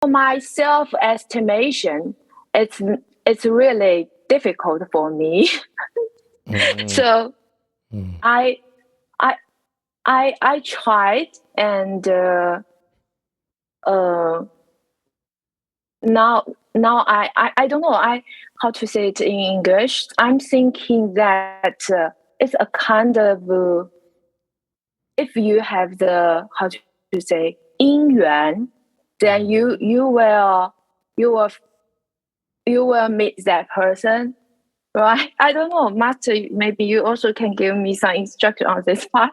my self-estimation, it's really difficult for me. So I I tried, and now I don't know how to say it in English. I'm thinking that it's a kind of if you have the how to say 因缘, then you will meet that person, right? I don't know, Master. Maybe you also can give me some instruction on this part.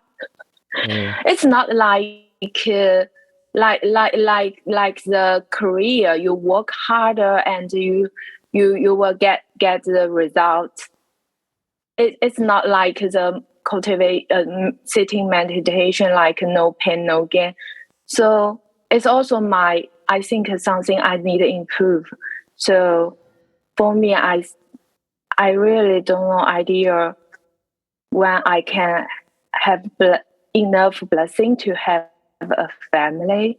It's not like the career. You work harder and you will get the result. It's not like the cultivate sitting meditation, like no pain no gain. So it's also I think it's something I need to improve. So for me, I really don't know idea when I can have enough blessing to have a family.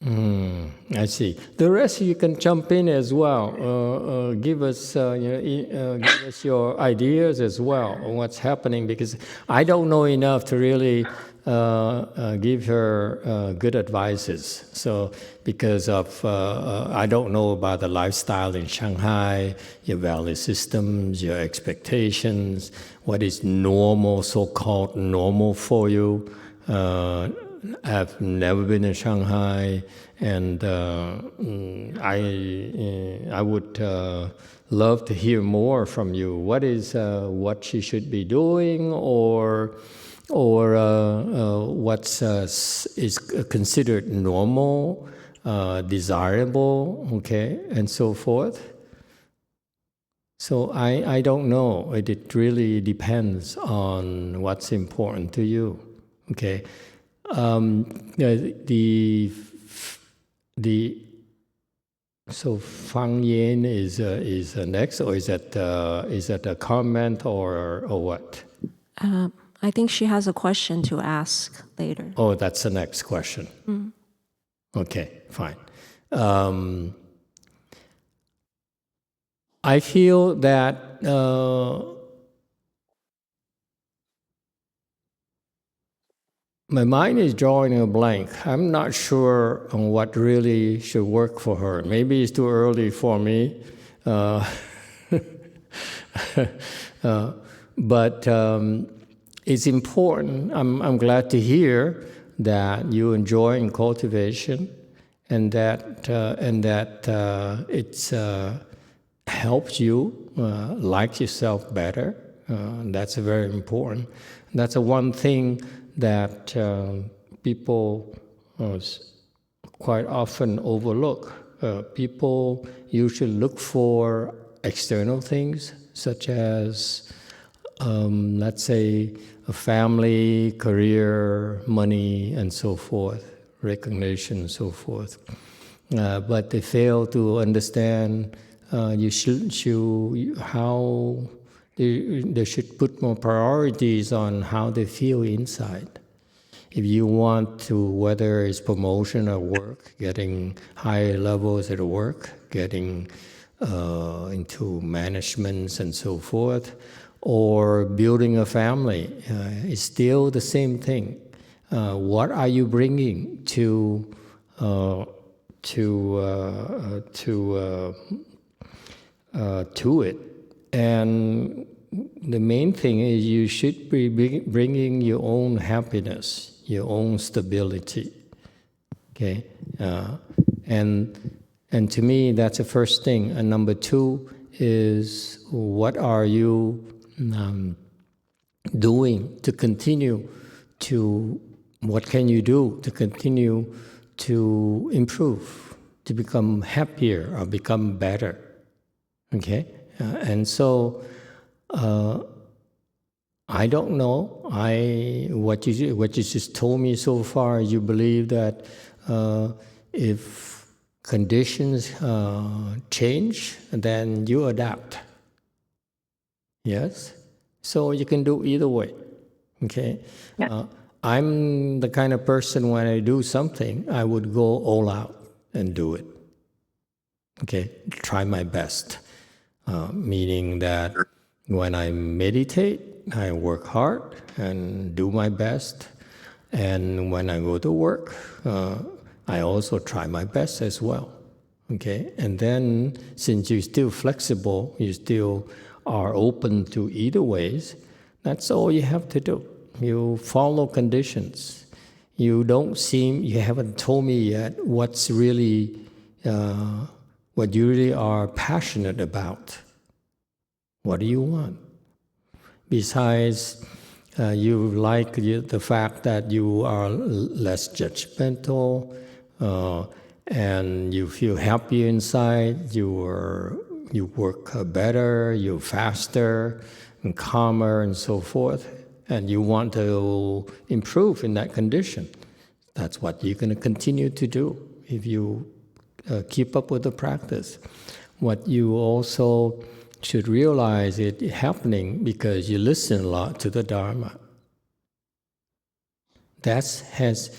I see. The rest you can jump in as well. Give us, give us your ideas as well on what's happening, because I don't know enough to really give her good advices. So, because of I don't know about the lifestyle in Shanghai, your value systems, your expectations, what is normal, so-called normal for you. I've never been in Shanghai, and I would love to hear more from you. What is what she should be doing, or what's is considered normal, desirable, okay, and so forth. So I don't know. It really depends on what's important to you, okay. So Fang Yin is next, or is that a comment or what? I think she has a question to ask later. Oh, that's the next question. Okay, fine. I feel that my mind is drawing a blank. I'm not sure on what really should work for her. Maybe it's too early for me. But it's important. I'm glad to hear that you enjoy cultivation, and that it's helps you like yourself better. That's very important. That's a one thing that people quite often overlook. People usually look for external things, such as, let's say, a family, career, money, and so forth, recognition, and so forth. But they fail to understand how they should put more priorities on how they feel inside. If you want to, whether it's promotion at work, getting higher levels at work, getting into managements and so forth, or building a family, it's still the same thing. What are you bringing to it? And the main thing is you should be bringing your own happiness, your own stability. Okay, and to me that's the first thing. And number two is, what are you doing to continue to? What can you do to continue to improve, to become happier or become better? Okay. And so, I don't know. What you just told me so far, you believe that if conditions change, then you adapt. Yes. So you can do either way. Okay. Yeah. I'm the kind of person, when I do something, I would go all out and do it. Okay, try my best, meaning that when I meditate, I work hard and do my best. And when I go to work, I also try my best as well. Okay, and then since you're still flexible, you still are open to either ways, that's all you have to do. You follow conditions. You haven't told me yet what's really, what you really are passionate about. What do you want? Besides, you like the fact that you are less judgmental, and you feel happier inside. You work better, you're faster and calmer, and so forth. And you want to improve in that condition. That's what you're going to continue to do if you keep up with the practice. What you also should realize it happening because you listen a lot to the Dharma. That has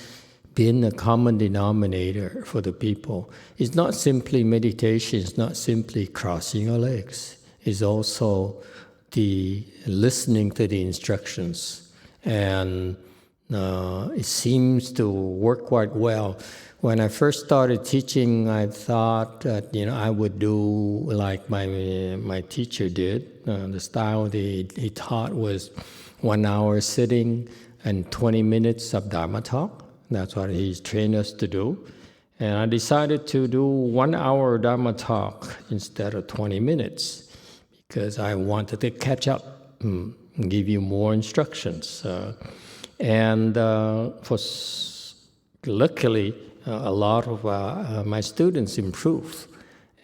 been a common denominator for the people. It's not simply meditation, it's not simply crossing your legs. It's also the listening to the instructions. And it seems to work quite well. When I first started teaching, I thought that I would do like my teacher did. The style he taught was 1 hour sitting and 20 minutes of Dharma talk. That's what he's trained us to do. And I decided to do 1 hour Dharma talk instead of 20 minutes because I wanted to catch up and give you more instructions. Luckily, a lot of my students improve.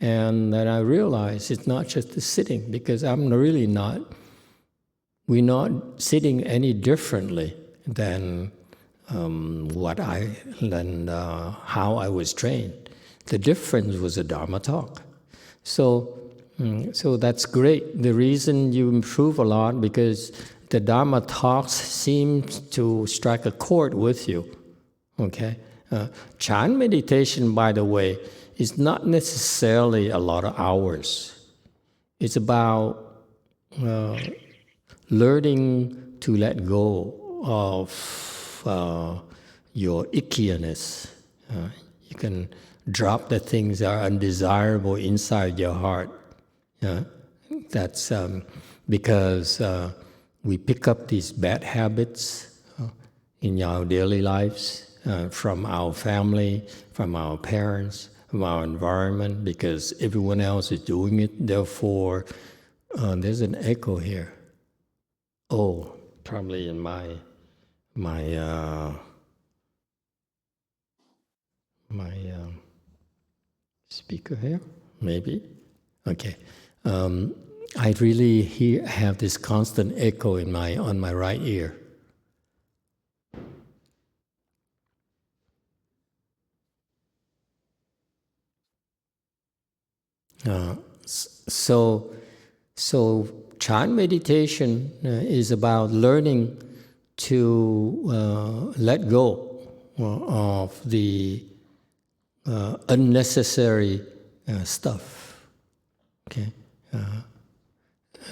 And then I realized it's not just the sitting, because we're not sitting any differently than how I was trained. The difference was the Dharma talk. So that's great. The reason you improve a lot because the Dharma talks seems to strike a chord with you. Okay, Chan meditation, by the way, is not necessarily a lot of hours. It's about learning to let go of your ickiness. You can drop the things that are undesirable inside your heart. That's because we pick up these bad habits in our daily lives from our family, from our parents, from our environment, because everyone else is doing it. Therefore, there's an echo here. Oh, probably in my speaker here, maybe. Okay, I really have this constant echo on my right ear. So Chan meditation is about learning to let go of the unnecessary stuff. Okay,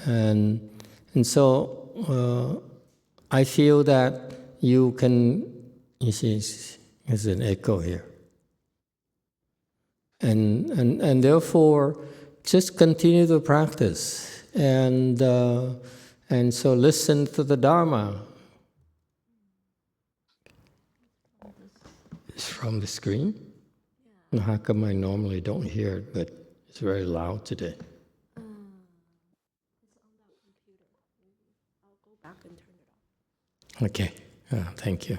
and so I feel that you can. You see, there's an echo here. And therefore, just continue the practice, and so listen to the Dharma. It's from the screen? Yeah. How come I normally don't hear it, but it's very loud today? It's on that computer. I'll go back and turn it off. Okay, thank you.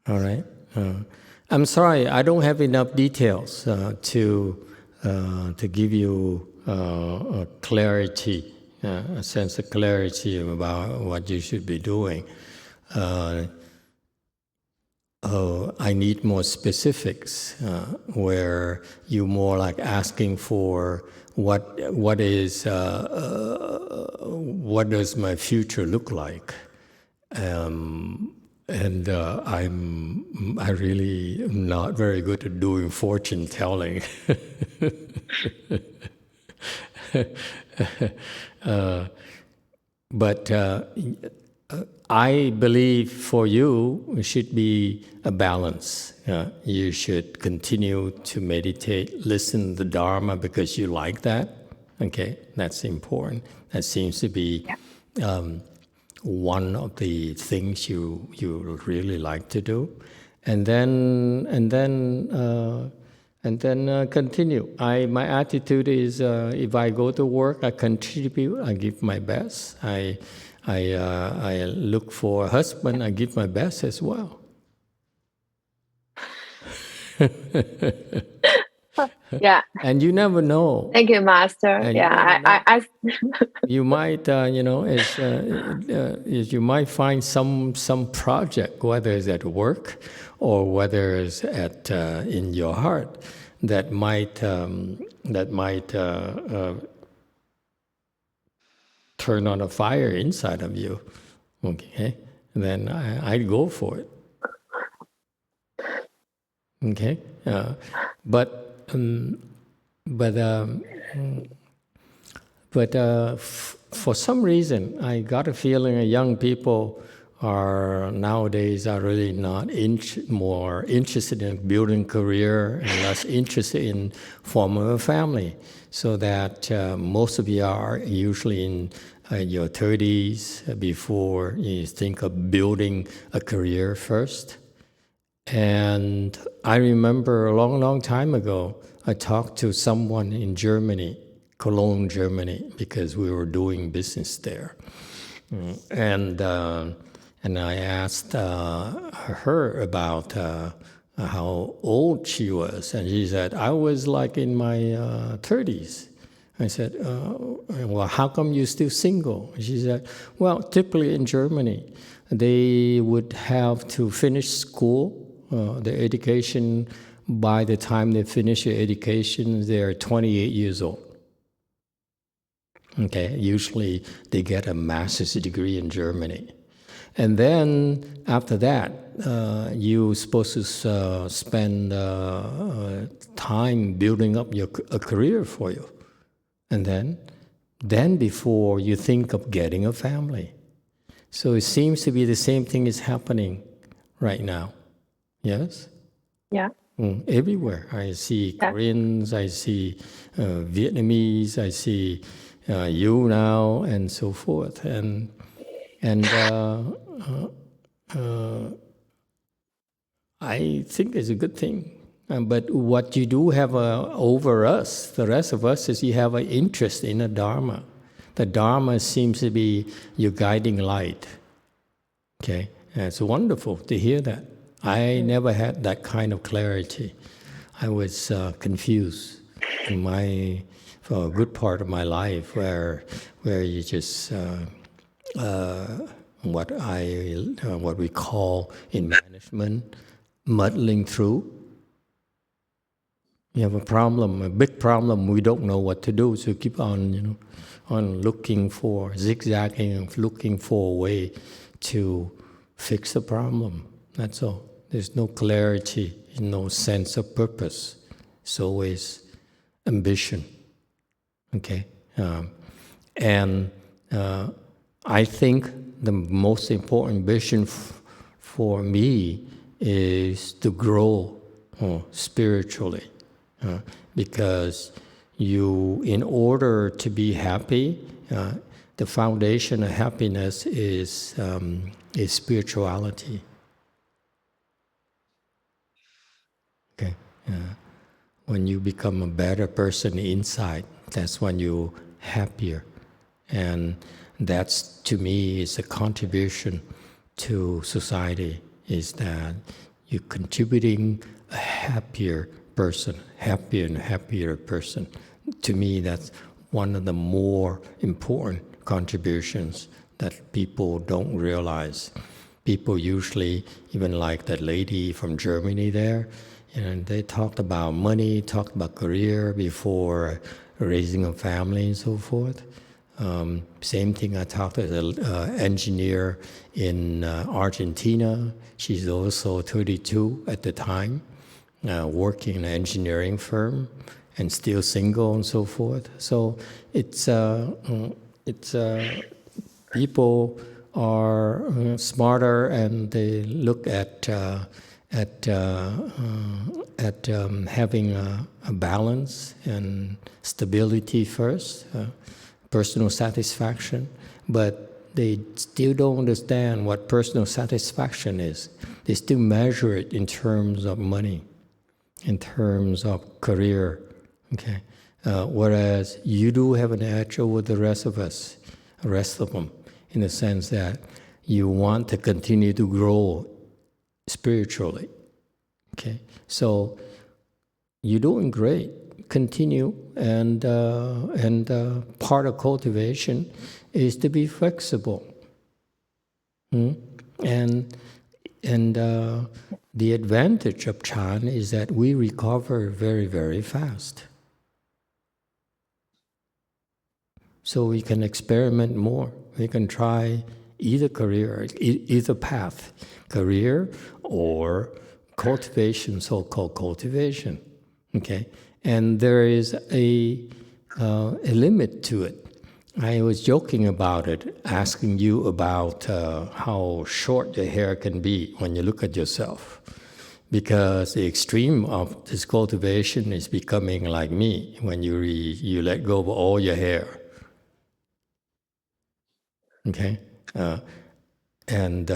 All right. I'm sorry, I don't have enough details to give you a clarity, a sense of clarity about what you should be doing. I need more specifics, where you more like asking for what does my future look like? and I really am not very good at doing fortune telling. But I believe for you, it should be a balance. You should continue to meditate, listen to the Dharma because you like that. Okay, that's important. That seems to be one of the things you really like to do, and then continue. My attitude is if I go to work, I contribute, I give my best. I look for a husband, I give my best as well. Yeah. And you never know. Thank you, Master. And Yeah, I you might, as you might find some project, whether it's at work or whether it's at in your heart, that might turn on a fire inside of you. Okay, then I'd go for it. Okay, but for some reason, I got a feeling that young people are nowadays are really not more interested in building career and less interested in forming a family. So that most of you are usually in your 30s before you think of building a career first. And I remember a long, long time ago, I talked to someone in Germany, Cologne, Germany, because we were doing business there. And I asked her about how old she was, and she said, I was like in my 30s. I said, well, how come you're still single? She said, well, typically in Germany, they would have to finish school, their education. By the time they finish their education, they're 28 years old. Okay, usually they get a master's degree in Germany. And then after that, you're supposed to spend time building up a career for you. And then before you think of getting a family. So it seems to be the same thing is happening right now. Yes? yeah. Everywhere. I see Koreans, I see Vietnamese, I see you now, and so forth. And I think it's a good thing. But what you do have over us, the rest of us, is you have an interest in the Dharma. The Dharma seems to be your guiding light. Okay? And it's wonderful to hear that. I never had that kind of clarity. I was confused for a good part of my life, where you just what we call in management muddling through. You have a problem, a big problem. We don't know what to do, so keep on, on looking for zigzagging and looking for a way to fix the problem. That's all. There's no clarity, no sense of purpose. It's always ambition. Okay, and I think the most important ambition for me is to grow spiritually, because in order to be happy, the foundation of happiness is spirituality. Okay, when you become a better person inside, that's when you're happier, and that's, to me, is a contribution to society. Is that you're contributing a happier person, happier and happier person. To me, that's one of the more important contributions that people don't realize. People usually, even like that lady from Germany there, they talked about money, talked about career before raising a family and so forth. Same thing, I talked to an engineer in Argentina. She's also 32 at the time, working in an engineering firm and still single and so forth. So it's people are smarter and they look at having a balance and stability first, personal satisfaction, but they still don't understand what personal satisfaction is. They still measure it in terms of money, in terms of career, okay? Whereas you do have an edge over the rest of us, the rest of them, in the sense that you want to continue to grow spiritually, okay? So you're doing great. Continue, and part of cultivation is to be flexible, and the advantage of Chan is that we recover very, very fast. So we can experiment more. We can try either career, either path, career or cultivation, so-called cultivation. Okay, and there is a limit to it. I was joking about it, asking you about how short the hair can be when you look at yourself, because the extreme of this cultivation is becoming like me when you let go of all your hair. Okay, and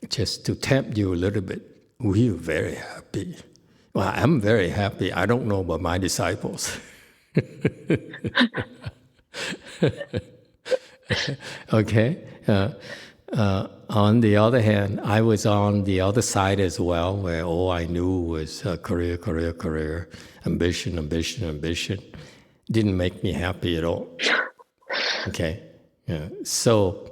just to tempt you a little bit, we're very happy. Well, I'm very happy. I don't know about my disciples. Okay. On the other hand, I was on the other side as well, where all I knew was career, career, career, ambition, ambition, ambition. Didn't make me happy at all. Okay. Yeah. So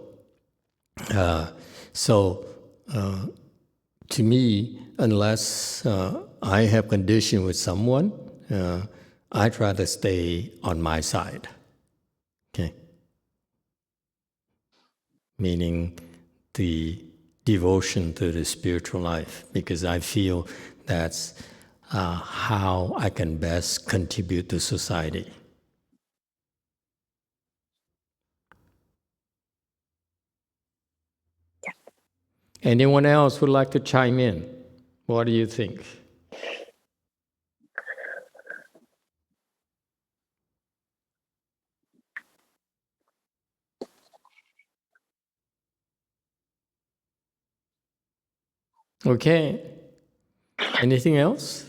to me, unless I have condition with someone, I'd rather stay on my side. Okay, meaning the devotion to the spiritual life, because I feel that's how I can best contribute to society. Yeah. Anyone else would like to chime in? What do you think? Okay. Anything else?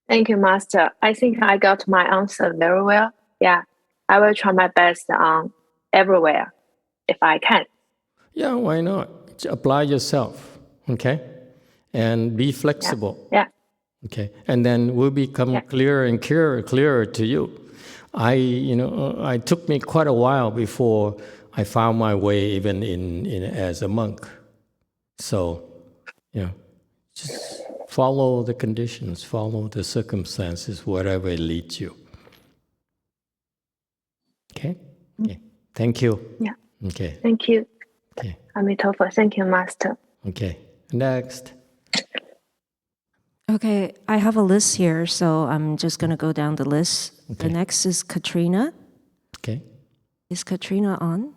Thank you, Master. I think I got my answer very well. Yeah, I will try my best on everywhere if I can. Yeah, why not? Apply yourself, okay? And be flexible. Yeah. Okay, and then will become clearer and clearer to you. It took me quite a while before I found my way even in as a monk. So, just follow the conditions, follow the circumstances, wherever it leads you. Okay? Okay. Thank you. Yeah. Okay. Thank you. Okay. Amitabha. Thank you, Master. Okay. Next. Okay, I have a list here, so I'm just going to go down the list. Okay. The next is Katrina. Okay. Is Katrina on?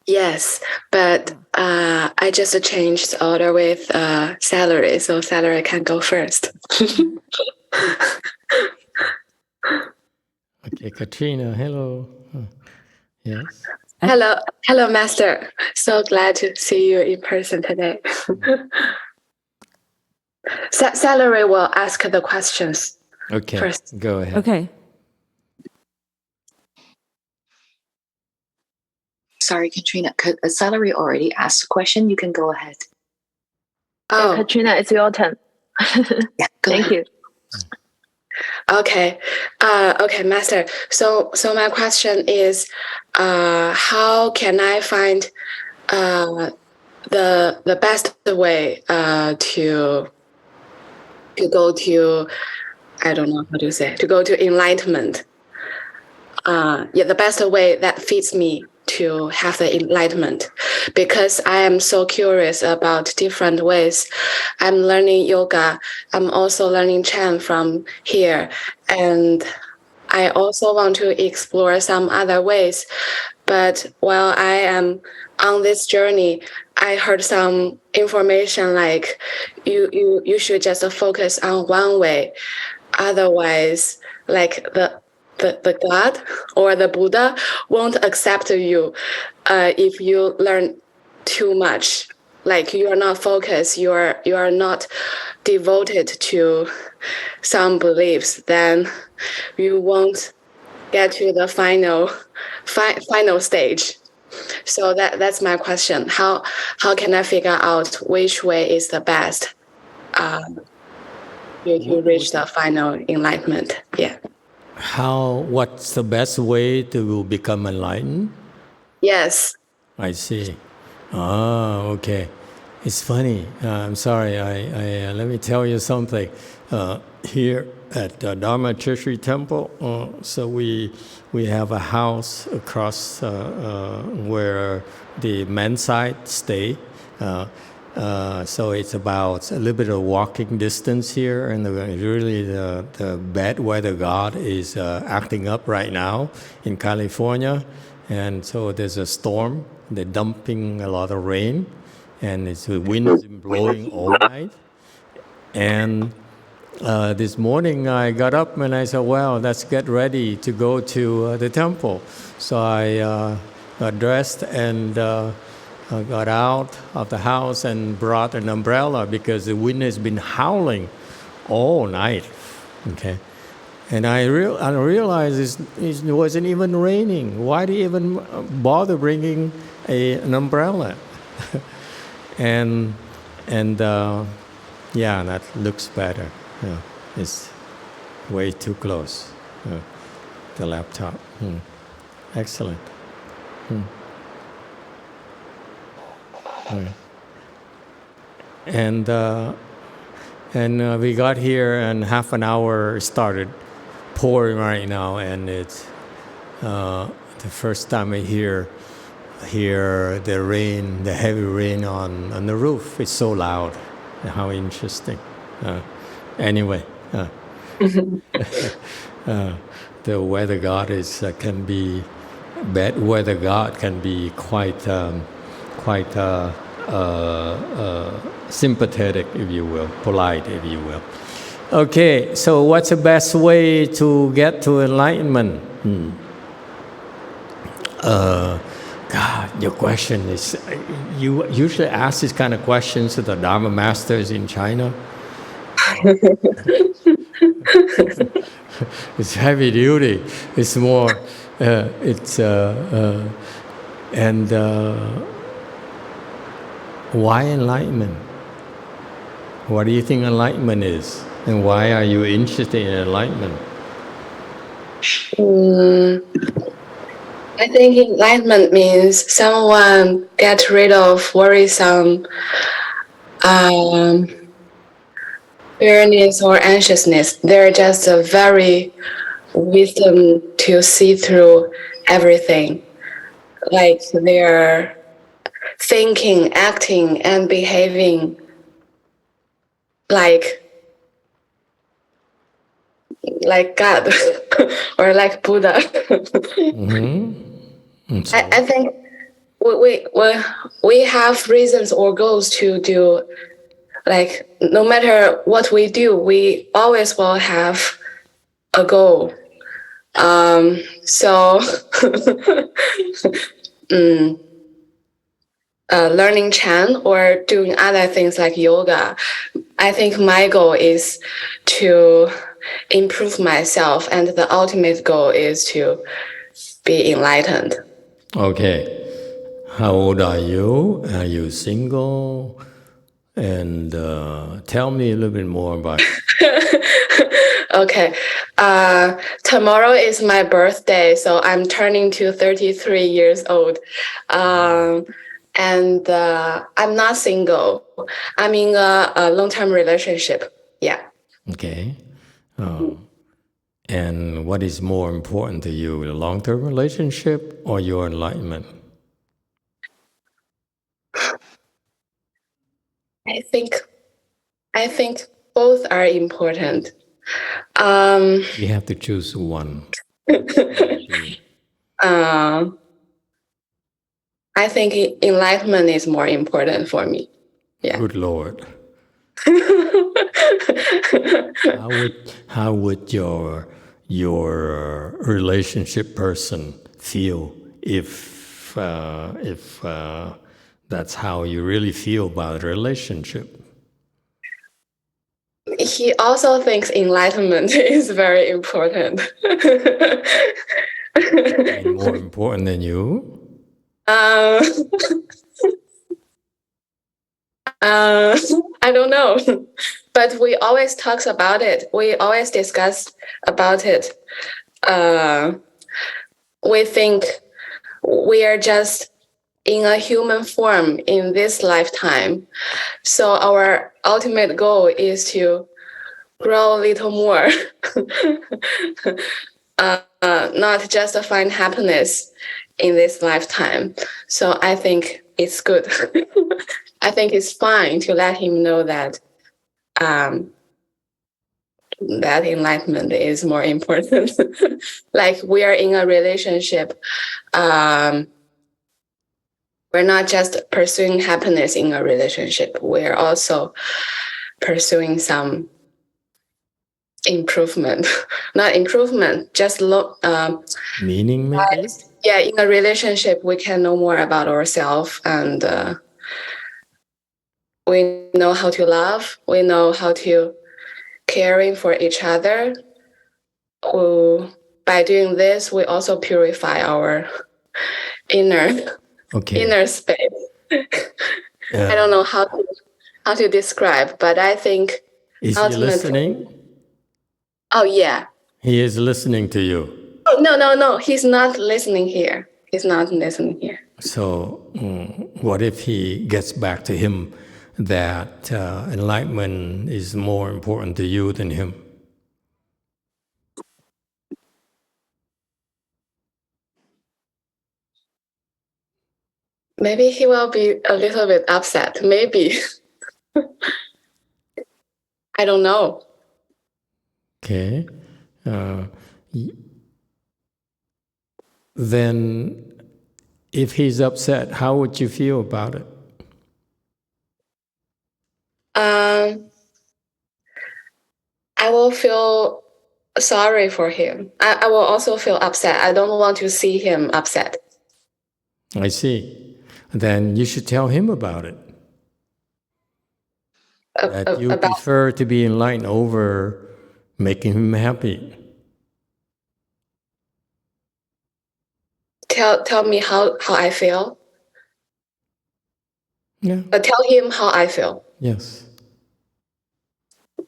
Yes, but I just changed the order with salary, so salary can go first. Okay, Katrina, hello. Yes. Hello, Master. So glad to see you in person today. Salary will ask the questions. Okay, first. Go ahead. Okay. Sorry, Katrina. Salary already asked a question. You can go ahead. Oh, Katrina, it's your turn. Yeah, go Thank ahead. you. okay. Okay, Master. So my question is, how can I find the best way to go to I don't know how to say, to go to enlightenment. The best way that fits me to have the enlightenment, because I am so curious about different ways. I'm learning yoga. I'm also learning Chan from here. And I also want to explore some other ways. But while I am on this journey, I heard some information like you should just focus on one way. Otherwise, like the God or the Buddha won't accept you if you learn too much. Like you are not focused, you are not devoted to some beliefs, then you won't get to the final stage. So that's my question. How can I figure out which way is the best to reach the final enlightenment? Yeah. What's the best way to become enlightened? Yes. I see. Okay. It's funny. I'm sorry. Let me tell you something. Here at Dharma Tertiary Temple, so we have a house across where the men's side stay. So it's about a little bit of walking distance here, and really the bad weather god is acting up right now in California, and so there's a storm. They're dumping a lot of rain, and the wind is blowing all night. And this morning I got up and I said, well, let's get ready to go to the temple. So I got dressed and got out of the house and brought an umbrella because the wind has been howling all night. Okay, and I realized it wasn't even raining. Why do you even bother bringing an umbrella? and yeah, that looks better. Yeah, it's way too close. The laptop. Excellent. And we got here, and half an hour started pouring right now, and it's the first time I hear the rain, the heavy rain on the roof. It's so loud. How interesting. Anyway, the weather god can be bad. Weather god can be quite sympathetic, if you will, polite, if you will. Okay, so what's the best way to get to enlightenment? God, your question is, you usually ask these kind of questions to the Dharma masters in China. It's heavy duty. It's more, why enlightenment? What do you think enlightenment is? And why are you interested in enlightenment? I think enlightenment means someone gets rid of worrisome fearness or anxiousness. They're just a very wisdom to see through everything. Like they're thinking, acting, and behaving like God or like Buddha. I think we have reasons or goals to do. Like no matter what we do, we always will have a goal. So learning Chan or doing other things like yoga, I think my goal is to improve myself, and the ultimate goal is to be enlightened. Okay. How old are you? Are you single? And tell me a little bit more about it. Okay. Tomorrow is my birthday, so I'm turning to 33 years old. And I'm not single. I'm in a long-term relationship. Yeah. Okay. And what is more important to you, a long-term relationship or your enlightenment? I think both are important. You have to choose one. I think enlightenment is more important for me. Yeah. Good Lord. How would your relationship person feel if that's how you really feel about a relationship? He also thinks enlightenment is very important. And more important than you? I don't know, but we always talks about it. We always discuss about it. We think we are just in a human form in this lifetime. So our ultimate goal is to grow a little more, not just to find happiness in this lifetime. So I think it's good. I think it's fine to let him know that that enlightenment is more important. Like we are in a relationship. We're not just pursuing happiness in a relationship. We're also pursuing some improvement. Not improvement, just meaning maybe? Yeah, in a relationship, we can know more about ourselves and we know how to love. We know how to caring for each other. By doing this, we also purify our inner space. I don't know how to describe, but I think is he listening? Oh yeah. He is listening to you. Oh no. He's not listening here. He's not listening here. So, what if he gets back to him that enlightenment is more important to you than him? Maybe he will be a little bit upset. Maybe. I don't know. Okay. Then, if he's upset, how would you feel about it? I will feel sorry for him. I will also feel upset. I don't want to see him upset. I see. Then you should tell him about it. That you prefer to be enlightened over making him happy. Tell me how I feel. Yeah. Tell him how I feel. Yes.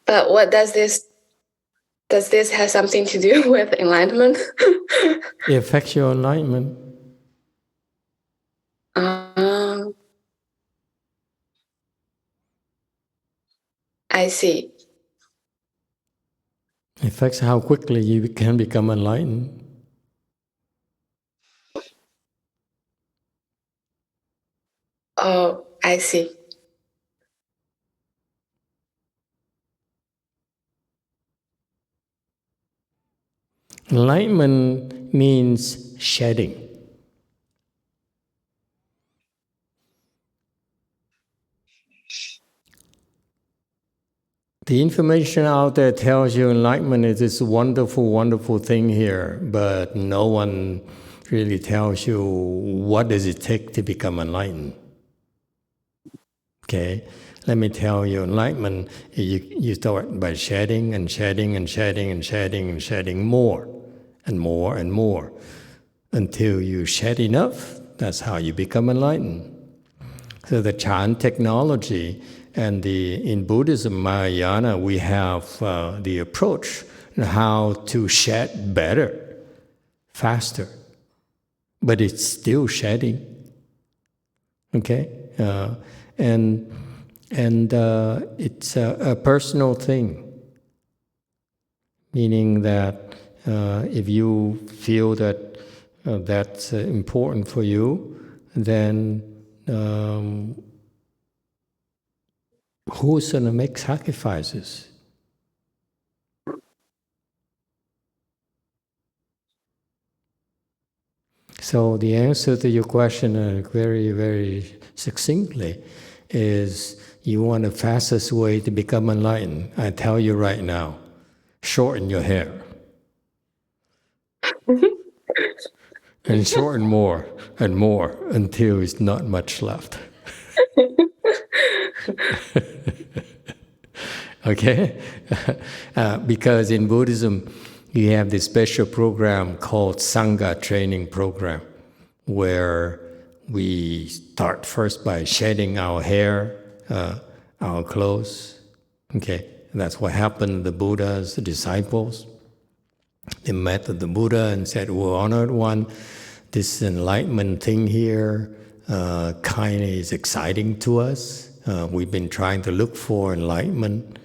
But what does this have something to do with enlightenment? It affects your enlightenment. I see. It affects how quickly you can become enlightened. Oh, I see. Enlightenment means shedding. The information out there tells you enlightenment is this wonderful, wonderful thing here, but no one really tells you what does it take to become enlightened. Okay, let me tell you, enlightenment, you start by shedding and shedding and shedding and shedding and shedding more and more and more. Until you shed enough, that's how you become enlightened. So the Chan technology and in Buddhism, Mahayana, we have the approach on how to shed better, faster, but it's still shedding. Okay, and it's a personal thing. meaning that if you feel that that's important for you, then who's going to make sacrifices? So the answer to your question very, very succinctly is you want the fastest way to become enlightened. I tell you right now, shorten your hair. And shorten more and more until it's not much left. Okay? Because in Buddhism, you have this special program called Sangha Training Program, where we start first by shedding our hair, our clothes. Okay? That's what happened to the Buddha's disciples. They met the Buddha and said, "Well, honored one, this enlightenment thing here kind of is exciting to us. We've been trying to look for enlightenment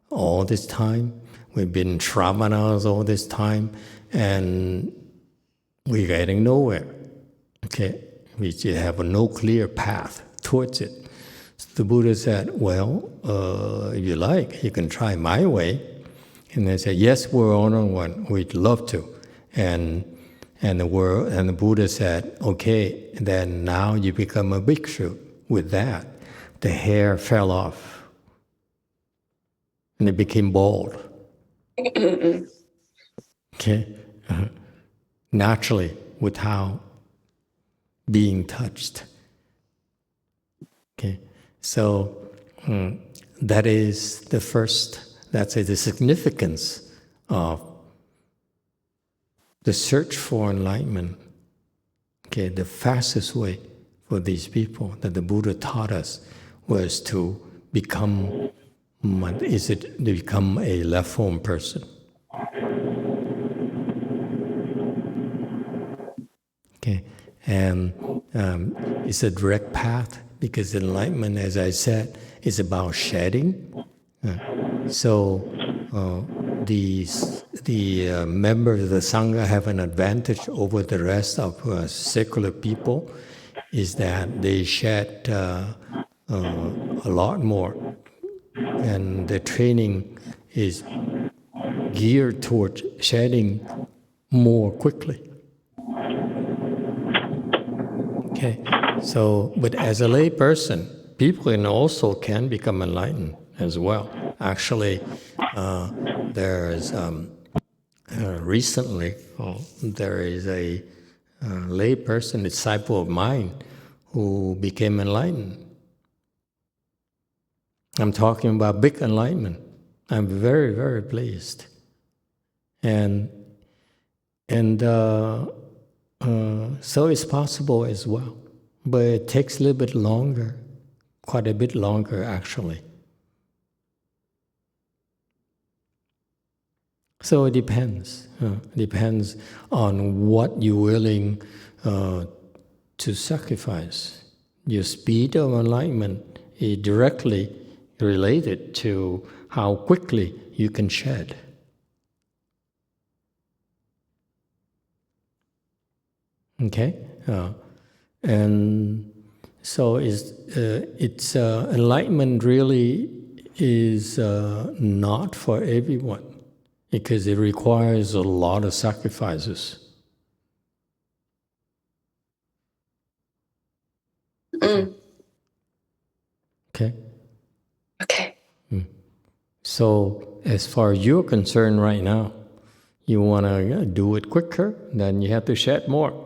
all this time. We've been shramanas all this time, and we're getting nowhere. Okay, we just have no clear path towards it." So the Buddha said, "Well, if you like, you can try my way." And they said, "Yes, we're honored one. We'd love to." And the Buddha said, "Okay, then now you become a bhikshu." With that, the hair fell off, and it became bald. Okay, naturally, without being touched. Okay, so that is the first. That's the significance of the search for enlightenment. Okay, the fastest way for these people that the Buddha taught us was to become a left-form person. Okay, and it's a direct path because enlightenment, as I said, is about shedding. So the members of the Sangha have an advantage over the rest of secular people, is that they shed a lot more, and the training is geared toward shedding more quickly. Okay, so but as a lay person, people can become enlightened as well. Actually, there's recently there is a lay person, disciple of mine, who became enlightened. I'm talking about big enlightenment. I'm very, very pleased, and so it's possible as well, but it takes a little bit longer, quite a bit longer actually. So it depends. Depends on what you're willing to sacrifice. Your speed of enlightenment is directly related to how quickly you can shed. Okay, and so it's enlightenment really is not for everyone, because it requires a lot of sacrifices. Okay? Okay. So as far as you're concerned right now, you want to do it quicker, then you have to shed more.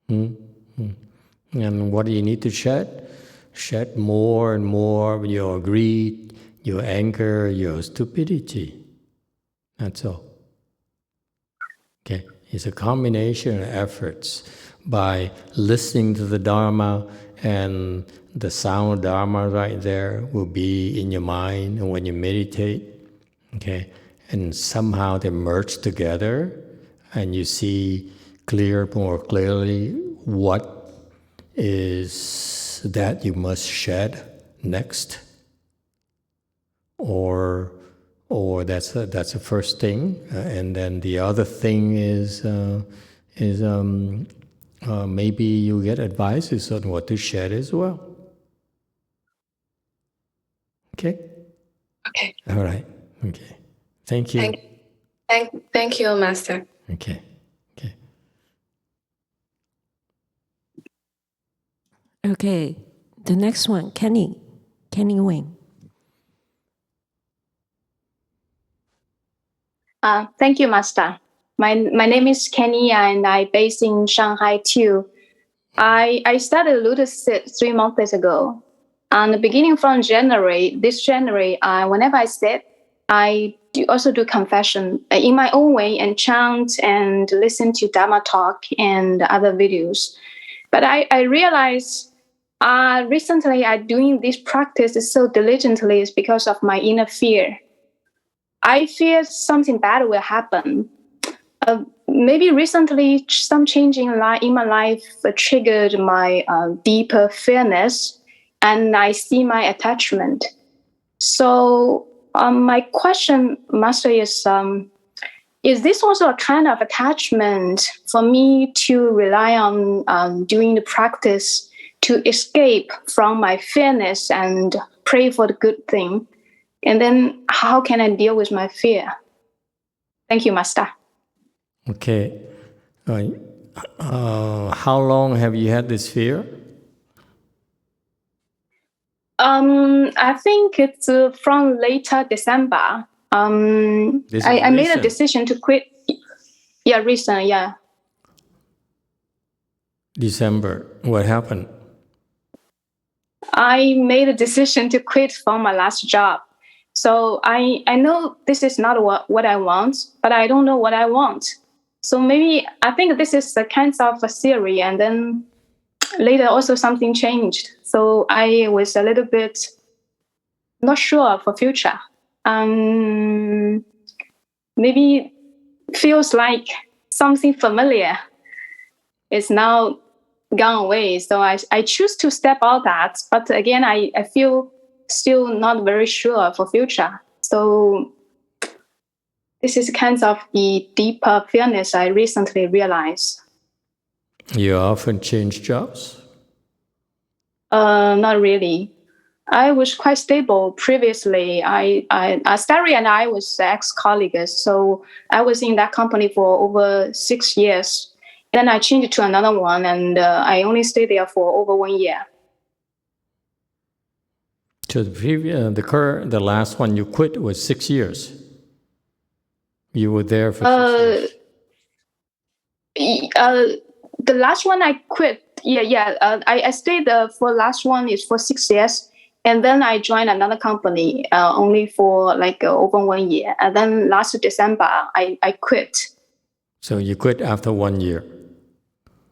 And what do you need to shed? Shed more and more of your greed, your anger, your stupidity. That's all. Okay, it's a combination of efforts. By listening to the Dharma, and the sound of Dharma right there will be in your mind when you meditate. Okay, and somehow they merge together, and you see more clearly what is that you must shed next. or that's the first thing, and then the other thing is maybe you get advices on what to shed as well. Okay. Okay. All right. Okay. Thank you. Thank you, Master. Okay. Okay. Okay, the next one, Kenny Wing. Thank you, Master. My name is Kenny, and I based in Shanghai too. I started Lotus 3 months ago. And beginning from this January, whenever I sit, I also do confession in my own way and chant and listen to Dharma talk and other videos. But I realized recently I'm doing this practice so diligently is because of my inner fear. I fear something bad will happen. Maybe recently some change in my life triggered my deeper fearness, and I see my attachment. So my question, Master, is this also a kind of attachment for me to rely on doing the practice to escape from my fearness and pray for the good thing? And then how can I deal with my fear? Thank you, Master. Okay. How long have you had this fear? I think it's from later December. I made a decision to quit. Yeah, recent. Yeah. December. What happened? I made a decision to quit from my last job. So I know this is not what I want, but I don't know what I want. So maybe I think this is the kind of a theory, and then later also something changed. So I was a little bit not sure for future. Maybe feels like something familiar is now gone away. So I choose to step out that. But again, I feel still not very sure for future. So this is kind of the deeper fearness I recently realized. You often change jobs? Not really. I was quite stable previously. Starry and I was ex-colleagues, so I was in that company for over 6 years. Then I changed to another one, and I only stayed there for over 1 year. So the last one you quit was 6 years. You were there for 6 years. The last one I quit. I stayed for last one is for 6 years. And then I joined another company only for over 1 year. And then last December, I quit. So you quit after 1 year?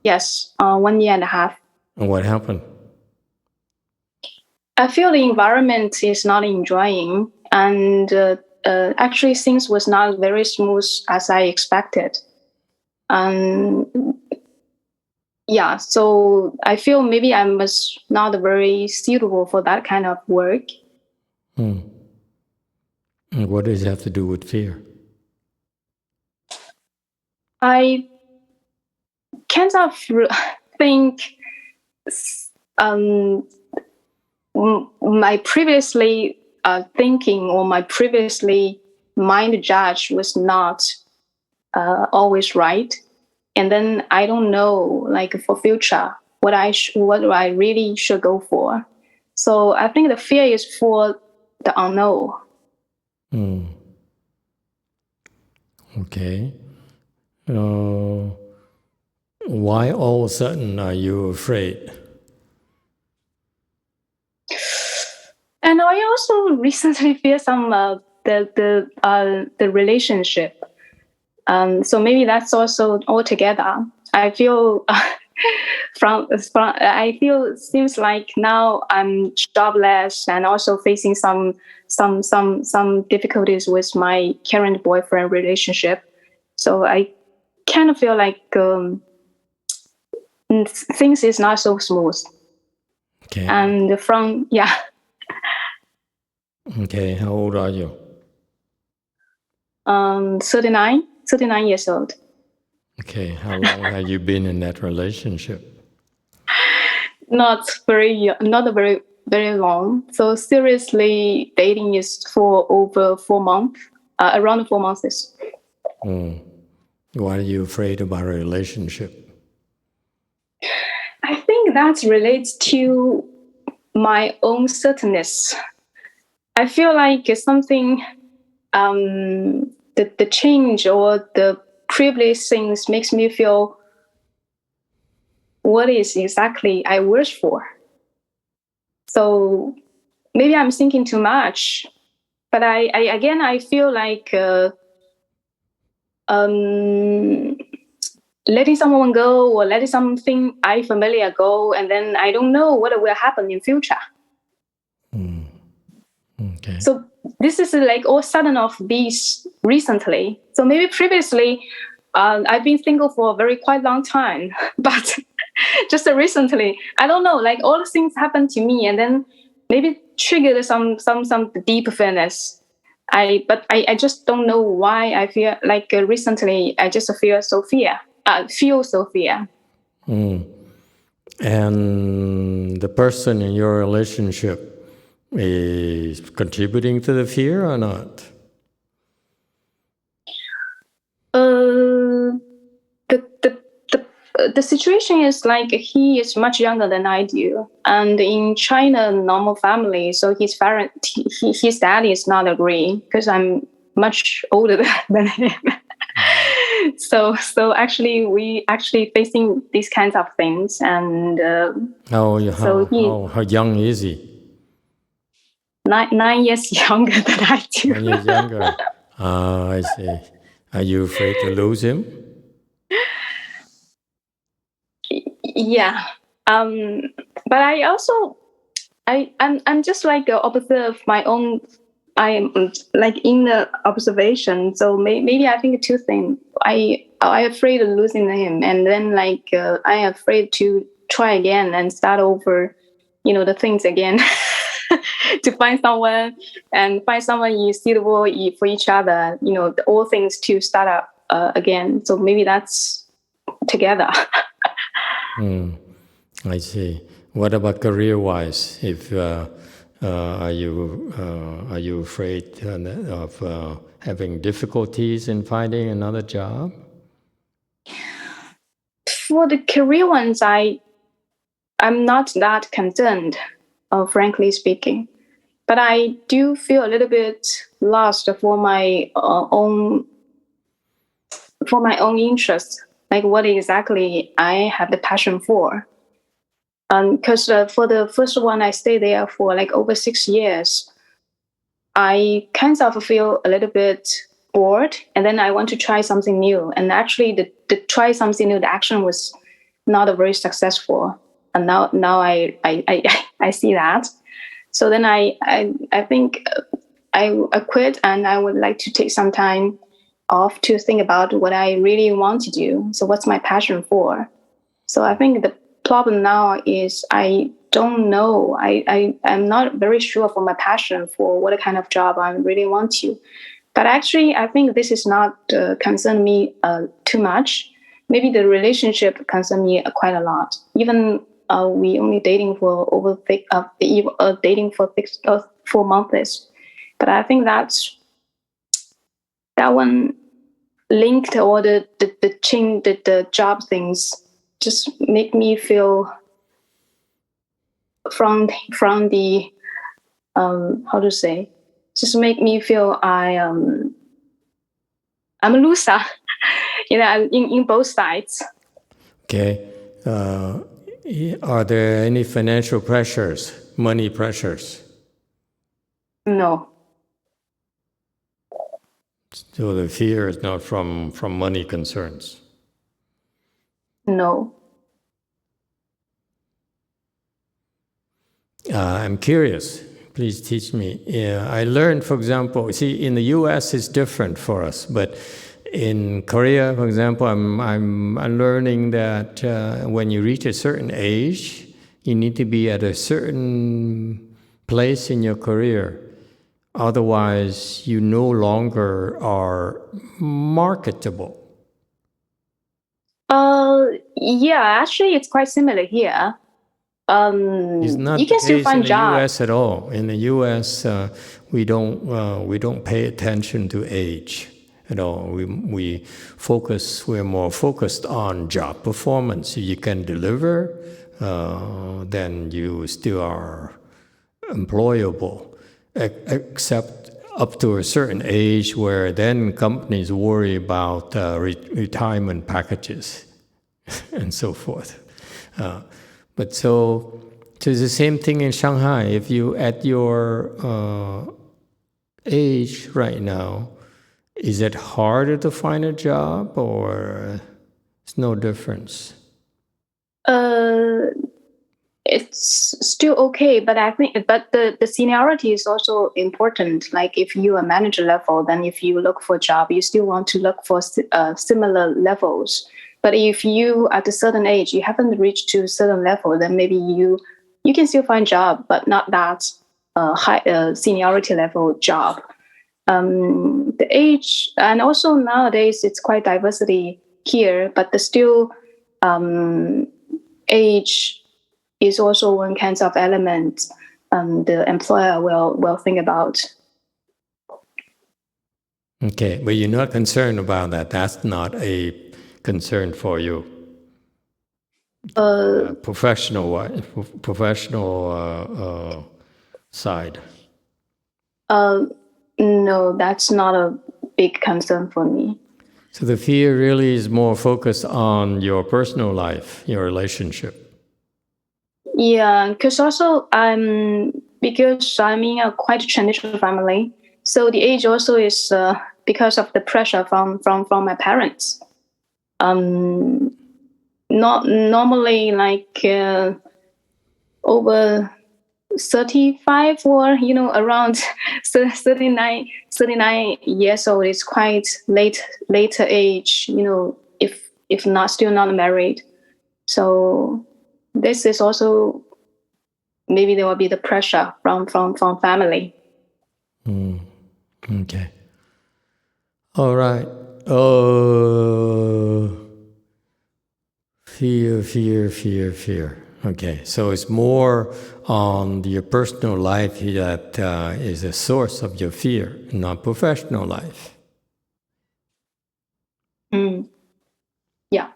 Yes, 1 year and a half. And what happened? I feel the environment is not enjoying. And actually things was not very smooth as I expected. Yeah, so I feel maybe I was not very suitable for that kind of work. And what does it have to do with fear? I kind of think my previously thinking or my previously mind judge was not always right. And then I don't know, for future, what I really should go for. So I think the fear is for the unknown. Okay. Why all of a sudden are you afraid? And I also recently feel some the relationship. So maybe that's also all together. I feel I feel seems like now I'm jobless and also facing some difficulties with my current boyfriend relationship. So I kind of feel like things is not so smooth. Okay. And Okay, how old are you? 39 years old. Okay, how long have you been in that relationship? Not very long. So seriously, dating is for over 4 months, around 4 months. Why are you afraid about a relationship? I think that relates to my own certainness. I feel like something, the change or the previous things makes me feel what is exactly I wish for. So maybe I'm thinking too much, but I feel like letting someone go or letting something I familiar go, and then I don't know what will happen in future. Okay. So this is like all sudden of these recently. So maybe previously, I've been single for a very quite long time, but just recently, I don't know, like all the things happened to me, and then maybe triggered some deep feelings. I just don't know why I feel like recently I just feel so fear. And the person in your relationship is contributing to the fear or not? The situation is like he is much younger than I do, and in China, normal family, so his dad is not agreeing because I'm much older than him. So actually, we actually facing these kinds of things, and How young is he? 9 years younger than I do. 9 years younger. I see. Are you afraid to lose him? Yeah. But I also I'm just like observe my own. I'm like in the observation. So maybe I think two things. I afraid of losing him, and then like I afraid to try again and start over, the things again. To find someone and find someone suitable for each other. All things to start up again. So maybe that's together. I see. What about career-wise? If are you afraid of having difficulties in finding another job? For the career ones, I'm not that concerned, frankly speaking. But I do feel a little bit lost for my own interests, like what exactly I have the passion for. Because for the first one, I stayed there for like over 6 years. I kind of feel a little bit bored, and then I want to try something new. And actually, the try something new, the action was not a very successful. And now I see that. So then I think I quit, and I would like to take some time off to think about what I really want to do. So what's my passion for? So I think the problem now is I don't know. I'm not very sure for my passion for what kind of job I really want to. But actually, I think this is not concern me too much. Maybe the relationship concern me quite a lot. Even we only dating for dating for 4 months. But I think that one linked all the change, the job things just make me feel from the how to say, just make me feel I'm a loser, in both sides. Okay. Are there any financial pressures, money pressures? No. So the fear is not from money concerns? No. I'm curious. Please teach me. I learned, for example, in the U.S. it's different for us, but in Korea, for example, I'm learning that when you reach a certain age, you need to be at a certain place in your career. Otherwise, you no longer are marketable. Yeah, actually, it's quite similar here. It's not You the can still case in find the jobs. U.S. at all. In the U.S., we don't pay attention to age at all. We're more focused on job performance. If you can deliver, then you still are employable, except up to a certain age where then companies worry about retirement packages and so forth. But so it's the same thing in Shanghai. If you at your age right now, is it harder to find a job or it's no difference? It's still okay, but I think, but the seniority is also important. Like if you are manager level, then if you look for a job, you still want to look for similar levels. But if you at a certain age, you haven't reached to a certain level, then maybe you can still find job, but not that high seniority level job. The age, and also nowadays it's quite diversity here, but the still age is also one kind of element the employer will think about. Okay, but you're not concerned about that. That's not a concern for you. Professional side. No, that's not a big concern for me. So the fear really is more focused on your personal life, your relationship. Yeah, because also because I'm in a quite traditional family, so the age also is because of the pressure from my parents. Not normally like over 35 or around 39 years old is quite later age, if not still not married. So this is also maybe there will be the pressure from family. Okay. All right. Fear. Okay, so it's more on your personal life that is a source of your fear, not professional life. Yeah.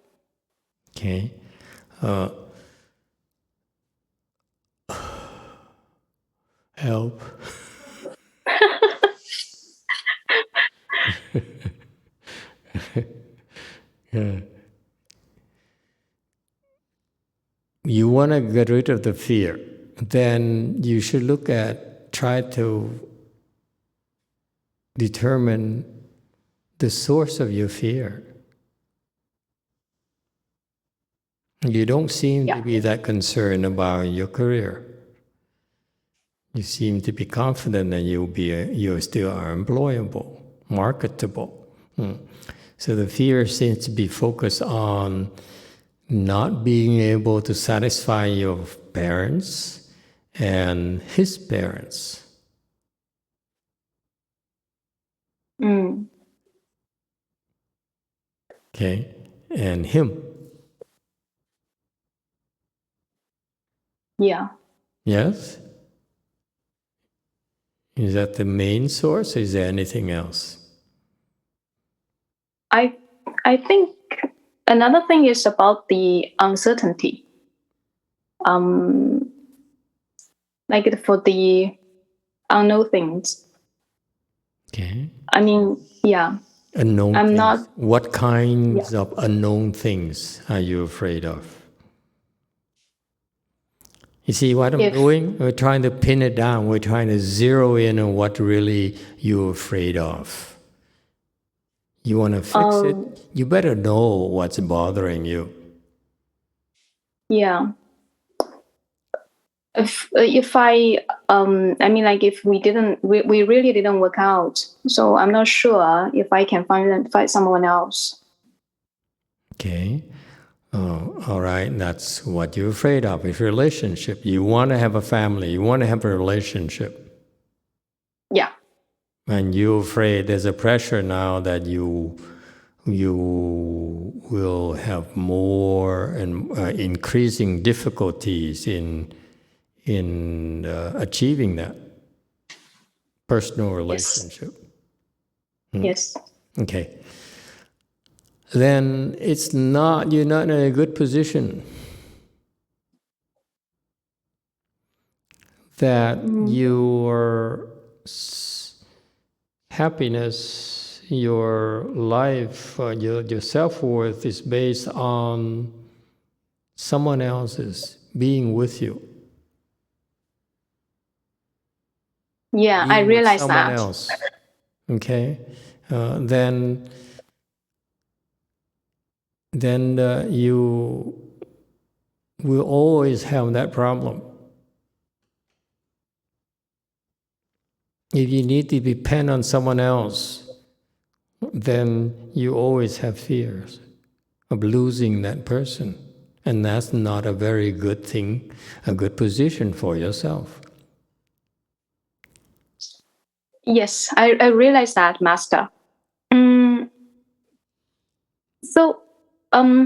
Okay. Help. Yeah. You want to get rid of the fear, then you should try to determine the source of your fear. You don't seem to be that concerned about your career. You seem to be confident that you still are employable, marketable. So the fear seems to be focused on not being able to satisfy your parents and his parents. Okay, and him. Yeah. Yes? Is that the main source, or is there anything else? I think another thing is about the uncertainty. Like for the unknown things. Okay. I mean, yeah. Unknown I'm things. not. What kinds of unknown things are you afraid of? You see what I'm doing? We're trying to pin it down. We're trying to zero in on what really you're afraid of. You want to fix it? You better know what's bothering you. Yeah. If I mean, like if we really didn't work out, so I'm not sure if I can find someone else. Okay. Oh, all right. That's what you're afraid of. It's relationship. You want to have a family. You want to have a relationship. Yeah. And you're afraid there's a pressure now that you will have more and increasing difficulties in achieving that personal relationship. Yes. Okay. Then you're not in a good position. That your happiness, your life, your self-worth is based on someone else's being with you. Yeah, Being I with realize someone that. else. Okay? Then you will always have that problem. If you need to depend on someone else, then you always have fears of losing that person. And that's not a very good thing, a good position for yourself. Yes, I realize that, Master. So, uh,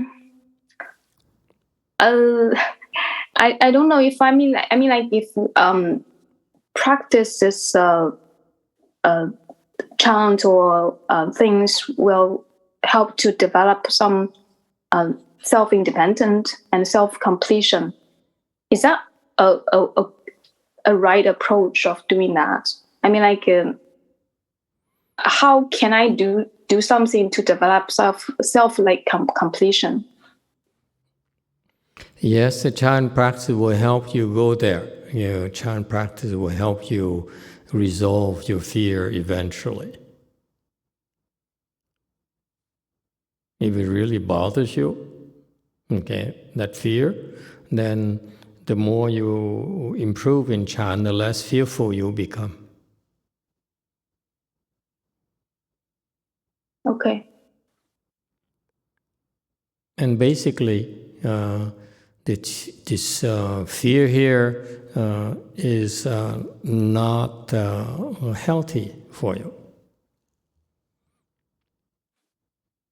I don't know if if practices chant or things will help to develop some self-independent and self-completion. Is that a right approach of doing that? How can I do something to develop self completion? Yes, the chant practice will help you go there. Chant practice will help you resolve your fear eventually. If it really bothers you, okay, that fear, then the more you improve in chant, the less fearful you become. Okay. And basically, this fear here is not healthy for you.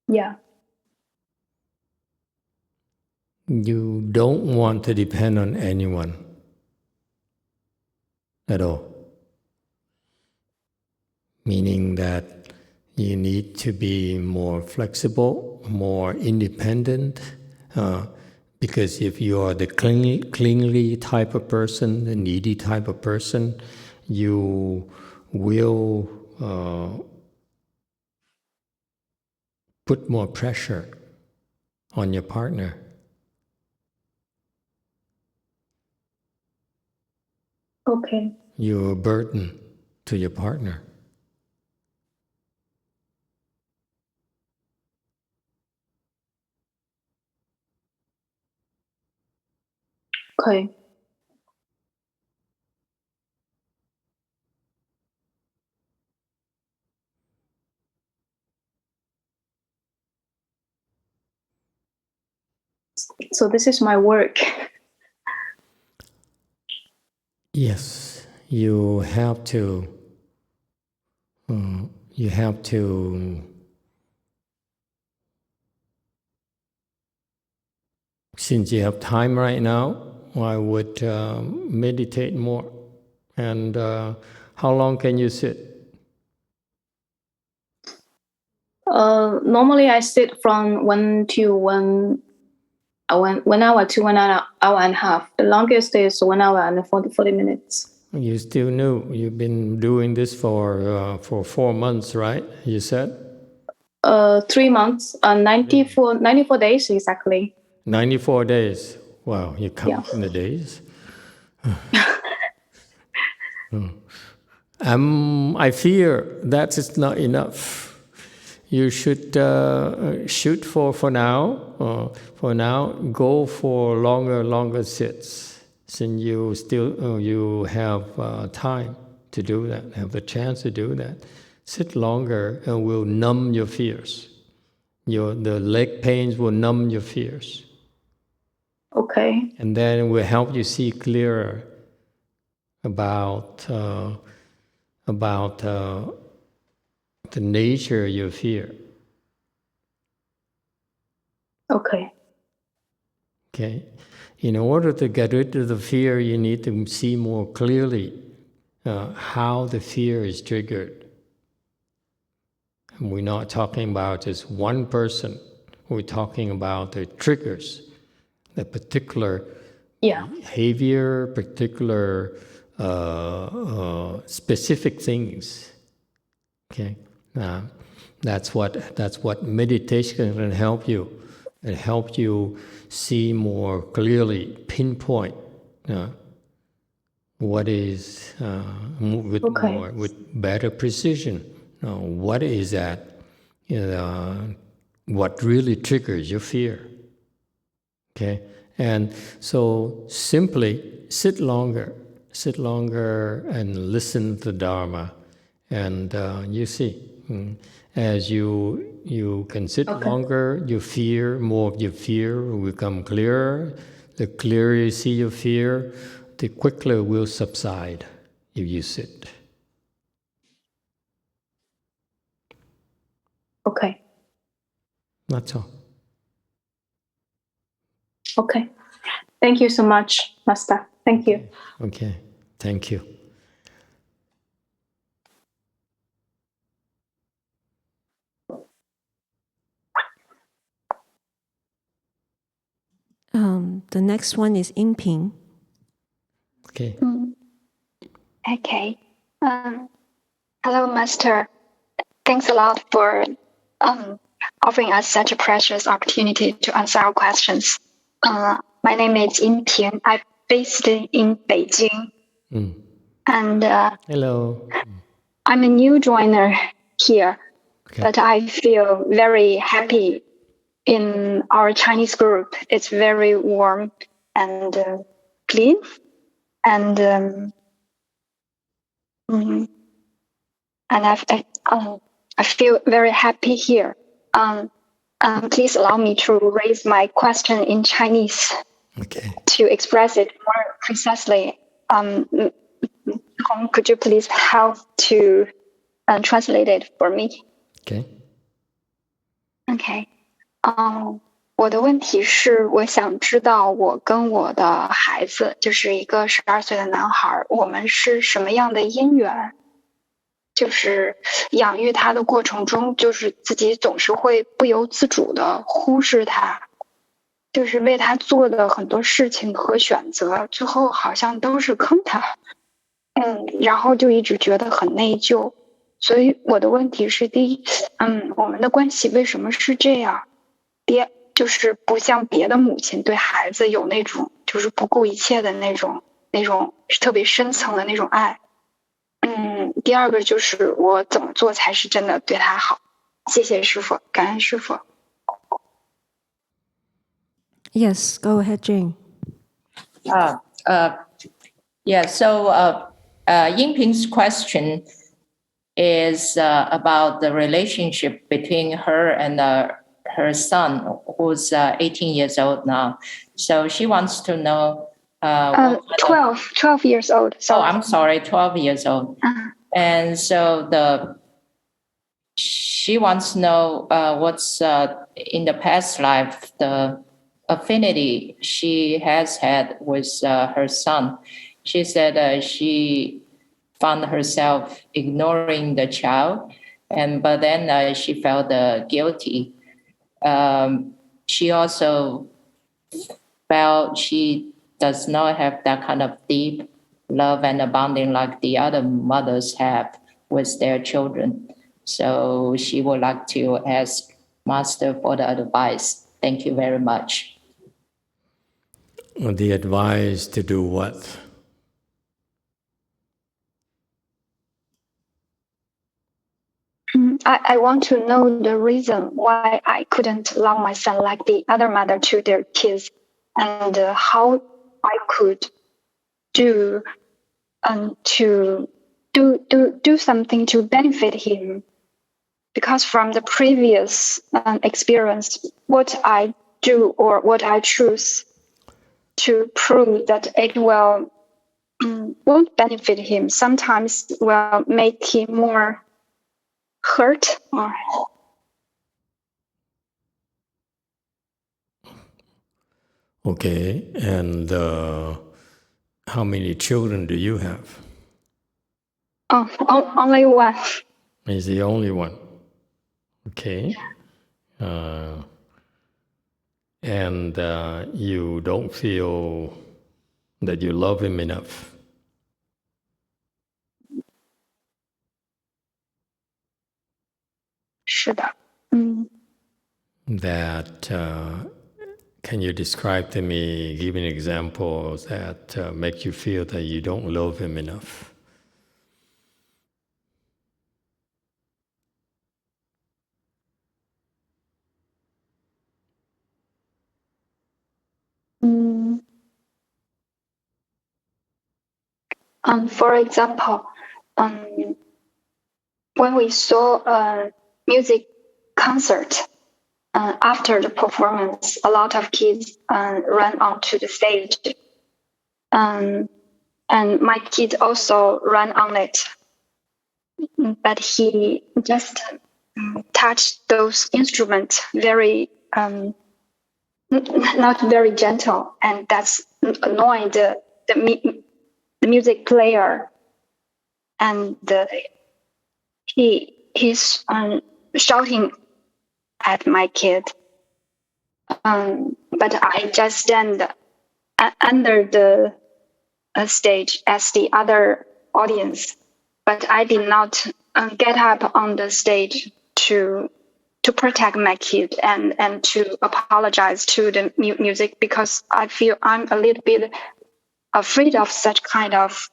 Yeah. You don't want to depend on anyone at all. Meaning that you need to be more flexible, more independent, because if you are the clingy type of person, the needy type of person, you will put more pressure on your partner. Okay. You're a burden to your partner. Okay. So this is my work. Yes, you have to. You have to. Since you have time right now, I would meditate more. And how long can you sit? Normally I sit from 1 hour to 1 hour and a half. The longest is 1 hour and 40 minutes. You still new. You've been doing this for 4 months, right? You said? 3 months, 94 days exactly. 94 days. Wow, you're counting the days? I fear that is not enough. You should shoot for now. For now, go for longer sits. Since you still you have time to do that, have the chance to do that. Sit longer and will numb your fears. The leg pains will numb your fears. Okay. And then it will help you see clearer about the nature of your fear. Okay. Okay? In order to get rid of the fear, you need to see more clearly how the fear is triggered. And we're not talking about just one person. We're talking about the triggers, the particular behavior, particular specific things. Okay, that's what meditation can help you. It helps you see more clearly, pinpoint what is with better precision. What is that? What really triggers your fear? Okay, and so simply sit longer, and listen to Dharma, and you see, as you can sit longer, more of your fear will become clearer. The clearer you see your fear, the quicker it will subside if you sit. Okay. That's all. Okay. Thank you so much, Master. Thank you. Okay. Thank you. The next one is Yingping. Okay. Okay. Hello, Master. Thanks a lot for offering us such a precious opportunity to answer our questions. My name is Yingping. I'm based in Beijing. And hello. I'm a new joiner here, but I feel very happy in our Chinese group. It's very warm and clean. And I feel very happy here. Please allow me to raise my question in Chinese to express it more precisely. Could you please help to translate it for me? Okay. Okay. 我的问题是，我想知道我跟我的孩子，就是一个12岁的男孩，我们是什么样的姻缘？就是养育他的过程中，就是自己总是会不由自主的忽视他，就是为他做的很多事情和选择，最后好像都是坑他。然后就一直觉得很内疚。所以我的问题是，第一，我们的关系为什么是这样？第二，就是不像别的母亲对孩子有那种就是不顾一切的那种特别深层的那种爱。第二个就是我怎么做才是真的对他好？谢谢师父，感恩师父。Yes, go ahead, Jane. Yeah, so Yingping's question is about the relationship between her and her son, who's 18 years old now. So she wants to know... 12 years old. Sorry. Oh, I'm sorry, 12 years old. And so she wants to know what's in the past life, the affinity she has had with her son. She said she found herself ignoring the child, but then she felt guilty. She also felt she does not have that kind of deep love and bonding like the other mothers have with their children. So she would like to ask Master for the advice. Thank you very much. The advice to do what? I want to know the reason why I couldn't love my son like the other mother to their kids, and how I could do something to benefit him. Because from the previous experience, what I do or what I choose to prove that it will won't benefit him, sometimes will make him more hurt or Okay, and how many children do you have? only one. He's the only one. Okay. And you don't feel that you love him enough. That can you describe to me, give an example that make you feel that you don't love him enough? For example, when we saw a music concert, after the performance, a lot of kids ran onto the stage, and my kid also ran on it, but he just touched those instruments very not very gentle, and that's annoyed the music player, and he's shouting at my kid. But I just stand under the stage as the other audience, but I did not get up on the stage to protect my kid and to apologize to the music, because I feel I'm a little bit afraid of such kind of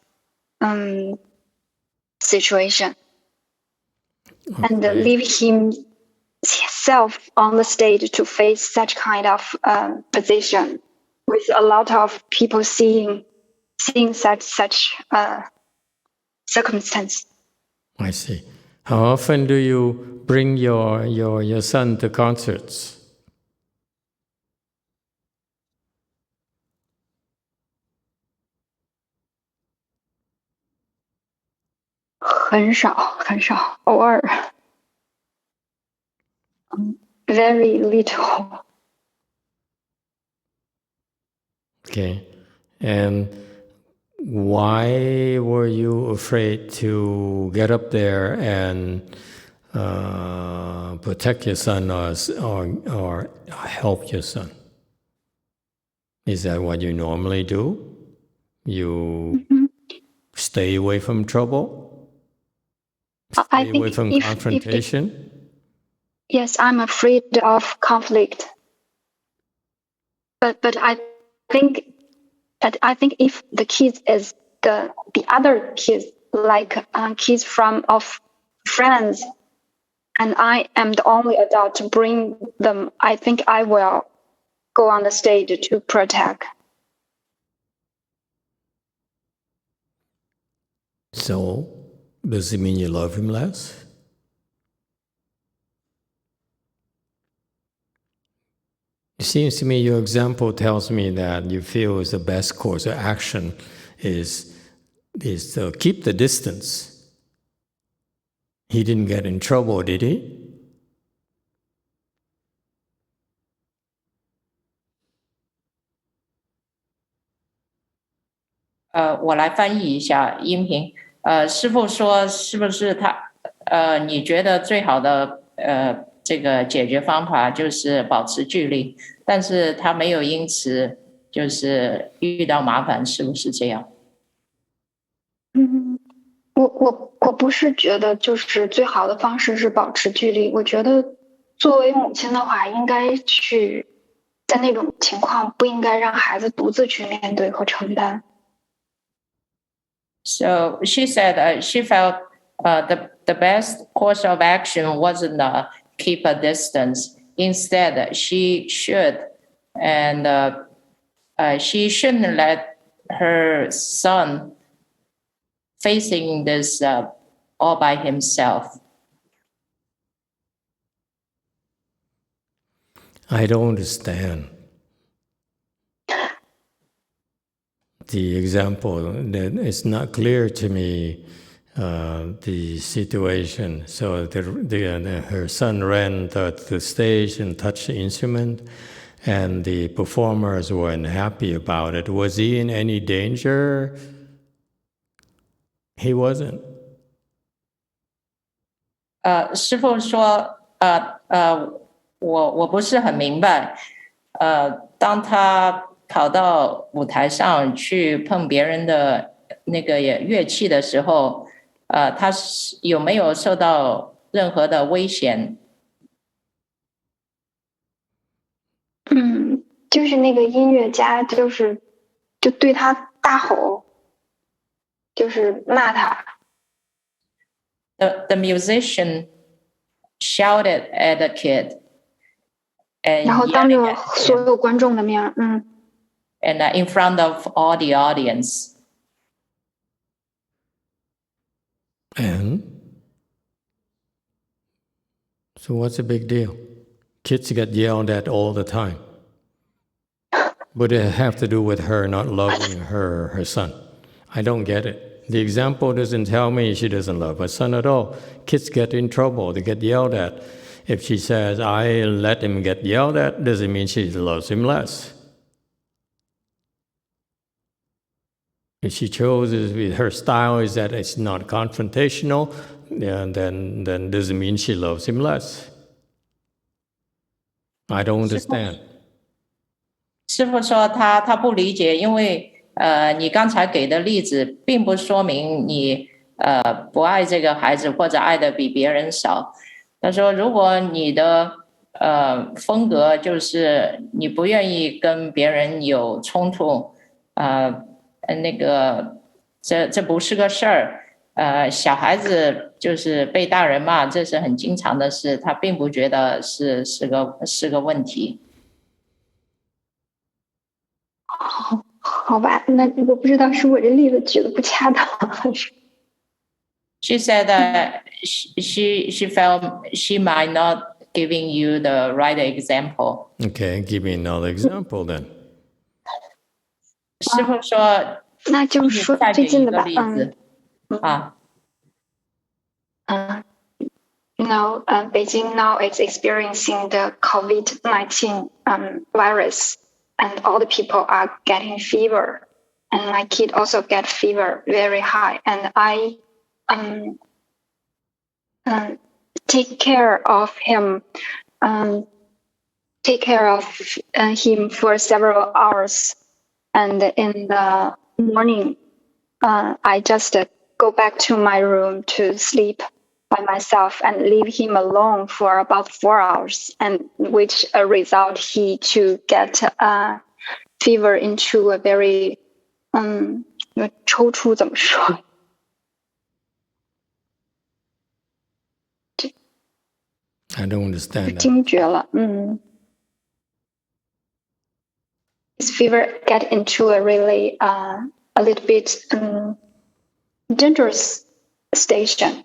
situation. Okay. And leave himself on the stage to face such kind of position with a lot of people seeing such circumstance. I see. How often do you bring your son to concerts? 很少，很少，偶尔。Very little. Okay. And why were you afraid to get up there and protect your son or help your son? Is that what you normally do? You stay away from trouble? Stay away from confrontation? Yes, I'm afraid of conflict. But I think if the kids is the other kids, like kids of friends, and I am the only adult to bring them, I think I will go on the stage to protect. So, does it mean you love him less? It seems to me your example tells me that you feel is the best course of action is to keep the distance. He didn't get in trouble, did he? 我来翻译一下音频。师父说，是不是他？你觉得最好的这个解决方法就是保持距离，但是他没有因此就是遇到麻烦，是不是这样？我不是觉得就是最好的方式是保持距离。我觉得作为母亲的话，应该去在那种情况不应该让孩子独自去面对和承担。So she said she felt the best course of action wasn't keep a distance. Instead, she should, and she shouldn't let her son facing this all by himself. I don't understand. The example, that it's not clear to me the situation. So her son ran to the stage and touched the instrument, and the performers weren't happy about it. Was he in any danger? He wasn't. 师父说，我不是很明白，当他跑到舞台上去碰别人的那个乐器的时候，他有没有受到任何的危险？就是那个音乐家，就对他大吼，就是骂他。The musician shouted at the kid, 然后当着所有观众的面，and in front of all the audience. And so what's the big deal? Kids get yelled at all the time. But it have to do with her not loving her son. I don't get it. The example doesn't tell me she doesn't love her son at all. Kids get in trouble, they get yelled at. If she says, I let him get yelled at, doesn't mean she loves him less. If she chose, her style is that it's not confrontational, then doesn't mean she loves him less. I don't understand. 师父说他不理解，因为你刚才给的例子并不说明你不爱这个孩子或者爱的比别人少。他说，如果你的风格就是你不愿意跟别人有冲突，那个这不是个事儿。小孩子就是被大人骂，这是很经常的事，他并不觉得是个问题。好吧，那我不知道是我这例子举的不恰当还是。She said that she felt she might not giving you the right example. Okay, give me another example then. 师父说，那就说最近的吧。Beijing now is experiencing the COVID-19 virus, and all the people are getting fever, and my kid also get fever very high, and I take care of him for several hours, and in the morning I just go back to my room to sleep by myself and leave him alone for about 4 hours, and which result he to get fever into a very 抽搐怎么说？ I don't understand that. 惊厥了His fever get into a really a little bit dangerous station.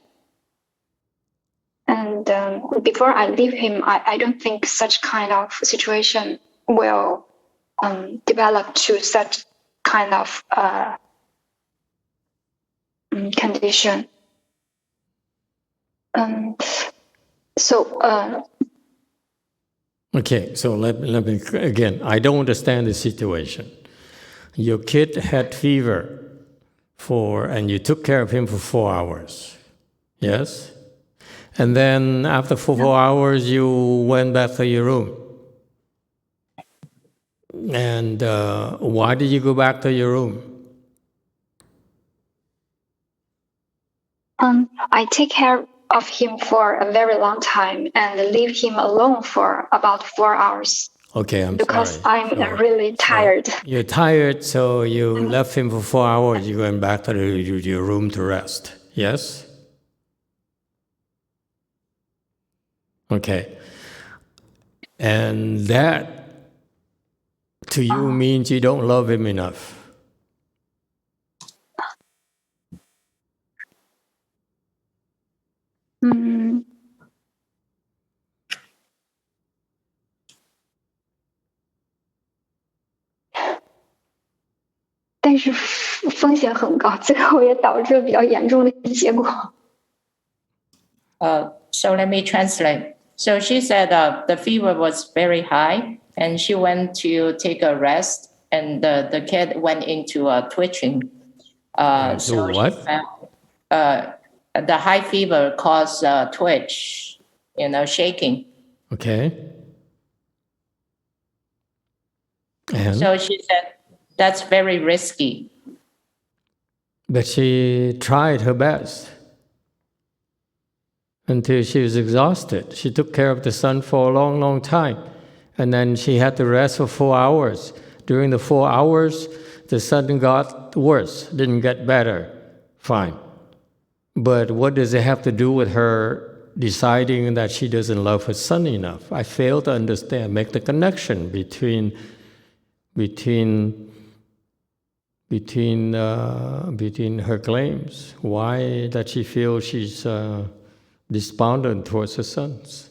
And before I leave him, I don't think such kind of situation will develop to such kind of condition. Okay, so let me again. I don't understand the situation. Your kid had fever and you took care of him for 4 hours. Yes? And then after 4 hours, you went back to your room. And why did you go back to your room? I take care of him for a very long time and leave him alone for about 4 hours. Okay, I'm because sorry. I'm really tired. You're tired, so you left him for 4 hours. You went back to your room to rest. Yes? Okay. And that, to you, means you don't love him enough. Mm. 但是风险很高，最后也导致了比较严重的结果。So let me translate. So she said the fever was very high, and she went to take a rest, and the kid went into twitching. So what? she found, the high fever caused twitch, shaking. Okay. And? So she said that's very risky. But she tried her best until she was exhausted. She took care of the son for a long, long time. And then she had to rest for 4 hours. During the 4 hours, the son got worse, didn't get better. Fine. But what does it have to do with her deciding that she doesn't love her son enough? I fail to understand, make the connection between her claims. Why does she feel she's despondent towards her sons?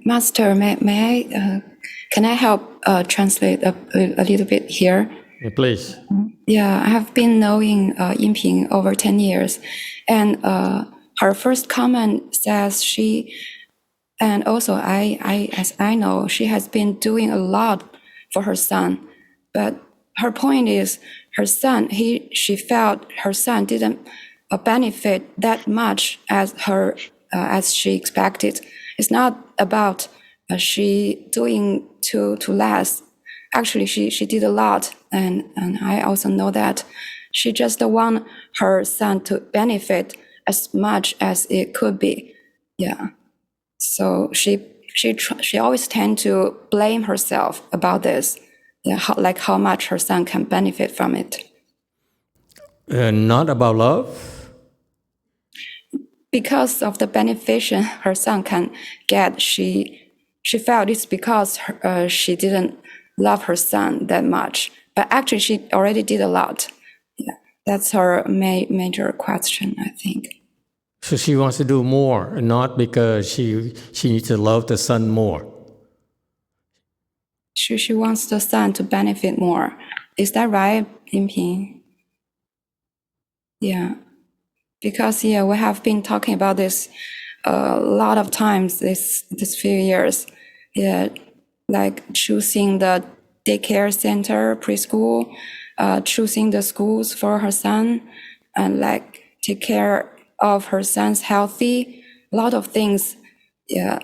Master, can I help translate a little bit here? Yeah, please. Yeah, I have been knowing Yinping over 10 years, and her first comment says and also as I know, she has been doing a lot for her son, but her point is she felt her son didn't benefit that much as she expected. It's not about she doing to less. Actually, she did a lot, and I also know that she just want her son to benefit as much as it could be. Yeah. So she always tend to blame herself about this, how much her son can benefit from it. Not about love? Because of the benefition her son can get, she felt it's because she didn't love her son that much. But actually, she already did a lot. Yeah, that's her major question, I think. So she wants to do more, not because she needs to love the son more. She wants the son to benefit more. Is that right, Yinping? Yeah. Because we have been talking about this a lot of times this few years. Yeah, like choosing the daycare center, preschool, choosing the schools for her son, and like take care of her son's healthy. A lot of things. Yeah,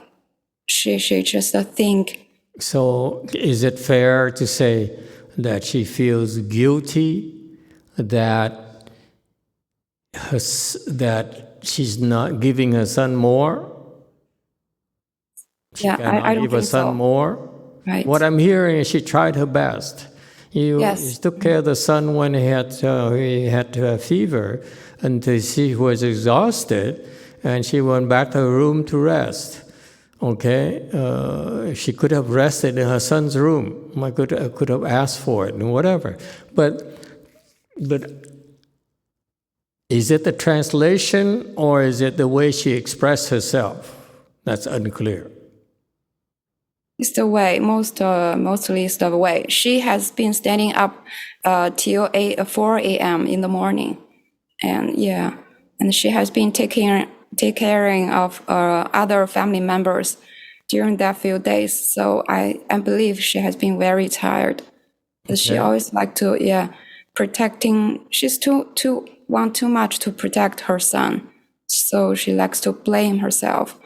she just think. So is it fair to say that she feels guilty that she's not giving her son more? She cannot I don't give her think son so. more? Right. What I'm hearing is she tried her best. You Yes. took care of the son when he had fever until she was exhausted, and she went back to her room to rest. Okay, she could have rested in her son's room. I could have asked for it and whatever. But is it the translation or is it the way she expressed herself? That's unclear. It's the way, mostly it's the way. She has been standing up till 4 a.m. in the morning. And and she has been taking caring of other family members during that few days. So I believe she has been very tired. But she always like to, protecting, she's want too much to protect her son. So she likes to blame herself.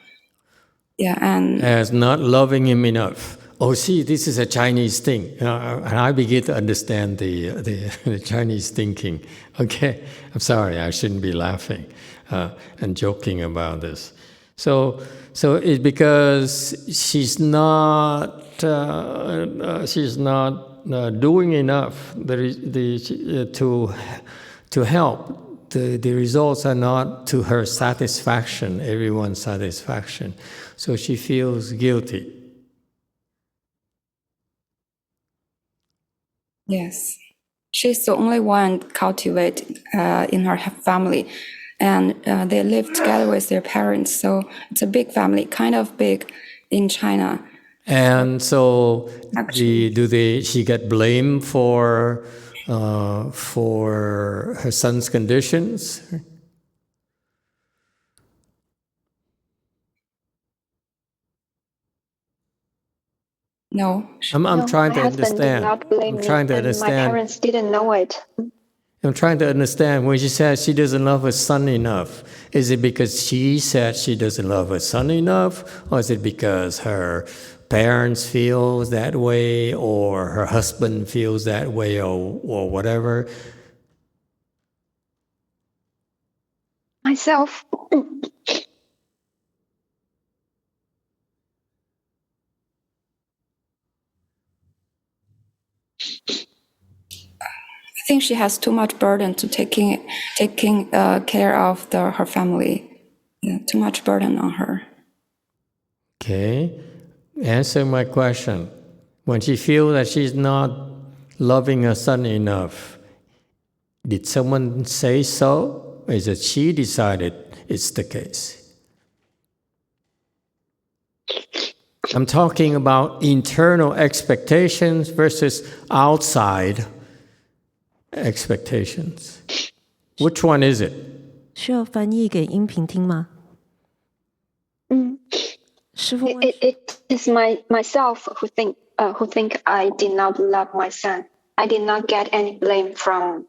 Yeah, and as not loving him enough. Oh, see, this is a Chinese thing, and I begin to understand the Chinese thinking. Okay, I'm sorry, I shouldn't be laughing and joking about this. So it's because she's not doing enough to help. The results are not to her satisfaction, everyone's satisfaction. So she feels guilty. yes, she's the only one cultivated in her family, and they live together with their parents. So it's a big family, kind of big in China. And so, she get blamed for for her son's conditions? No. I'm trying my to husband did understand. not blame I'm me, trying to and my understand. parents didn't know it. I'm trying to understand when she says she doesn't love her son enough. Is it because she said she doesn't love her son enough? Or is it because her parents feel that way, or her husband feels that way, or whatever? Myself. I think she has too much burden to taking care of her family. Yeah, too much burden on her. Okay, answer my question. When she feels that she's not loving her son enough, did someone say so? Or is it she decided it's the case? I'm talking about internal expectations versus outside expectations. Which one is it? 需要翻译给音频听吗？师父问 It is myself who think I did not love my son. I did not get any blame from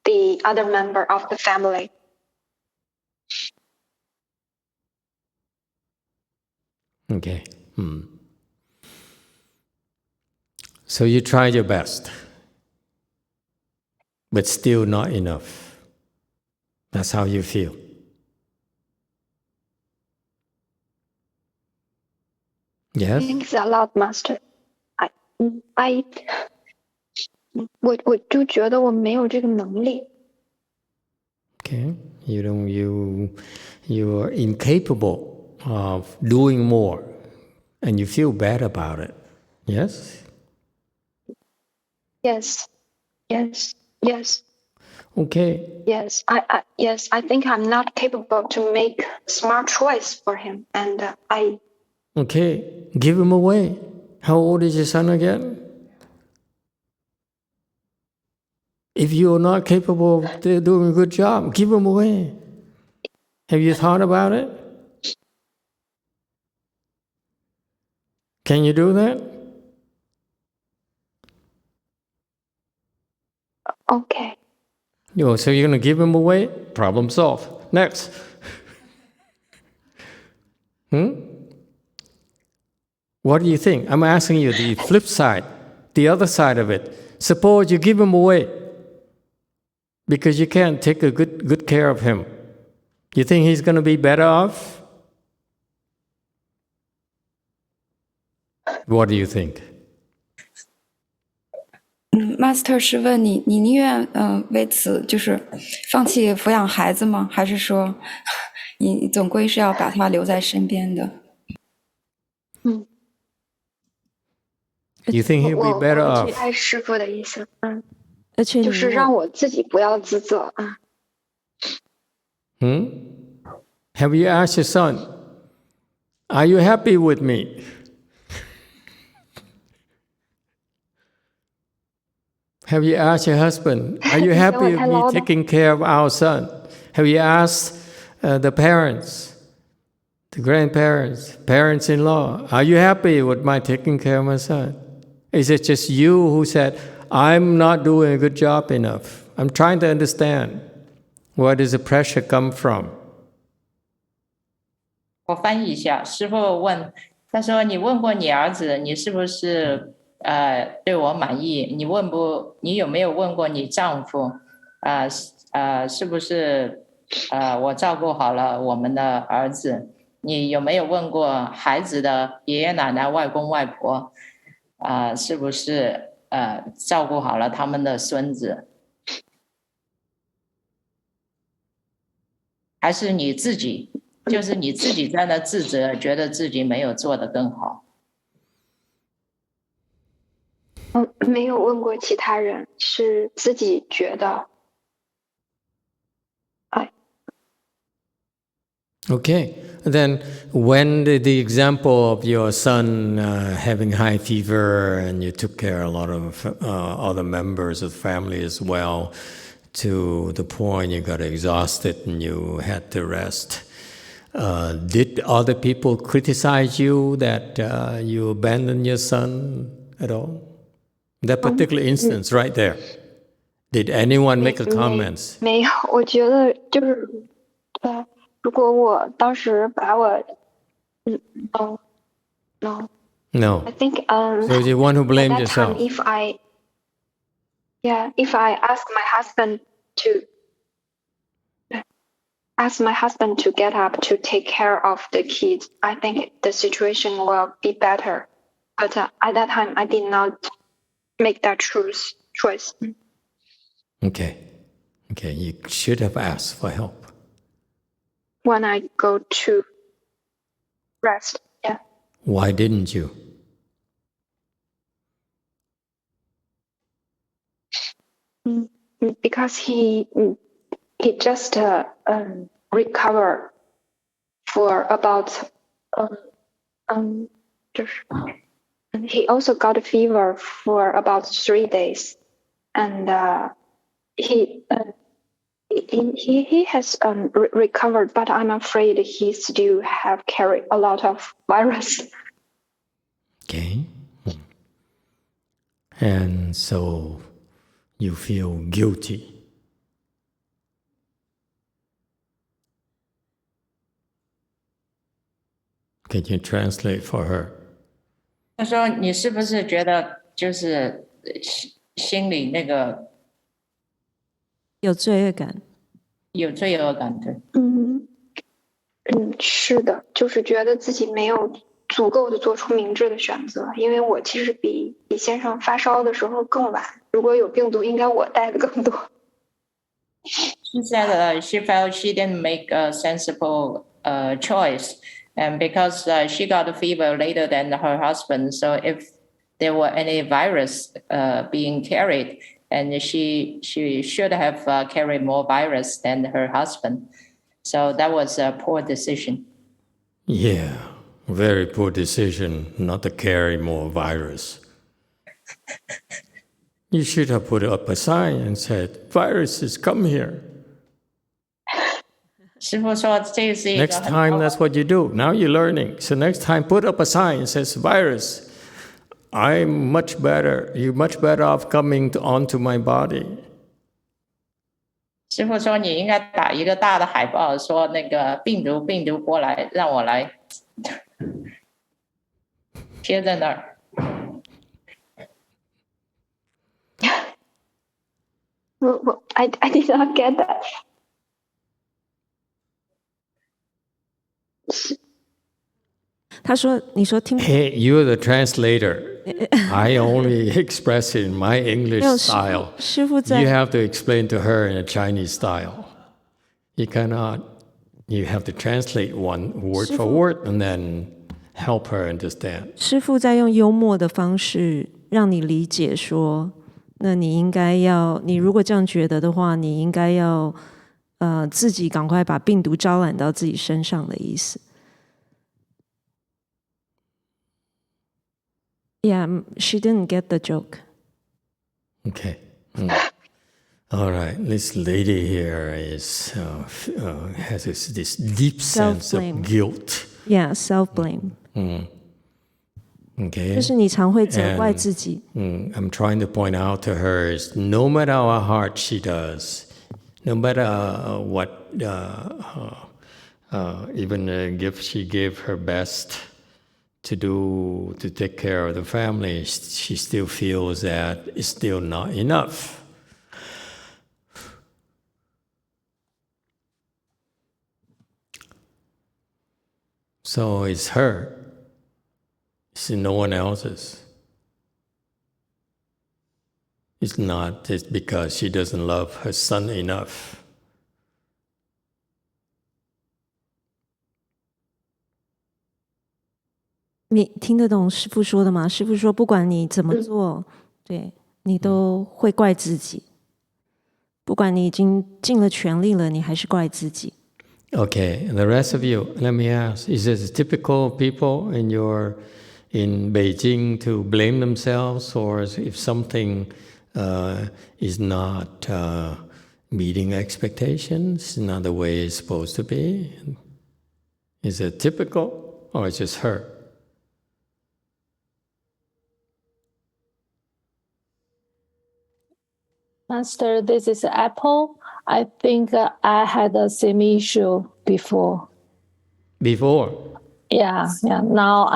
the other member of the family. Okay. So you tried your best, but still not enough. That's how you feel. Yes? Thanks a lot, Master.我就觉得我没有这个能力。 Okay. You are incapable of doing more, and you feel bad about it. Yes? Yes. Okay. Yes. I think I'm not capable to make smart choice for him, and I. Okay. Give him away. How old is your son again? If you are not capable of doing a good job, give him away. Have you thought about it? Can you do that? Okay. So you're going to give him away? Problem solved. Next. What do you think? I'm asking you the flip side, the other side of it. Suppose you give him away because you can't take a good care of him. You think he's going to be better off? What do you think? Master 是问你，你宁愿为此就是放弃抚养孩子吗？还是说你总归是要把他留在身边的？ You think he'll be better 我 off? 明白师傅的意思，而且就是让我自己不要自责啊。Have you asked your son, are you happy with me? Have you asked your husband, are you happy with me taking care of our son? Have you asked the parents, the grandparents, parents-in-law, are you happy with my taking care of my son? Is it just you who said, I'm not doing a good job enough? I'm trying to understand. Where does the pressure come from? 我翻译一下，师父问，他说：“你问过你儿子，你是不是对我满意？你有没有问过你丈夫，是不是我照顾好了我们的儿子？你有没有问过孩子的爷爷奶奶、外公外婆，是不是照顾好了他们的孙子？还是你自己？” 就是你自己在那自责，觉得自己没有做得更好。没有问过其他人，是自己觉得。Okay. Then when the example of your son having high fever and you took care of a lot of other members of the family as well, to the point you got exhausted and you had to rest, did other people criticize you that you abandoned your son at all? That particular instance right there. Did anyone make a comments? 没有，我觉得就是如果我当时把我no no No. I think So you want to at blame that yourself? time if I ask my husband to get up to take care of the kids, I think the situation will be better. But at that time, I did not make that choice. Okay. You should have asked for help. When I go to rest, yeah. Why didn't you? Because he just recovered for about he also got a fever for about 3 days, and he has recovered, but I'm afraid he still have carried a lot of virus. Okay. And so you feel guilty. Can you translate for her? 他说：“你是不是觉得就是心里那个有罪恶感？有罪恶感？对，是的，就是觉得自己没有足够的做出明智的选择，因为我其实比先生发烧的时候更晚，如果有病毒，应该我带的更多。” She said she felt she didn't make a sensible choice, and because she got a fever later than her husband, so if there were any virus being carried, and she should have carried more virus than her husband. So that was a poor decision. Yeah, very poor decision not to carry more virus. You should have put up a sign and said, viruses, come here. 师父说这是一个 Next time, that's what you do. Now you're learning. So next time, put up a sign that says, virus, I'm much better. You're much better off coming onto my body. 师父说你应该打一个大的海报，说那个病毒过来，让我来贴在那儿。I did not get that. 他说：“你说听 Hey, you're the translator. I only express it in my English 没有 style. 师父在 You have to explain to her in a Chinese style. You cannot, you have to translate one word for word and then help her understand. 师父在用幽默的方式让你理解说，那你应该要，你如果这样觉得的话，你应该要自己赶快把病毒招揽到自己身上的意思。” Yeah, she didn't get the joke. Okay. All right. This lady here is has this deep sense of Self-blame. guilt. Yeah, self-blame. Okay. 就是你常会责怪自己。I'm trying to point out to her is no matter how hard she does, no matter what, even if she gave her best to take care of the family, she still feels that it's still not enough. So it's her. It's no one else's. It's not just because she doesn't love her son enough. 你听得懂师父说的吗？师父说，不管你怎么做，对你都会怪自己。不管你已经尽了全力了，你还是怪自己。Okay, and the rest of you, let me ask, is it typical people in Beijing to blame themselves, or if something is not meeting expectations, not the way it's supposed to be? Is it typical, or it's just her? Master, this is Apple. I think I had the same issue before. Before? Yeah. Now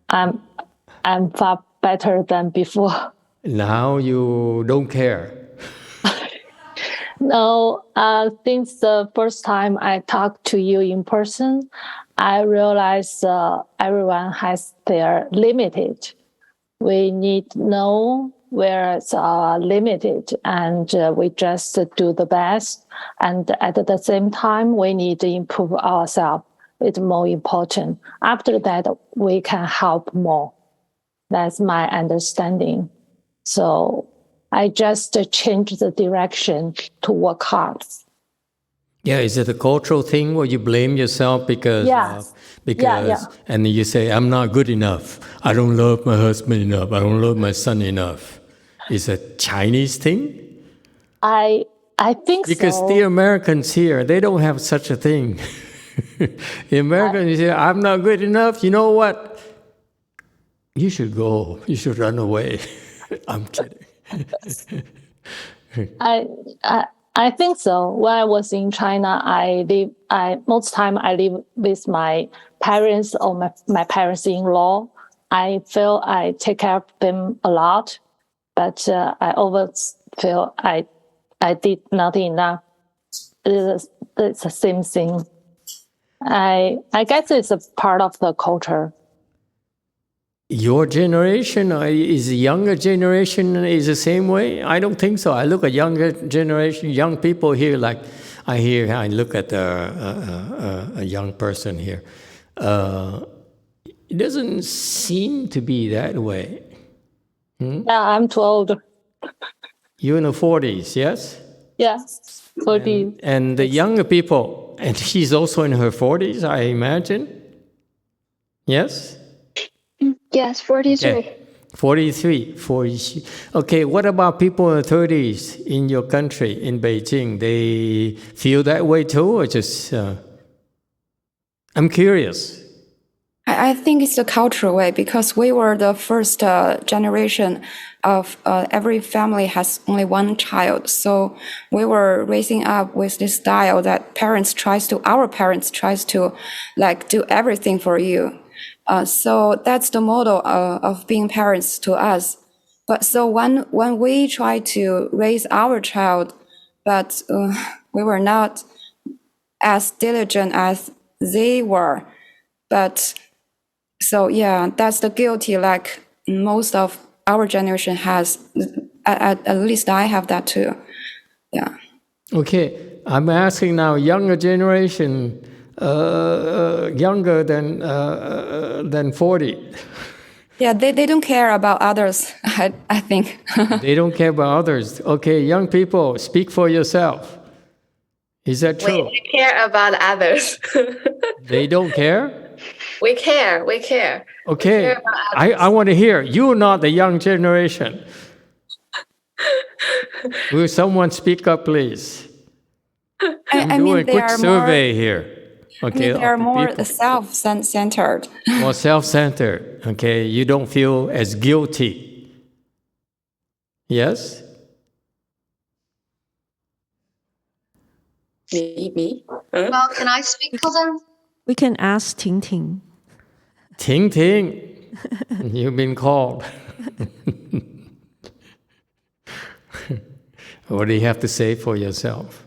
I'm far better than before. Now you don't care. No, since the first time I talked to you in person, I realized everyone has their limited. We need to know where it's limited, and we just do the best. And at the same time, we need to improve ourselves. It's more important. After that, we can help more. That's my understanding. So I just changed the direction to work hard. Yeah, is it a cultural thing where you blame yourself because, Yes. and you say, I'm not good enough. I don't love my husband enough. I don't love my son enough. Is it a Chinese thing? I think because so. the Americans here, they don't have such a thing. The Americans say, I'm not good enough. You know what? You should go. You should run away. I'm kidding. I think so. When I was in China, most time I live with my parents or my parents-in-law. I feel I take care of them a lot, but I always feel I did not enough. It's the same thing. I guess it's a part of the culture. Your generation is the younger generation is the same way? I don't think so. I look at younger generation, young people here, like I look at a young person here. It doesn't seem to be that way. Yeah, I'm too old. You're in the 40s, yes? Yeah, 40. And the younger people, and she's also in her 40s, I imagine? Yes? Yes, 43. Okay. 43. Okay, what about people in the 30s in your country, in Beijing? They feel that way too, or just... I'm curious. I think it's the cultural way, because we were the first generation of every family has only one child. So we were raising up with this style that our parents tries to like do everything for you. So that's the model of being parents to us. But so when we try to raise our child, but we were not as diligent as they were. But so yeah, that's the guilty like most of our generation has. At least I have that too. Yeah. Okay, I'm asking now, younger generation, younger than 40. Yeah, they don't care about others, I think. They don't care about others. Okay, young people, speak for yourself. Is that true? We care about others. They don't care? We care. Okay, We care about others. I want to hear. You're not the young generation. Will someone speak up, please? I'm doing a quick survey here. Okay, they are more self-centered. More self-centered. Okay, you don't feel as guilty. Yes? Me? Well, can I speak for them? We can ask Ting Ting. Ting Ting, you've been called. What do you have to say for yourself?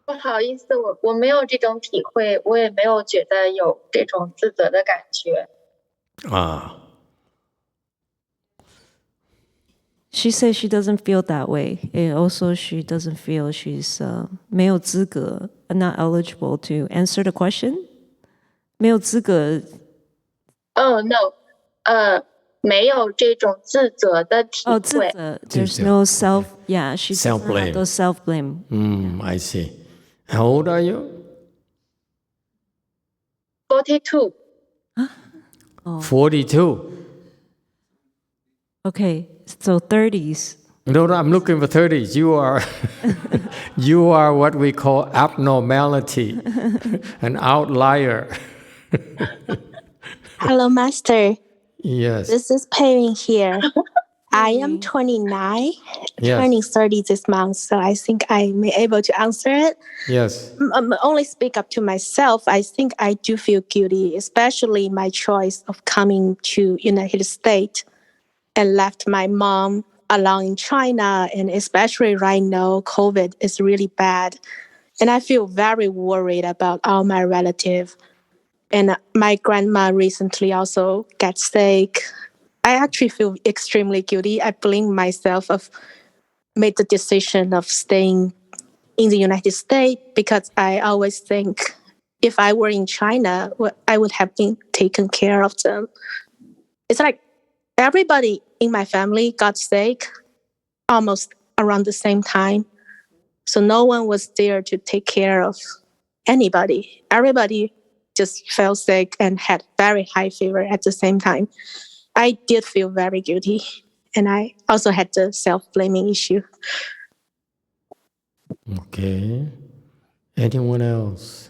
不好意思，我没有这种体会，我也没有觉得有这种自责的感觉。She says she doesn't feel that way. And also, she doesn't feel she's 没有资格, not eligible to answer the question. 没有资格. Oh no, 没有这种自责的体会。自责. There's no self. Yeah, she doesn't have those self-blame. I see. How old are you? 42. 42. Okay, so 30s. No, I'm looking for 30s. You are, you are what we call abnormality, an outlier. Hello, Master. Yes. This is Paying here. I am 29, turning 30 this month, so I think I may able to answer it. Yes. Only speak up to myself. I think I do feel guilty, especially my choice of coming to United States and left my mom alone in China, and especially right now, COVID is really bad. And I feel very worried about all my relatives. And my grandma recently also got sick. I actually feel extremely guilty. I blame myself of made the decision of staying in the United States because I always think if I were in China, I would have been taken care of them. It's like everybody in my family got sick almost around the same time. So no one was there to take care of anybody. Everybody just fell sick and had very high fever at the same time. I did feel very guilty. And I also had the self-blaming issue. Okay. Anyone else?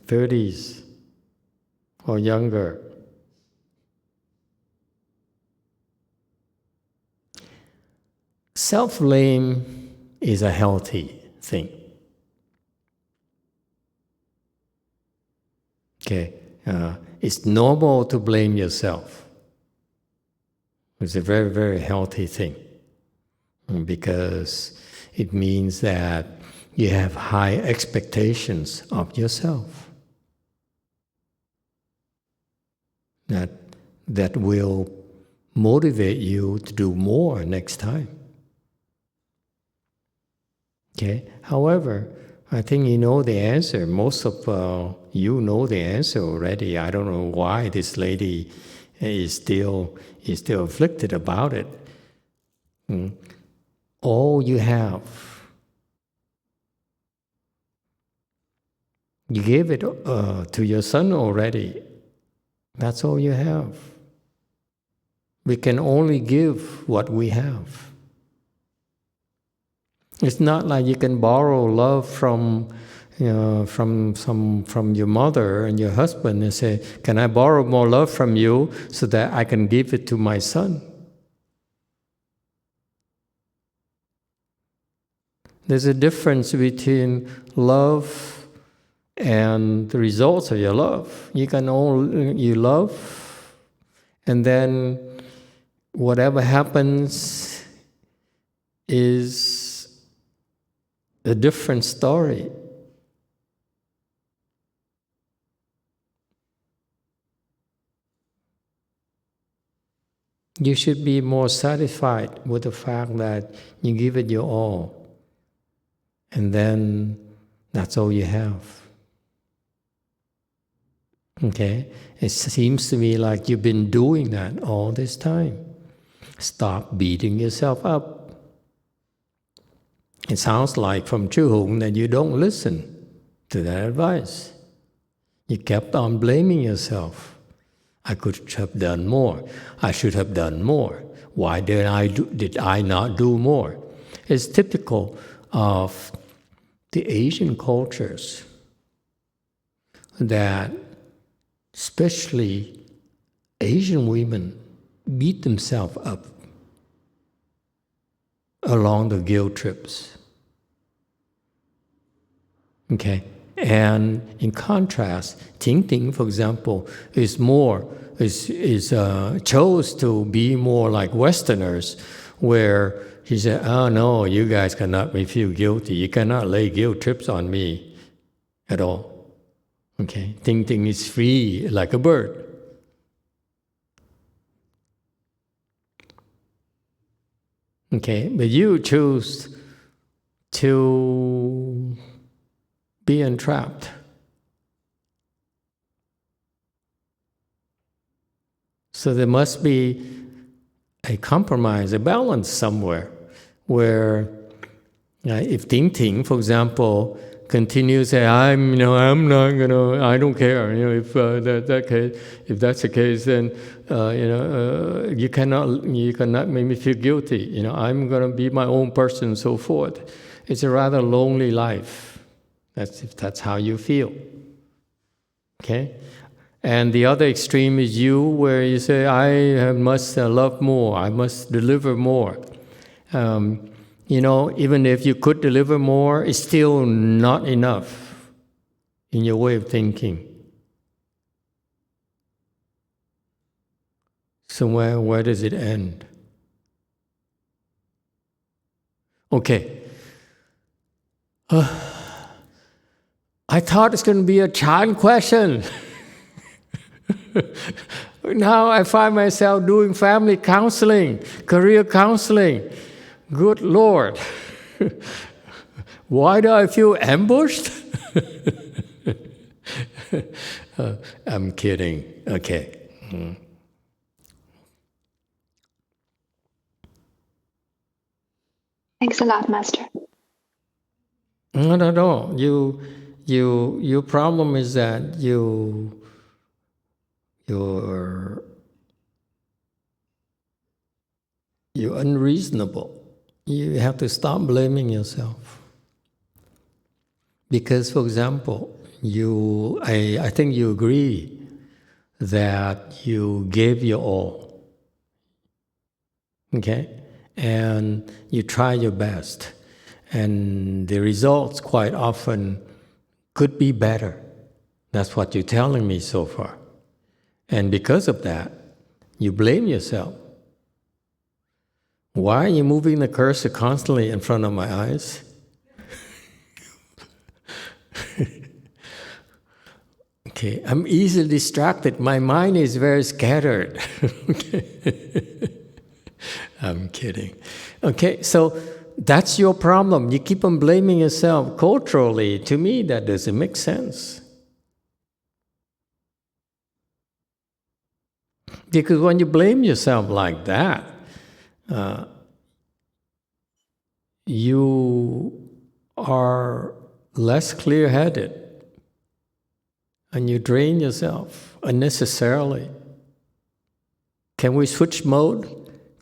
30s or younger? Self-blame is a healthy thing. Okay, it's normal to blame yourself. It's a very, very healthy thing because it means that you have high expectations of yourself. That will motivate you to do more next time. Okay. However, I think you know the answer. Most of you know the answer already. I don't know why this lady is still afflicted about it. All you have, you gave it to your son already. That's all you have. We can only give what we have. It's not like you can borrow love from your mother and your husband and say, "Can I borrow more love from you so that I can give it to my son?" There's a difference between love and the results of your love. You love, and then whatever happens is a different story. You should be more satisfied with the fact that you give it your all, and then that's all you have. Okay? It seems to me like you've been doing that all this time. Stop beating yourself up. It sounds like from Chu Hung that you don't listen to that advice. You kept on blaming yourself. I could have done more. I should have done more. Why did I not do more? It's typical of the Asian cultures that especially Asian women beat themselves up along the guilt trips. Okay, and in contrast, Ting Ting, for example, chose to be more like Westerners, where he said, "Oh no, you guys cannot be feel guilty. You cannot lay guilt trips on me at all." Okay, Ting Ting is free like a bird. Okay, but you choose to be entrapped. So there must be a compromise, a balance somewhere, where if Ting Ting, for example, continue to say, I'm not gonna, I don't care. If if that's the case, then you cannot make me feel guilty. I'm gonna be my own person, and so forth. It's a rather lonely life. If that's how you feel. Okay. And the other extreme is you, where you say, I must love more, I must deliver more. Even if you could deliver more, it's still not enough in your way of thinking. So where does it end? Okay. I thought it's going to be a child question. Now I find myself doing family counseling, career counseling. Good Lord. Why do I feel ambushed? I'm kidding. Okay. Thanks a lot, Master. No. Your problem is that you're unreasonable. You have to stop blaming yourself. Because, for example, I think you agree that you gave your all. Okay? And you try your best. And the results quite often could be better. That's what you're telling me so far. And because of that, you blame yourself. Why are you moving the cursor constantly in front of my eyes? Okay, I'm easily distracted. My mind is very scattered. Okay. I'm kidding. Okay, so that's your problem. You keep on blaming yourself. Culturally, to me, that doesn't make sense. Because when you blame yourself like that, you are less clear-headed and you drain yourself unnecessarily. Can we switch mode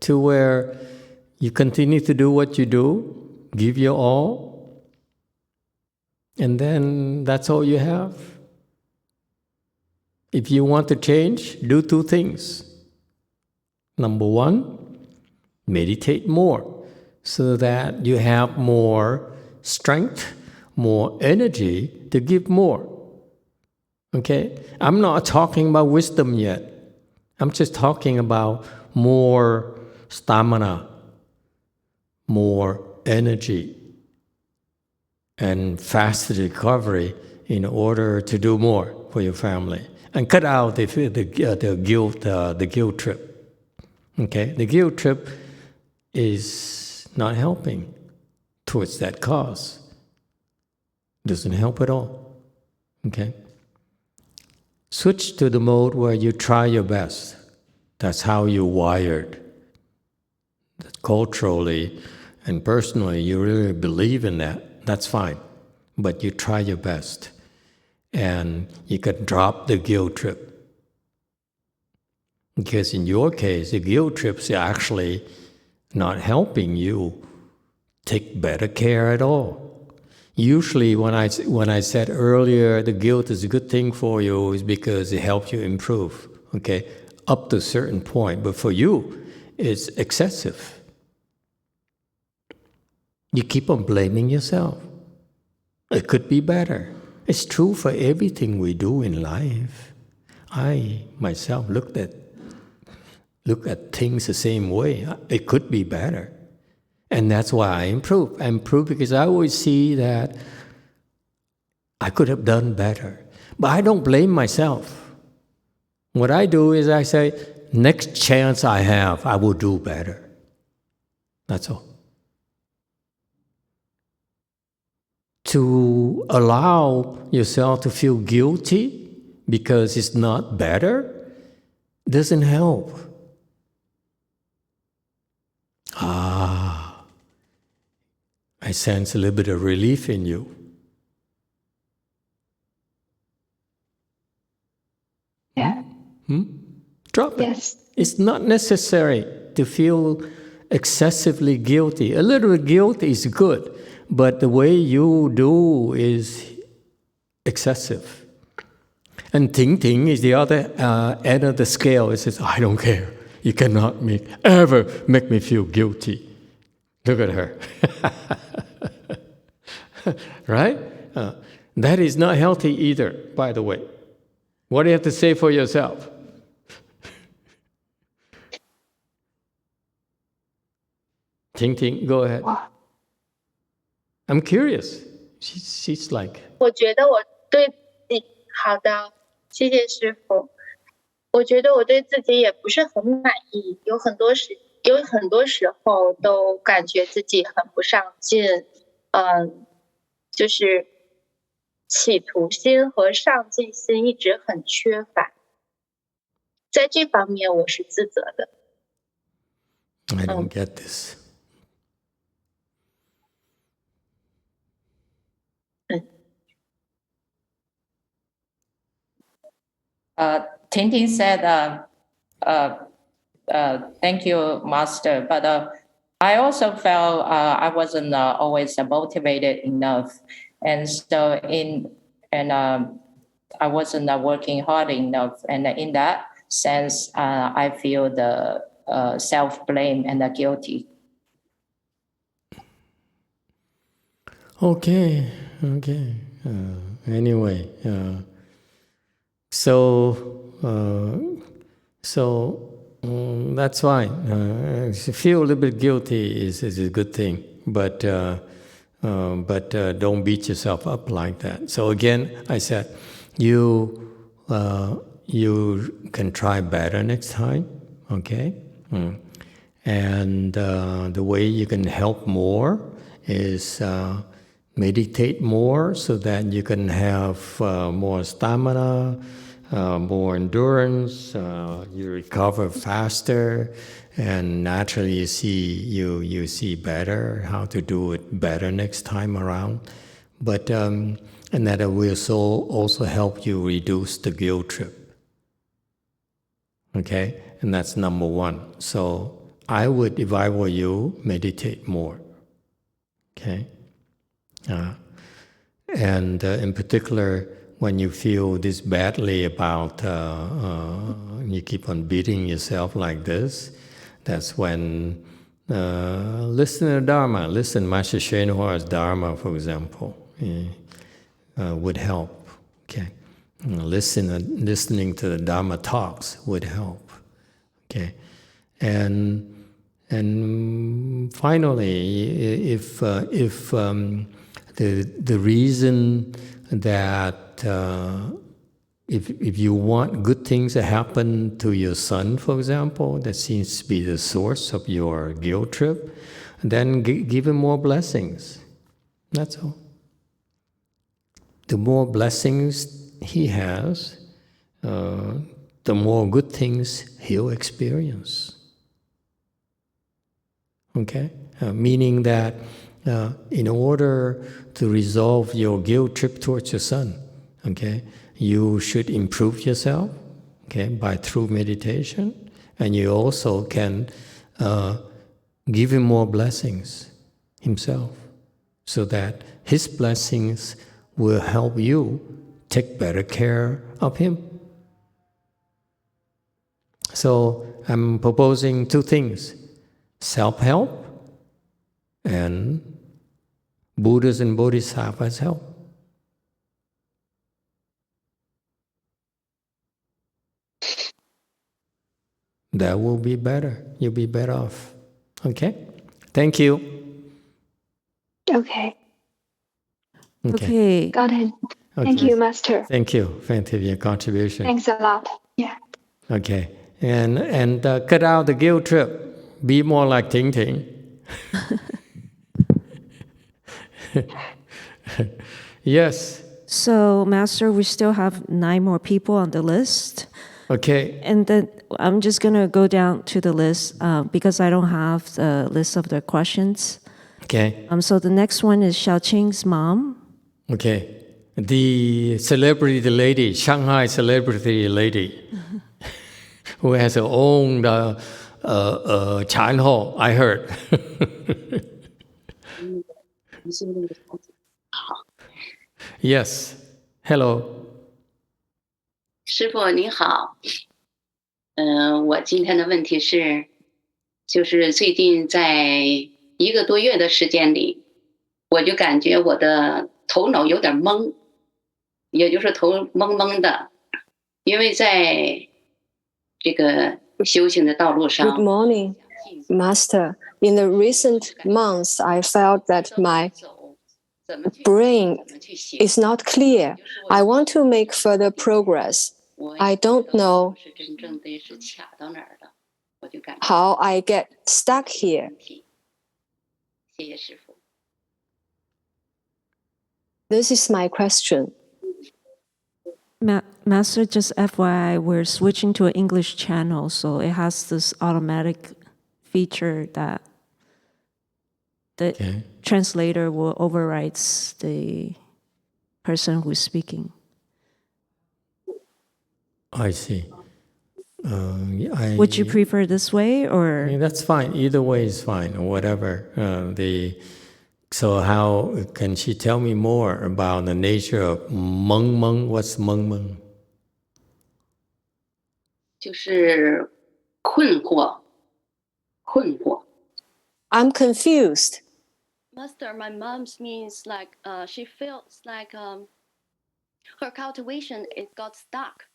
to where you continue to do what you do, give your all, and then that's all you have? If you want to change, do two things. Number one, meditate more so that you have more strength, more energy to give more. Okay? I'm not talking about wisdom yet. I'm just talking about more stamina, more energy, and faster recovery in order to do more for your family. And cut out the guilt trip. Okay? The guilt trip is not helping towards that cause. Doesn't help at all. Okay? Switch to the mode where you try your best. That's how you're wired. That culturally and personally, you really believe in that. That's fine. But you try your best. And you can drop the guilt trip. Because in your case, the guilt trips are actually not helping you take better care at all. Usually when I said earlier the guilt is a good thing for you is because it helps you improve, okay, up to a certain point. But for you, it's excessive. You keep on blaming yourself. It could be better. It's true for everything we do in life. I myself look at things the same way. It could be better. And that's why I improve. I improve because I always see that I could have done better. But I don't blame myself. What I do is I say, next chance I have, I will do better. That's all. To allow yourself to feel guilty because it's not better doesn't help. I sense a little bit of relief in you. Drop it. Yes. It's not necessary to feel excessively guilty. A little guilt is good, but the way you do is excessive. And Ting Ting is the other end of the scale. It says, I don't care. You cannot ever make me feel guilty. Look at her. Right? That is not healthy either, by the way. What do you have to say for yourself? Ting Ting, go ahead. I'm curious. She's like. 我觉得我对自己好的，谢谢师父。我觉得我对自己也不是很满意，有很多时候都感觉自己很不上进，就是企图心和上进心一直很缺乏，在这方面我是自责的。I don't get this. Tintin said, thank you, Master. But I also felt I wasn't always motivated enough. And so I wasn't working hard enough. And in that sense, I feel the self-blame and the guilty. Okay. Anyway, that's fine. Feel a little bit guilty is a good thing, but don't beat yourself up like that. So again, I said, you can try better next time, okay? And the way you can help more is meditate more so that you can have more stamina, more endurance, you recover faster, and naturally you see better how to do it better next time around. But and that will also help you reduce the guilt trip. Okay, and that's number one. So I would, if I were you, meditate more. Okay. And in particular, when you feel this badly about, you keep on beating yourself like this, that's when listen to Dharma. Listen, Master YongHua's Dharma, for example, would help. Okay, listening to the Dharma talks would help. Okay, and finally, if the reason that if you want good things to happen to your son, for example, that seems to be the source of your guilt trip, then give him more blessings. That's all. The more blessings he has, the more good things he'll experience. Okay? Meaning that in order to resolve your guilt trip towards your son, okay, you should improve yourself, okay, through meditation, and you also can give him more blessings himself, so that his blessings will help you take better care of him. So I'm proposing two things: self-help and Buddhas and Bodhisattvas help. That will be better. You'll be better off. Okay? Thank you. Okay. Okay. Got it. Thank you, Master. Thank you for your contribution. Thanks a lot. Yeah. Okay. And cut out the guilt trip. Be more like Ting Ting. Yes. So, Master, we still have 9 more people on the list. Okay. And then I'm just going to go down to the list because I don't have the list of the questions. Okay. So the next one is Xiaoqing's mom. Okay. The celebrity lady, Shanghai celebrity lady. who has her own channel, I heard. Yes. Hello. 师父你好，我今天的问题是，就是最近在1个多月的时间里，我就感觉我的头脑有点懵，也就是头懵懵的，因为在这个修行的道路上。 Good morning, Master. In the recent months, I felt that my brain is not clear. I want to make further progress. I don't know how I get stuck here. 谢谢师父。 This is my question. Master, just FYI, we're switching to an English channel, so it has this automatic feature that the translator will overwrite the person who's speaking. I see. Would you prefer this way, or? I mean, that's fine. Either way is fine, or whatever. So how can she tell me more about the nature of meng meng? What's meng meng? 就是困惑，困惑。 I'm confused. Master, my mom's means like she feels like her cultivation it got stuck,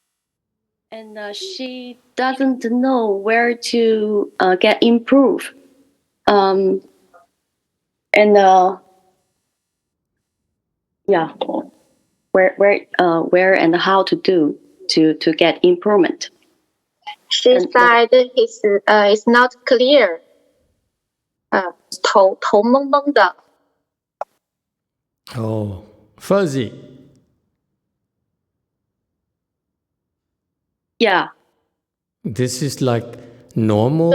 and she doesn't know where to get improved. Yeah, where and how to do to get improvement. She said it's not clear. 头蒙蒙的。 Oh, fuzzy. Yeah. This is like normal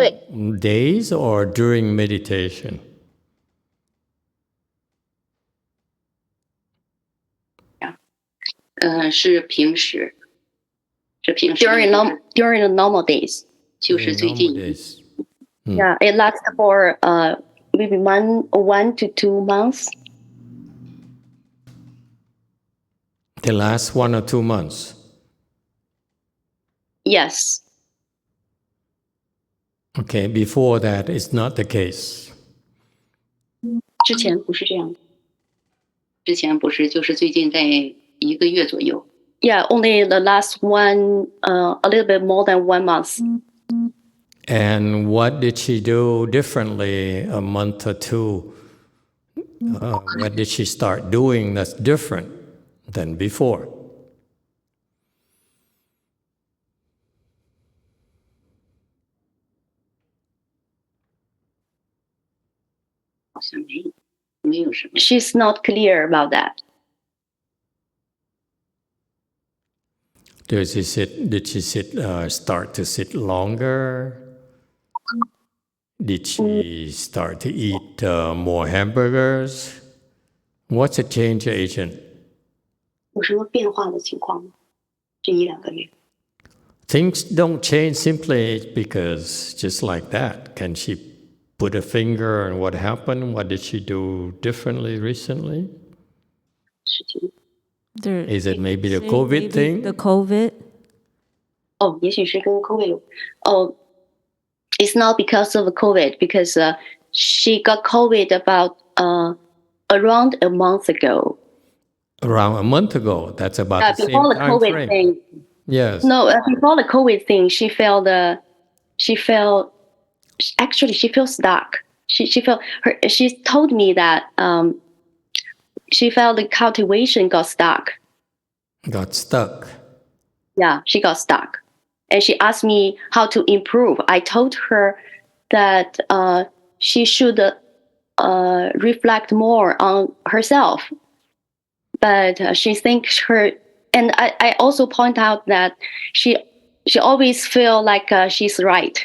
days or during meditation? Yeah. 是平时。 During the normal days. 就是最近。 Yeah, it lasts for maybe 1 to 2 months. The last 1 or 2 months? Yes. Okay, before that, it's not the case. 之前不是这样。之前不是，就是最近在1个月左右。 Yeah, only the last one, a little bit more than 1 month. And what did she do differently a month or two? What did she start doing that's different than before? She's not clear about that. Did she start to sit longer? Did she start to eat more hamburgers? What's a change agent? 有什么变化的情况吗？这1、2个月。 Things don't change simply because just like that. Can she put a finger on what happened? What did she do differently recently? Is it maybe the COVID thing? The COVID? 哦，也许是跟 COVID 有。Oh, it's not because of COVID, because she got COVID about around a month ago. Around a month ago. That's about the before same the time COVID frame. thing. Yes. No, before the COVID thing, she felt stuck. She told me that she felt the cultivation got stuck. Got stuck. Yeah, she got stuck. And she asked me how to improve. I told her that she should reflect more on herself. But she thinks and I also point out that she always feel like she's right.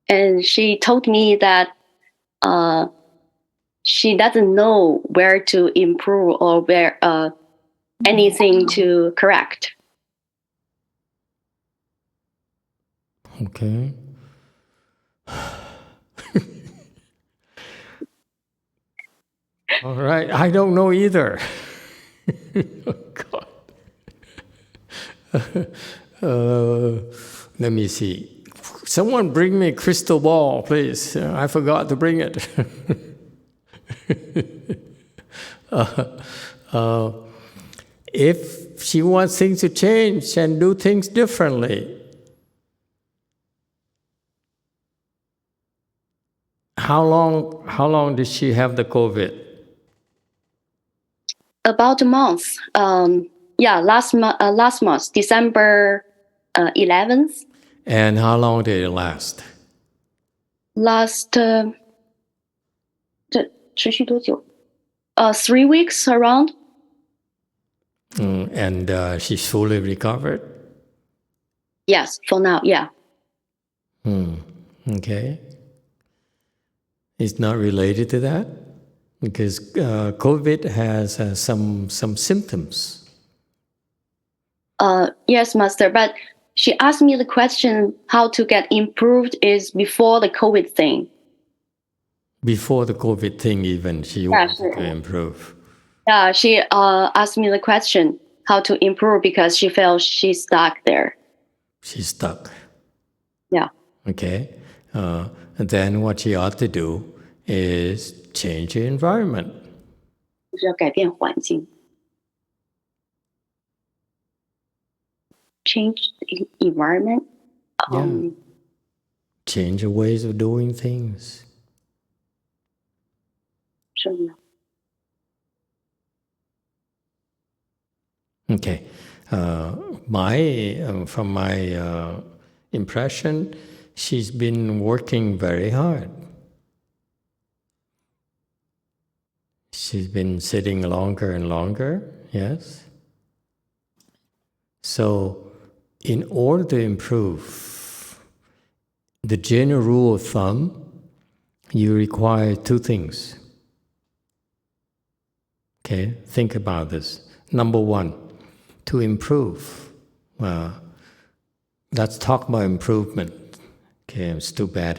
And she told me that she doesn't know where to improve or where anything to correct. Okay. All right. I don't know either. Oh, God. Let me see. Someone bring me a crystal ball, please. I forgot to bring it. If she wants things to change and do things differently, how long did she have the COVID? About a month. Last month, December 11th. And how long did it last? Last 持续多久？3 weeks around. And she's fully recovered? Yes, for now, yeah. Okay. It's not related to that? Because COVID has some symptoms. Yes, Master, but she asked me the question how to get improved is before the COVID thing. Before the COVID thing even, she wanted to improve. Yeah, she asked me the question how to improve because she felt she's stuck there. She's stuck. Yeah. Okay. And then what she ought to do is change the environment. 就是要改变环境。Change the environment. Yeah. Change the ways of doing things. Sure. Okay. From my impression, she's been working very hard. She's been sitting longer and longer, yes? So, in order to improve, the general rule of thumb, you require 2 things. Okay, think about this. Number 1, to improve. Let's talk about improvement. Okay, it's too bad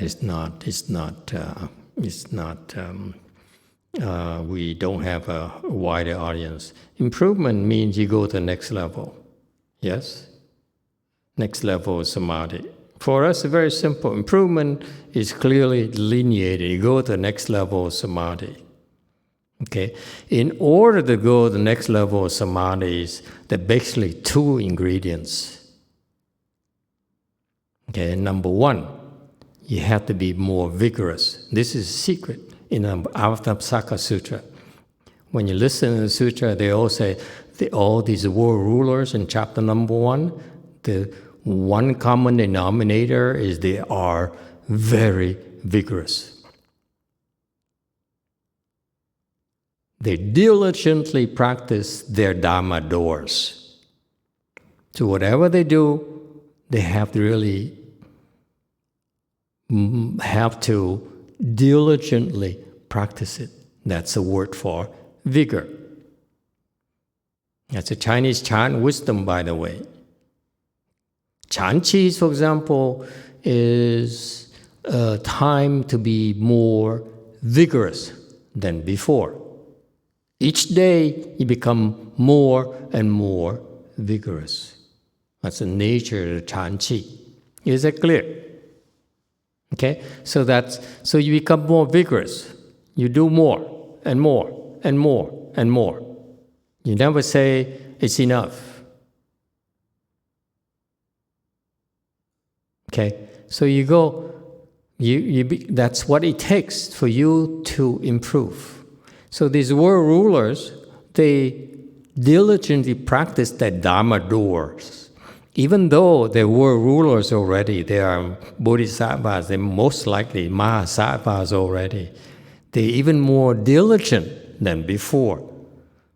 we don't have a wider audience. Improvement means you go to the next level. Yes? Next level is samadhi. For us, it's very simple. Improvement is clearly delineated. You go to the next level of samadhi. Okay? In order to go to the next level of samadhis, there are basically 2 ingredients. Okay, number 1, you have to be more vigorous. This is a secret in the Avatamsaka Sutra. When you listen to the sutra, they all say, all these world rulers in chapter number 1, the one common denominator is they are very vigorous. They diligently practice their Dharma doors. So whatever they do, they have to really diligently practice it. That's a word for vigor. That's a Chinese chant, wisdom, by the way. Chanqi, for example, is a time to be more vigorous than before. Each day, you become more and more vigorous. That's the nature of Chanqi. Is that clear? Okay, so you become more vigorous. You do more and more and more and more. You never say it's enough. Okay, so you go. That's what it takes for you to improve. So these world rulers, they diligently practice their Dharma doors. Even though they were rulers already, they are bodhisattvas, they're most likely mahasattvas already. They're even more diligent than before,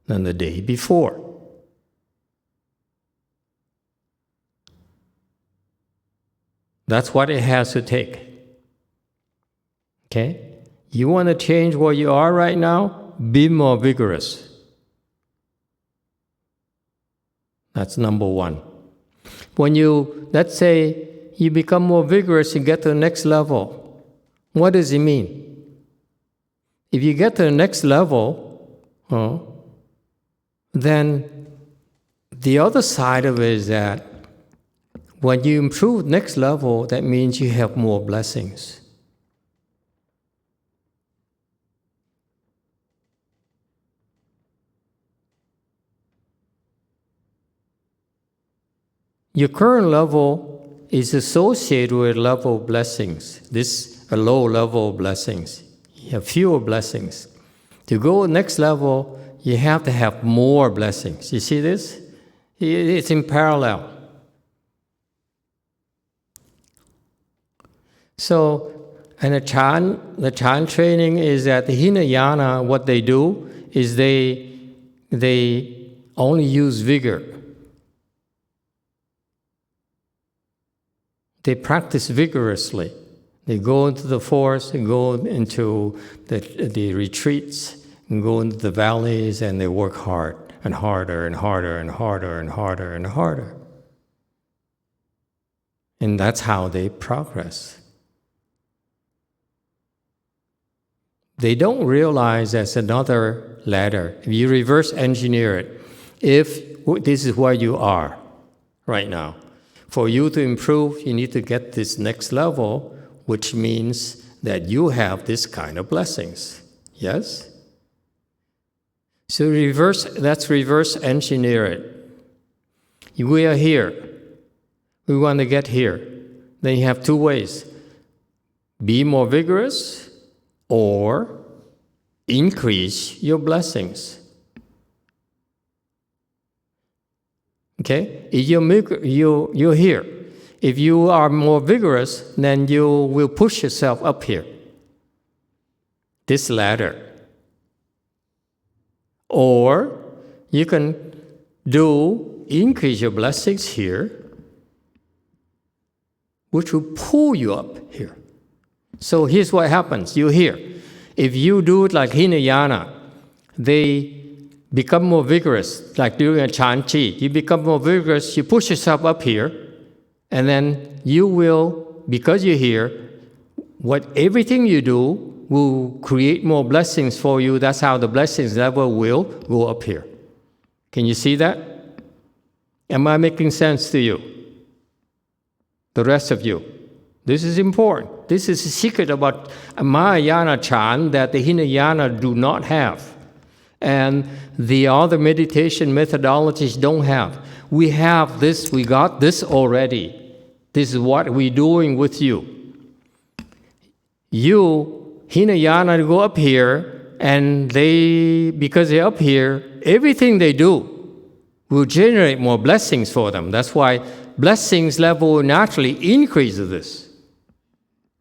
than the day before. That's what it has to take. Okay? You want to change where you are right now? Be more vigorous. That's number 1. When you, let's say, you become more vigorous, you get to the next level. What does it mean? If you get to the next level, then the other side of it is that when you improve next level, that means you have more blessings. Your current level is associated with level of blessings. This a low level of blessings. You have fewer blessings. To go next level, you have to have more blessings. You see this? It's in parallel. So, and the Chan training is that the Hinayana, what they do is they only use vigor. They practice vigorously. They go into the forest, they go into the retreats, and go into the valleys, and they work hard and harder and harder and harder and harder and harder. And that's how they progress. They don't realize there's another ladder. If you reverse engineer it, if this is where you are right now, for you to improve, you need to get this next level, which means that you have this kind of blessings. Yes? So let's reverse engineer it. We are here. We want to get here. Then you have two ways. Be more vigorous or increase your blessings. Okay? If you're here. If you are more vigorous, then you will push yourself up here. This ladder. Or you can increase your blessings here, which will pull you up here. So here's what happens. You're here. If you do it like Hinayana, they become more vigorous, like doing a Chan Chi. You become more vigorous, you push yourself up here, and then you will, because you're here, everything you do will create more blessings for you. That's how the blessings level will go up here. Can you see that? Am I making sense to you? The rest of you. This is important. This is a secret about Mahayana Chan that the Hinayana do not have. And the other meditation methodologies don't have. We have this, we got this already. This is what we're doing with you. You, Hinayana, go up here, and because they're up here, everything they do will generate more blessings for them. That's why blessings level will naturally increase this.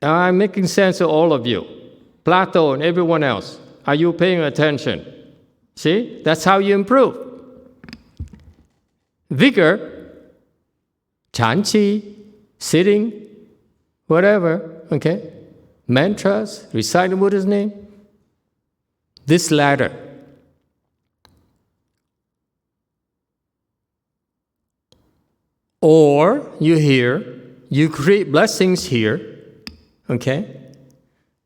I'm making sense of all of you. Plato and everyone else. Are you paying attention? See? That's how you improve. Vigor, Chan Chi, sitting, whatever, okay? Mantras, reciting Buddha's name. This ladder. Or you create blessings here, okay?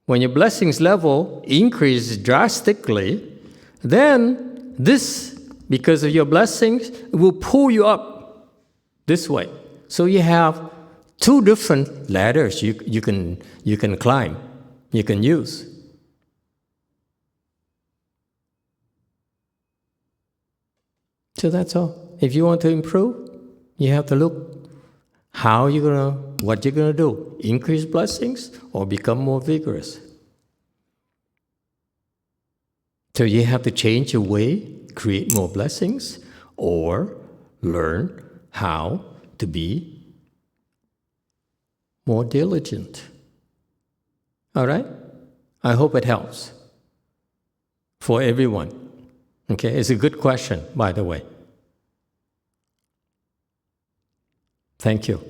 When your blessings level increases drastically, then this, because of your blessings, will pull you up this way. So you have two different ladders you can climb, you can use. So that's all. If you want to improve, you have to look what you're gonna do. Increase blessings or become more vigorous. So you have to change your way, create more blessings, or learn how to be more diligent. All right? I hope it helps for everyone. Okay, it's a good question, by the way. Thank you.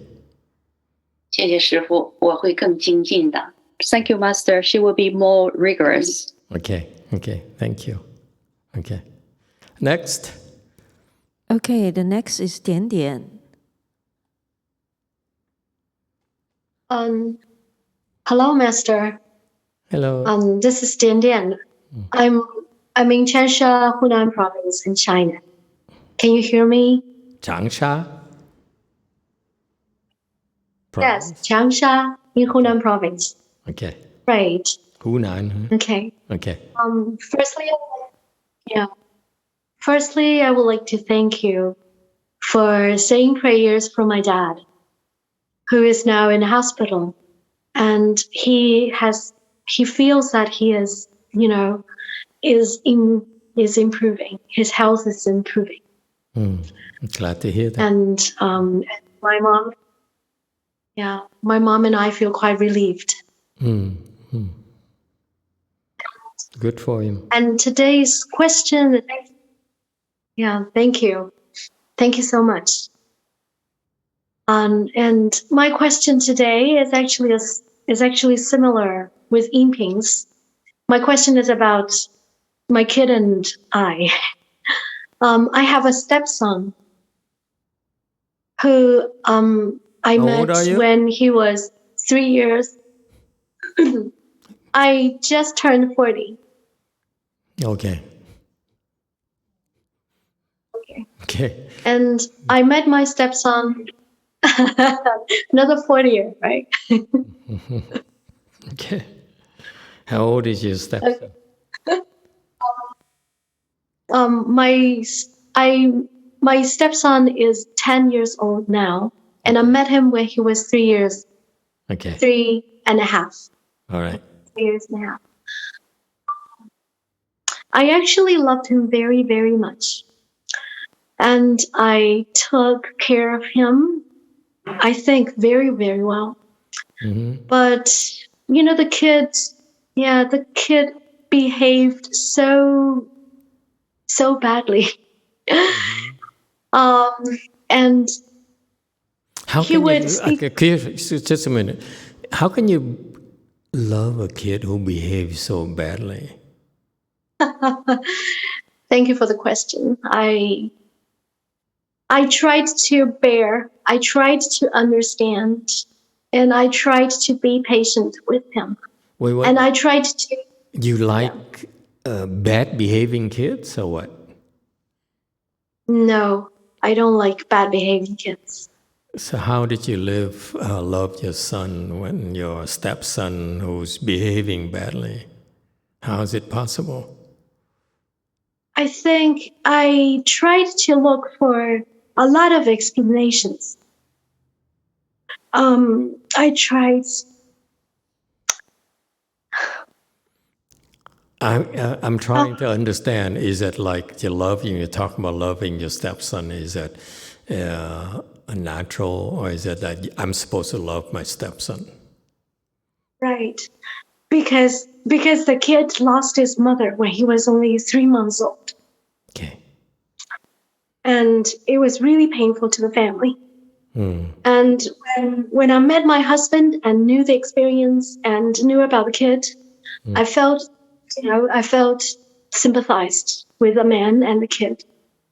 谢谢师父，我会更精进的。Thank you, Master. She will be more rigorous. Okay, thank you. Okay. Next. Okay, the next is 点点。Hello, Master. Hello. This is Dian Dian. I'm in Changsha, Hunan Province in China. Can you hear me? Changsha? Yes, Changsha in Hunan Province. Okay. Right. Hunan. Okay. Okay. Firstly, I would like to thank you for saying prayers for my dad, who is now in the hospital, and he feels that he is, is improving. His health is improving. Glad to hear that. And my mom and I feel quite relieved. Good for him. And today's question, thank you. Thank you so much. And my question today is actually similar with Yinping's. My question is about my kid and I. I have a stepson who I met when he was 3 years. I just turned 40. Okay. Okay. And I met my stepson another 40 years, right? Okay. How old is your stepson? My stepson is 10 years old now, and I met him when he was 3 years. Okay. 3.5. All right. 3 years and a half. I actually loved him very, very much. And I took care of him, I think, very, very well. But, the kid behaved so badly. And how can just a minute. How can you love a kid who behaves so badly? Thank you for the question. I tried to bear, I tried to understand, and I tried to be patient with him. Wait. And I tried to... You like bad behaving kids or what? No, I don't like bad behaving kids. So how did you love your son when your stepson who's behaving badly? How is it possible? I think I tried to look for a lot of explanations. I tried... I'm trying to understand, is that like you're talking about loving your stepson, is that a natural, or is it that I'm supposed to love my stepson? Right. Because the kid lost his mother when he was only 3 months old. Okay. And it was really painful to the family. And when I met my husband and knew the experience and knew about the kid, I felt sympathized with the man and the kid.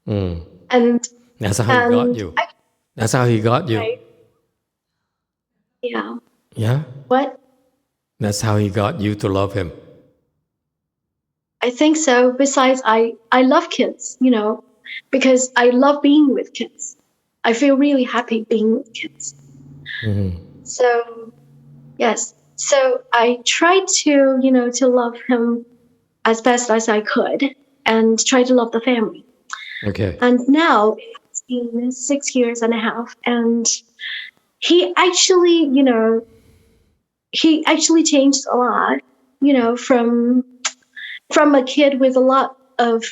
And that's how he got you. That's how he got you. Right. Yeah. Yeah? What? That's how he got you to love him. I think so. Besides, I love kids, because I love being with kids. I feel really happy being with kids. So, yes. So I tried to, to love him as best as I could and try to love the family. Okay. And now it's been 6 years and a half, and he actually, changed a lot, from a kid with a lot of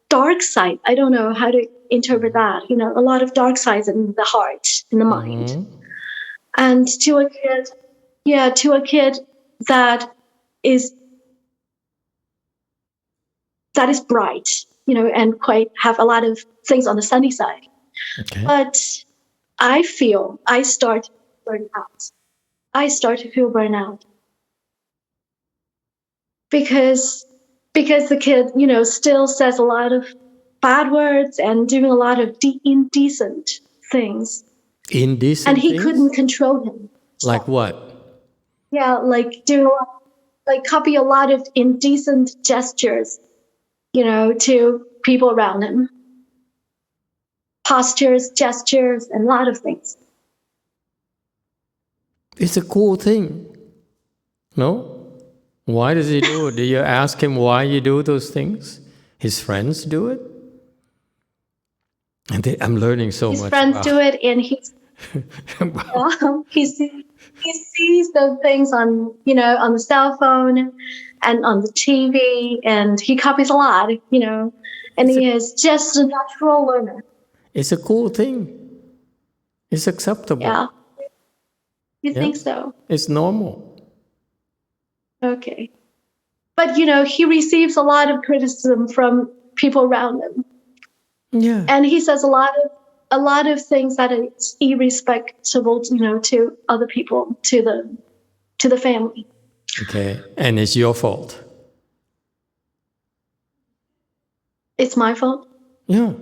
dark side. I don't know how to interpret that, a lot of dark sides in the heart, in the mind. And to a kid that is bright, and quite have a lot of things on the sunny side. Okay. But I feel I start to burn out. I start to feel burnout. Because the kid, still says a lot of bad words and doing a lot of indecent things. Indecent and he things? couldn't control him. Like what? Yeah, like like copy a lot of indecent gestures, to people around him. Postures, gestures, and a lot of things. It's a cool thing. No? Why does he do it? Do you ask him why you do those things? His friends do it? And I'm learning so His much friends about do it, and he sees those things on the cell phone and on the TV, and he copies a lot, and he is just a natural learner. It's a cool thing. It's acceptable. Yeah. You think so? It's normal. Okay. But he receives a lot of criticism from people around him. Yeah. And he says a lot of things that it's irrespectable, to other people, to the family. Okay. And it's your fault. It's my fault? Yeah.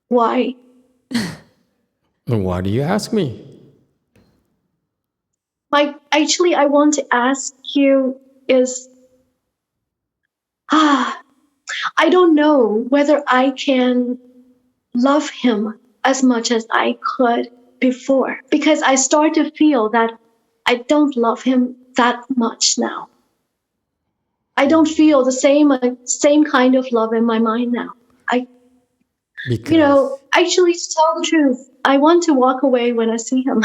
Why? Why do you ask me? Actually, I want to ask you is, I don't know whether I can love him as much as I could before, because I start to feel that I don't love him that much now. I don't feel the same kind of love in my mind now. Actually, to tell the truth, I want to walk away when I see him.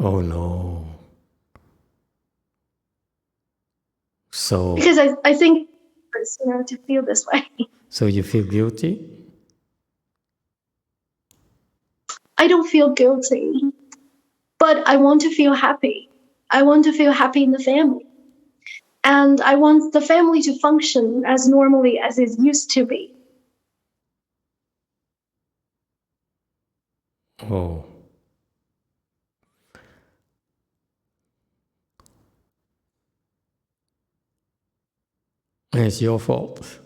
Oh no. So. Because I think it's, to feel this way. So you feel guilty? I don't feel guilty, but I want to feel happy. I want to feel happy in the family. And I want the family to function as normally as it used to be. Oh. It's your fault.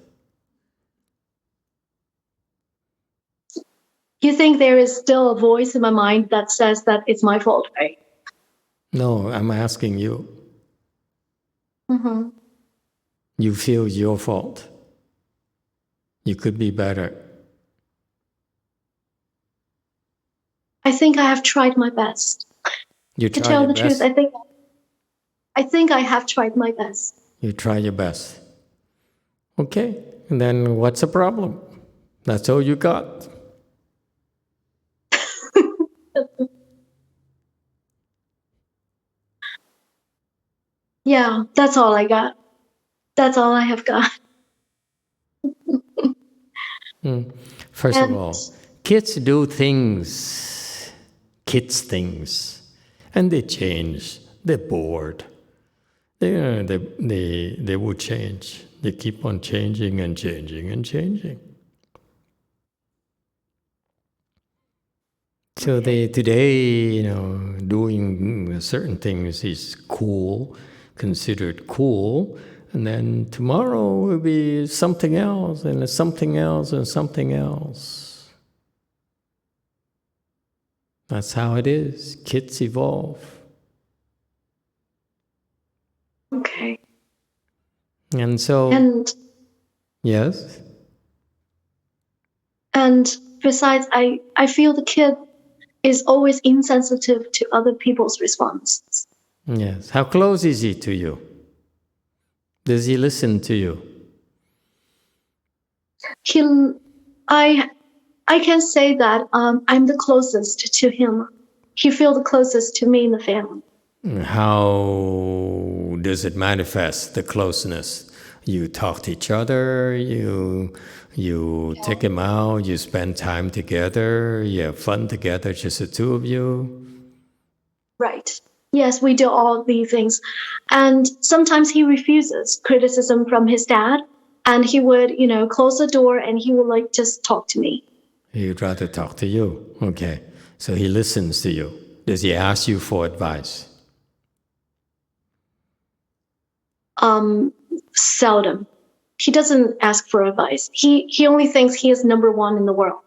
You think there is still a voice in my mind that says that it's my fault, right? No, I'm asking you. Mm-hmm. You feel it's your fault. You could be better. I think I have tried my best. You to try tell your the best? truth, I think I have tried my best. You try your best. Okay, and then what's the problem? That's all you got. Yeah, that's all I got. That's all I have got. First of all, kids do things, and they change. They're bored. They will change. They keep on changing and changing and changing. So today, doing certain things is cool, considered cool, and then tomorrow will be something else, and something else, and something else. That's how it is. Kids evolve. Okay. And so. Yes? And besides, I feel the kid is always insensitive to other people's responses. Yes. How close is he to you? Does he listen to you? I can say that I'm the closest to him. He feels the closest to me in the family. How does it manifest, the closeness? You talk to each other, you take him out, you spend time together, you have fun together, just the two of you? Right. Yes, we do all these things. And sometimes he refuses criticism from his dad, and he would, close the door and he would just talk to me. He'd rather talk to you. Okay. So he listens to you. Does he ask you for advice? Seldom. He doesn't ask for advice. He only thinks he is number one in the world.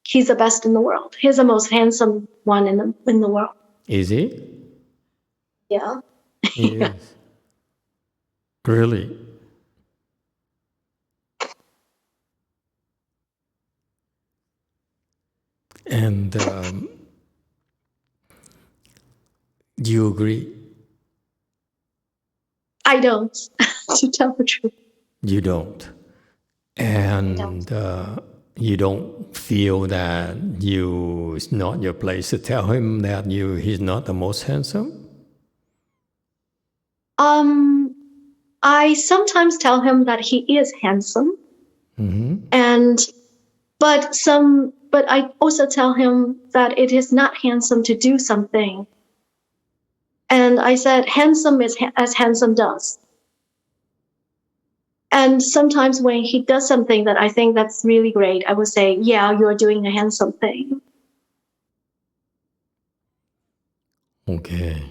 he's the best in the world. He's the most handsome one in the world. Is he? Yeah. He is. Really? And do you agree? I don't, to tell the truth. You don't. And you don't feel that it's not your place to tell him that he's not the most handsome? I sometimes tell him that he is handsome, Mm-hmm. but I also tell him that it is not handsome to do something. And I said, handsome is as handsome does. And sometimes when he does something that I think that's really great, I would say, yeah, you're doing a handsome thing. Okay.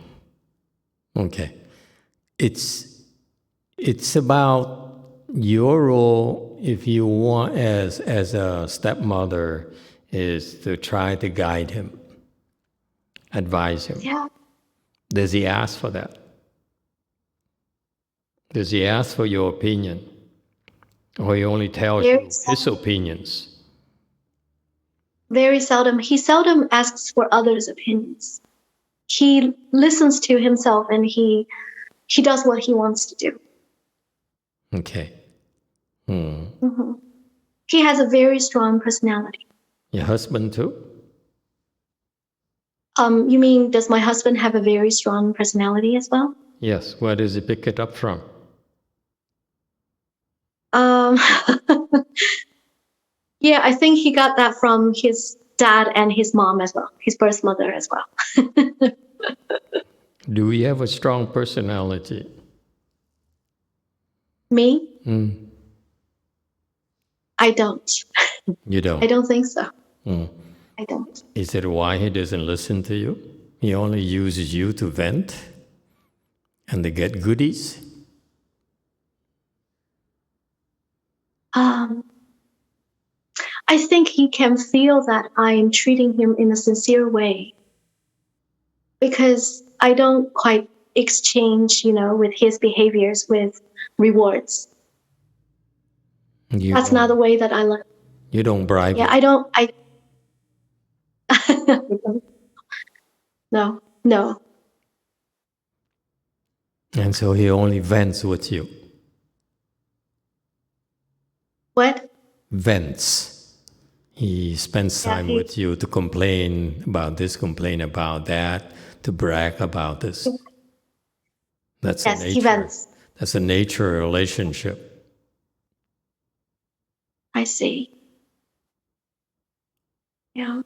It's about your role, if you want, as a stepmother, is to try to guide him, advise him. Yeah. Does he ask for that? Does he ask for your opinion? Or he only tells you his opinions? Very seldom. He seldom asks for others' opinions. He listens to himself and he does what he wants to do. Okay. Mm-hmm. He has a very strong personality. Your husband too? You mean, does my husband have a very strong personality as well? Yes. Where does he pick it up from? Yeah, I think he got that from his dad and his mom as well, his birth mother as well. Do we have a strong personality? Me? I don't. You don't? I don't think so. I don't. Is it why he doesn't listen to you? He only uses you to vent and to get goodies? I think he can feel that I'm treating him in a sincere way because I don't quite exchange, with his behaviors with rewards. That's not the way that I learn. You don't bribe him? Yeah, I don't. No. And so he only vents with you? What? Vents. He spends time with you to complain about this, complain about that, to brag about this. That's yes, a nature. He vents. That's a nature relationship. I see. Yeah.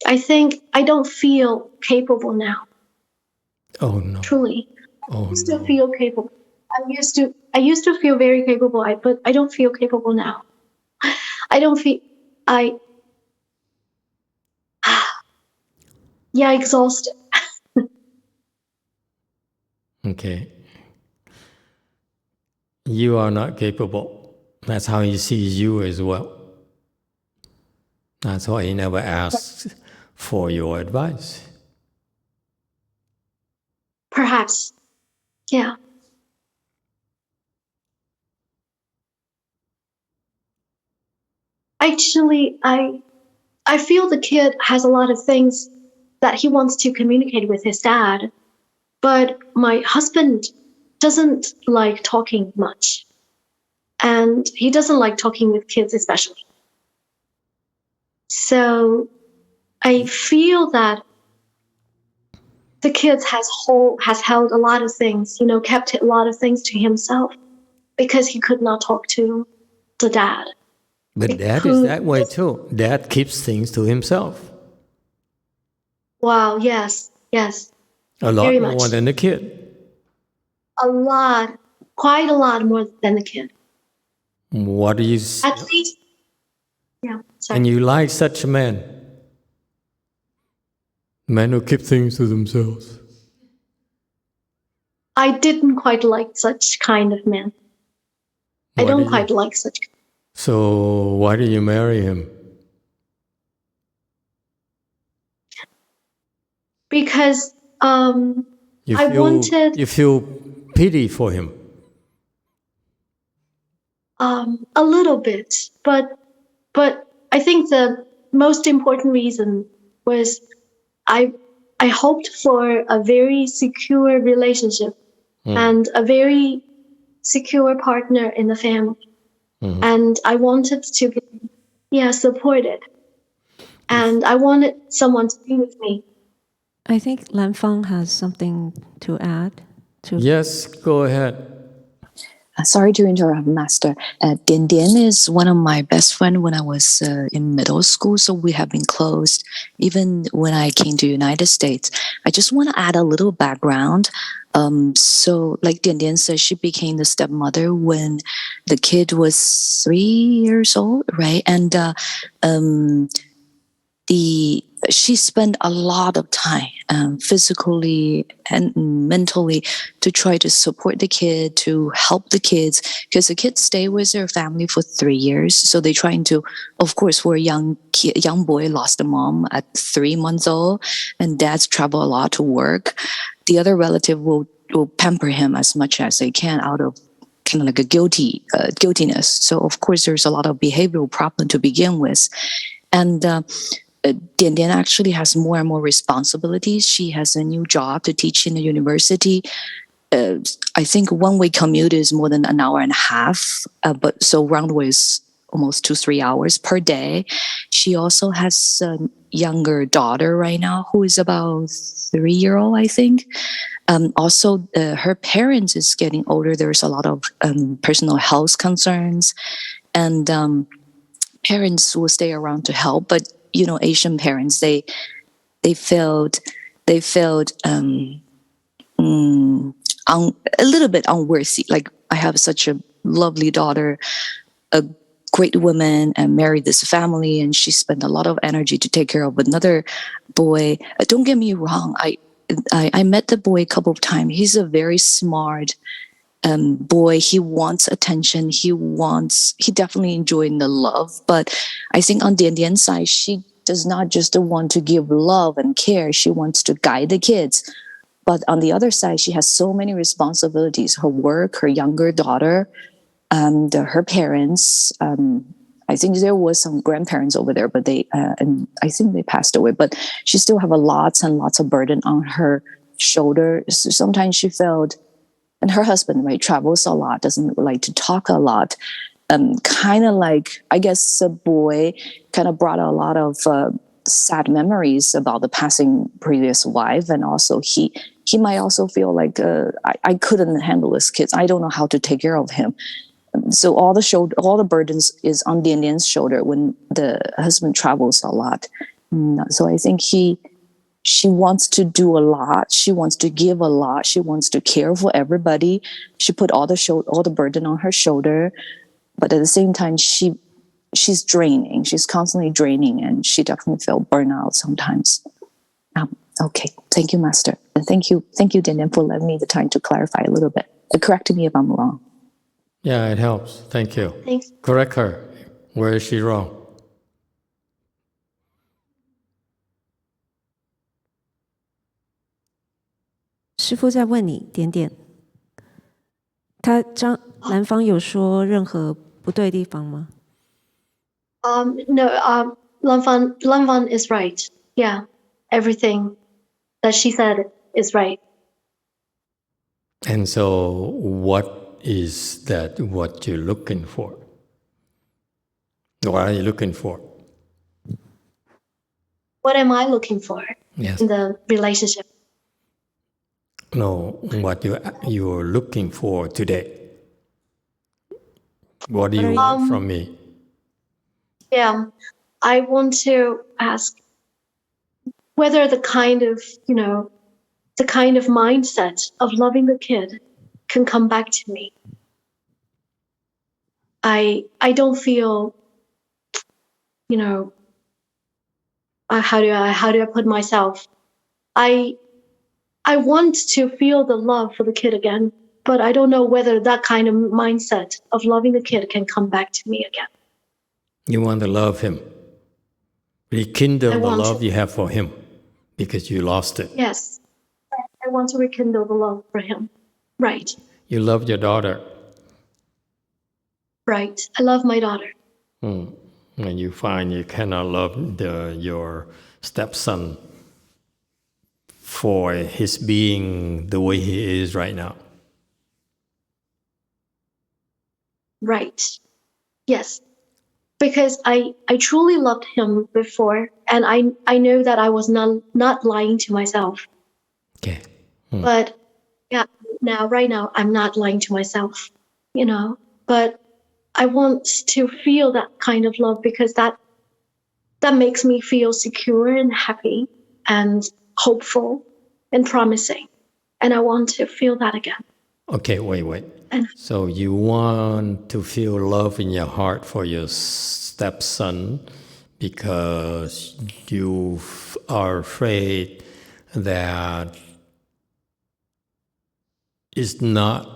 I think I don't feel capable now. Oh no. Truly. Oh, I used to feel capable. I used to feel very capable, but I don't feel capable now. I don't feel exhausted. Okay. You are not capable. That's how he sees you as well. That's why he never asks for your advice. Perhaps. Yeah. Actually, I feel the kid has a lot of things that he wants to communicate with his dad, but my husband doesn't like talking much. And he doesn't like talking with kids especially. So I feel that the kids has held a lot of things, kept a lot of things to himself because he could not talk to the dad. But Dad is that way too. Dad keeps things to himself. Wow, yes. A lot very more much. than the kid. A lot, quite a lot more than the kid. What do you... At least, yeah, sorry. And you like such men? Men who keep things to themselves? I didn't quite like such kind of men. I don't quite like such. So why did you marry him? Because you feel pity for him. A little bit, but I think the most important reason was I hoped for a very secure relationship and a very secure partner in the family. And I wanted to be supported. And I wanted someone to be with me. I think Lanfang has something to add. Yes, go ahead. Sorry to interrupt, Master. Dian Dian is one of my best friends when I was in middle school, so we have been close even when I came to United States. I just want to add a little background. So like Dian Dian said, she became the stepmother when the kid was 3 years old, right? And she spent a lot of time physically and mentally to try to support the kid, to help the kids, because the kids stay with their family for 3 years. So they're trying to, of course, for a young boy lost a mom at 3 months old, and dads travel a lot to work. The other relative will pamper him as much as they can out of kind of like a guiltiness. So of course, there's a lot of behavioral problem to begin with. And Dian Dian actually has more and more responsibilities. She has a new job to teach in the university. I think one-way commute is more than an hour and a half, but so round way is almost 2-3 hours per day. She also has a younger daughter right now who is about 3-year-old, I think. Also, her parents is getting older. There's a lot of personal health concerns, and parents will stay around to help. But you know, Asian parents, they felt a little bit unworthy. Like, I have such a lovely daughter, a great woman, and married this family, and she spent a lot of energy to take care of another boy. Don't get me wrong. I met the boy a couple of times. He's a very smart boy. He wants attention. He definitely enjoying the love. But I think on Dian Dian's side, she does not just want to give love and care. She wants to guide the kids. But on the other side, she has so many responsibilities: her work, her younger daughter, and her parents. I think there was some grandparents over there, but and I think they passed away. But she still have lots and lots of burden on her shoulder. So sometimes she felt. And her husband, right, travels a lot, doesn't like to talk a lot. Kind of like, I guess, a boy kind of brought a lot of sad memories about the passing previous wife. And also he might also feel like, I couldn't handle this kid. I don't know how to take care of him. So all the burdens is on Dian Dian's shoulder when the husband travels a lot. So I think she wants to do a lot. She wants to give a lot. She wants to care for everybody. She put all the burden on her shoulder, but at the same time, she's draining. She's constantly draining, and she definitely felt burnout sometimes. Okay, thank you, Master, and thank you, Dian Dian, for letting me the time to clarify a little bit. Correct me if I'm wrong. Yeah, it helps. Thank you. Thanks. Correct her. Where is she wrong?师父在问你，点点，兰芳有说任何不对的地方吗？ No, Lanfan is right. Yeah, everything that she said is right. And so what is that what you're looking for? What are you looking for? What am I looking for Yes. in the relationship? No, what you're looking for today. What do you want from me? Yeah, I want to ask whether the kind of mindset of loving the kid can come back to me. I don't feel, how do I put myself? I want to feel the love for the kid again. but I don't know whether that kind of mindset of loving the kid can come back to me again. You want to love him. Rekindle I the want love to. you have for him because you lost it. Yes. I want to rekindle the love for him. Right. You love your daughter. Right. I love my daughter. And you find you cannot love your stepson for his being the way he is right now. Right. Yes. Because I truly loved him before, and I know that I was not lying to myself. Okay. But yeah, right now I'm not lying to myself, but I want to feel that kind of love because that makes me feel secure and happy and hopeful and promising. And I want to feel that again. Okay, wait. And so you want to feel love in your heart for your stepson because you are afraid that it's not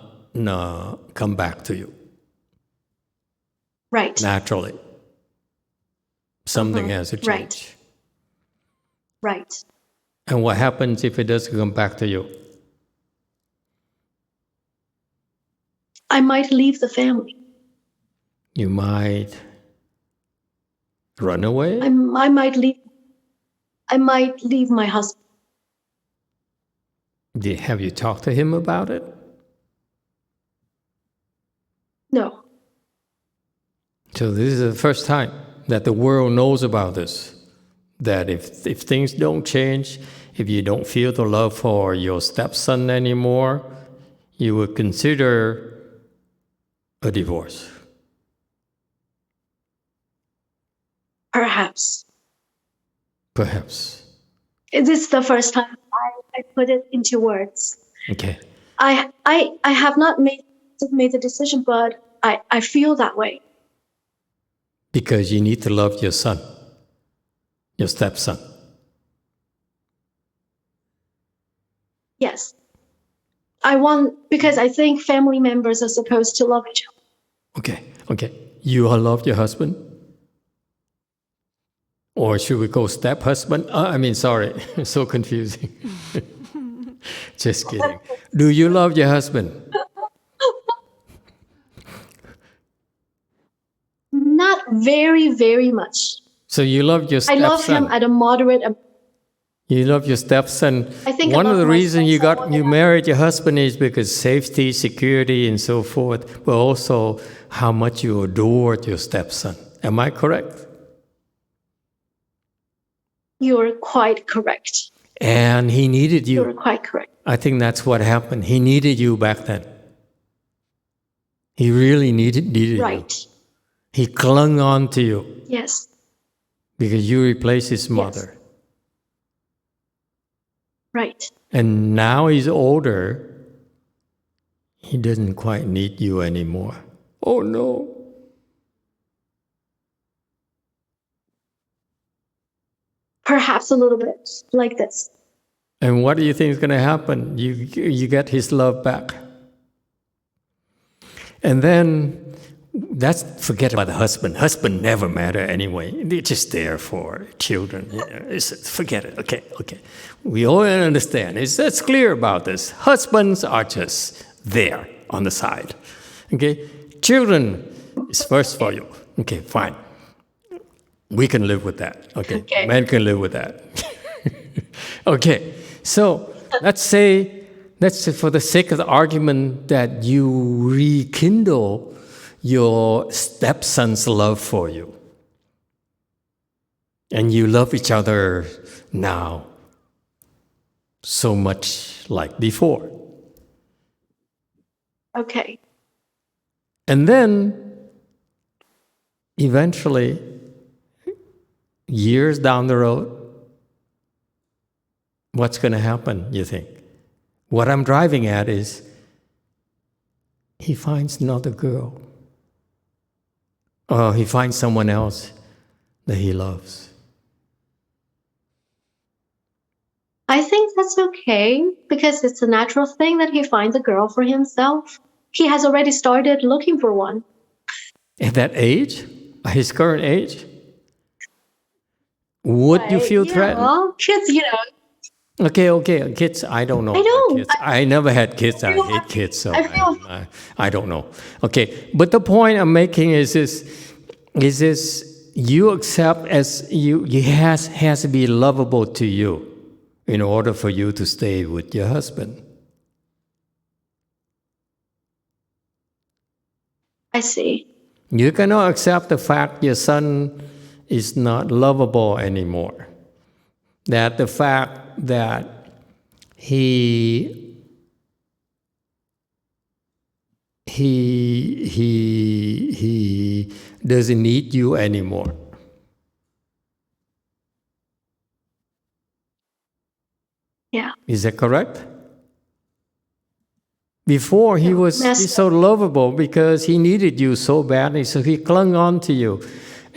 come back to you. Right. Naturally. Something has to change. Right. And what happens if it doesn't come back to you? I might leave the family. You might run away? I might leave my husband. Have you talked to him about it? No. So this is the first time that the world knows about this. That if things don't change, if you don't feel the love for your stepson anymore, you would consider a divorce. Perhaps. Perhaps. This is the first time I put it into words. Okay. I have not made the decision, but I feel that way. Because you need to love your son, your stepson. Yes. Because I think family members are supposed to love each other. Okay. You love your husband? Or should we go step-husband? Sorry, so confusing. Just kidding. Do you love your husband? Not very, very much. So you love your stepson? I love him at a moderate. You love your stepson. I think one of the reasons you married your husband is because safety, security, and so forth, but also how much you adored your stepson. Am I correct? You're quite correct. And he needed you. You're quite correct. I think that's what happened. He needed you back then. He really needed right. you. He clung on to you. Yes. Because you replaced his mother. Yes. Right. And now he's older. He doesn't quite need you anymore. Oh no. Perhaps a little bit like this. And what do you think is going to happen? You get his love back. And then forget about the husband. Husband never matter anyway. They're just there for children. Forget it. Okay. We all understand. It's clear about this. Husbands are just there on the side. Okay? Children is first for you. Okay, fine. We can live with that. Okay. Men can live with that. Okay. So let's say for the sake of the argument that you rekindle your stepson's love for you. And you love each other now so much like before. Okay. And then eventually, years down the road, what's going to happen, you think? What I'm driving at is he finds another girl. Or he finds someone else that he loves. I think that's okay, because it's a natural thing that he finds a girl for himself. He has already started looking for one. At that age? His current age? Would you feel threatened? Well, kids, Okay, kids, I don't know. I know. Kids. I never had kids. I hate kids, so I don't know. Okay, but the point I'm making is this: you accept as you has to be lovable to you in order for you to stay with your husband. I see. You cannot accept the fact your son is not lovable anymore. That the fact that he doesn't need you anymore. Yeah. Is that correct? Before he's so lovable because he needed you so badly, so he clung on to you.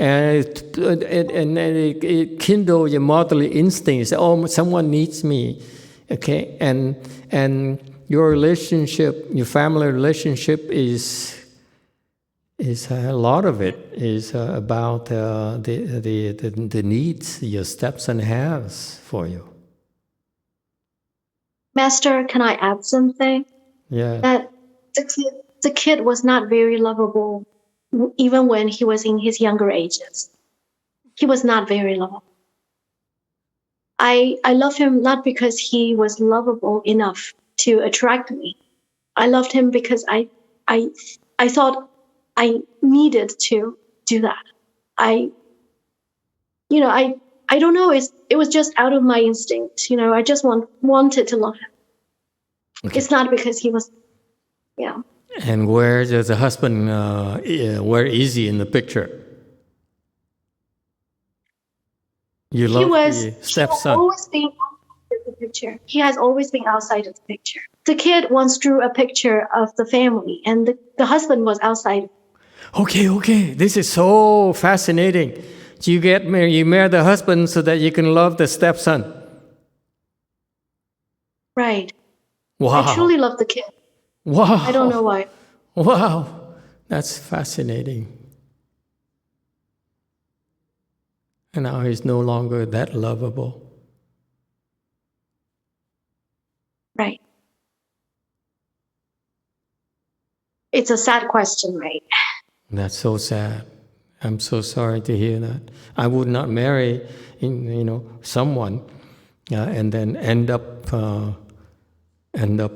And it kindled your motherly instincts. Oh, someone needs me. Okay? And your relationship, your family relationship is a lot of it is about the needs your stepson has for you. Master, can I add something? Yeah. That the kid was not very lovable, even when he was in his younger ages. He was not very lovable. I love him not because he was lovable enough to attract me. I loved him because I thought I needed to do that. I don't know. It was just out of my instinct. I just wanted to love him. Okay. It's not because he was, yeah. And where does the husband? Where is he in the picture? You love the stepson. He has always been outside of the picture. He has always been outside of the picture. The kid once drew a picture of the family, and the husband was outside. Okay. This is so fascinating. You get married, you marry the husband so that you can love the stepson. Right. Wow. I truly love the kid. Wow. I don't know why. Wow. That's fascinating. And now he's no longer that lovable. Right. It's a sad question, right? That's so sad. I'm so sorry to hear that. I would not marry, someone and then end up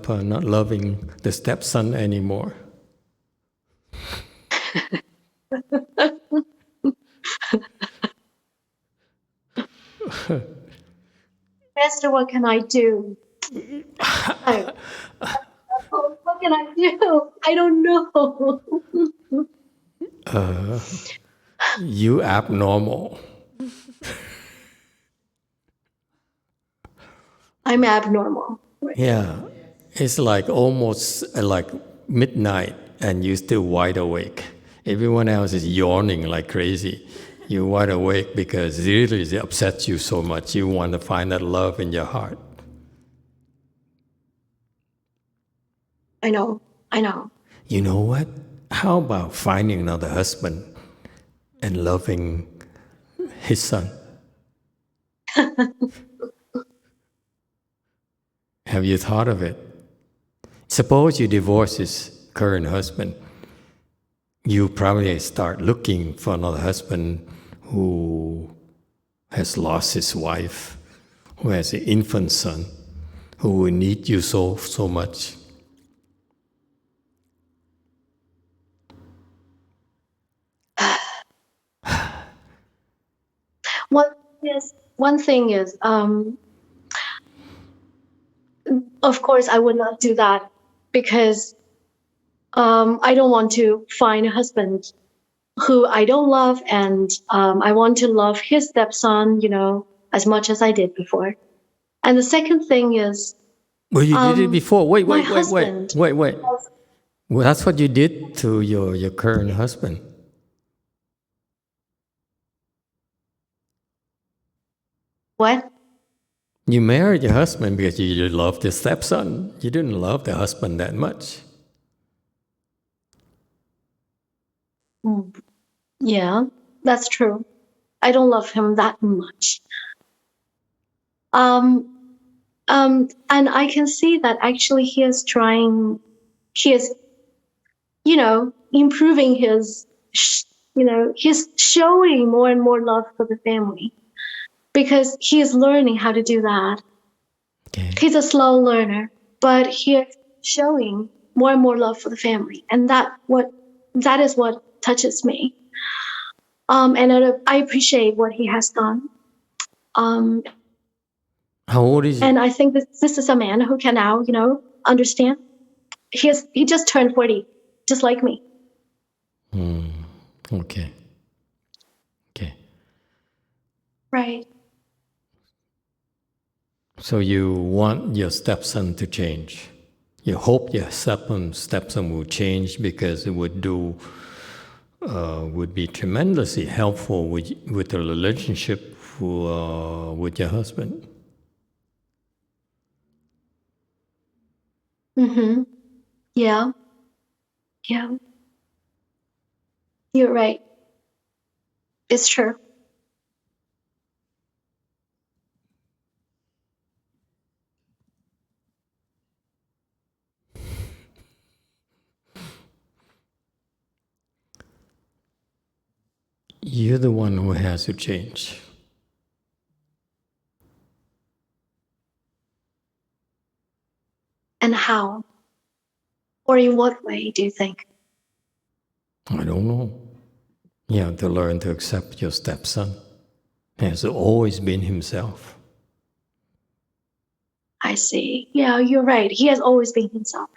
not loving the stepson anymore. Master, what can I do? What can I do? I don't know. You abnormal. I'm abnormal. Yeah, it's like almost like midnight and you're still wide awake. Everyone else is yawning like crazy. You're wide awake because really it upsets you so much. You want to find that love in your heart. I know. You know what? How about finding another husband and loving his son? Have you thought of it? Suppose you divorce his current husband. You probably start looking for another husband who has lost his wife, who has an infant son, who will need you so much. One thing is, of course, I would not do that because I don't want to find a husband who I don't love, and I want to love his stepson, as much as I did before. And the second thing is, well, you did it before. Wait. Well, that's what you did to your current husband. What? You married your husband because you loved the stepson. You didn't love the husband that much. Yeah, that's true. I don't love him that much. And I can see that actually he is, improving he's showing more and more love for the family because he is learning how to do that. Okay. He's a slow learner, but he is showing more and more love for the family. And that is what touches me. And I appreciate what he has done. How old is he? And I think that this is a man who can now, understand. He just turned 40, just like me. Okay. Okay. Right. So you want your stepson to change. You hope your stepson will change because it would be tremendously helpful with the relationship with your husband. Mm-hmm. Yeah. Yeah. You're right. It's true. You're the one who has to change. And how? Or in what way do you think? I don't know. You have to learn to accept your stepson. He has always been himself. I see. Yeah, you're right. He has always been himself.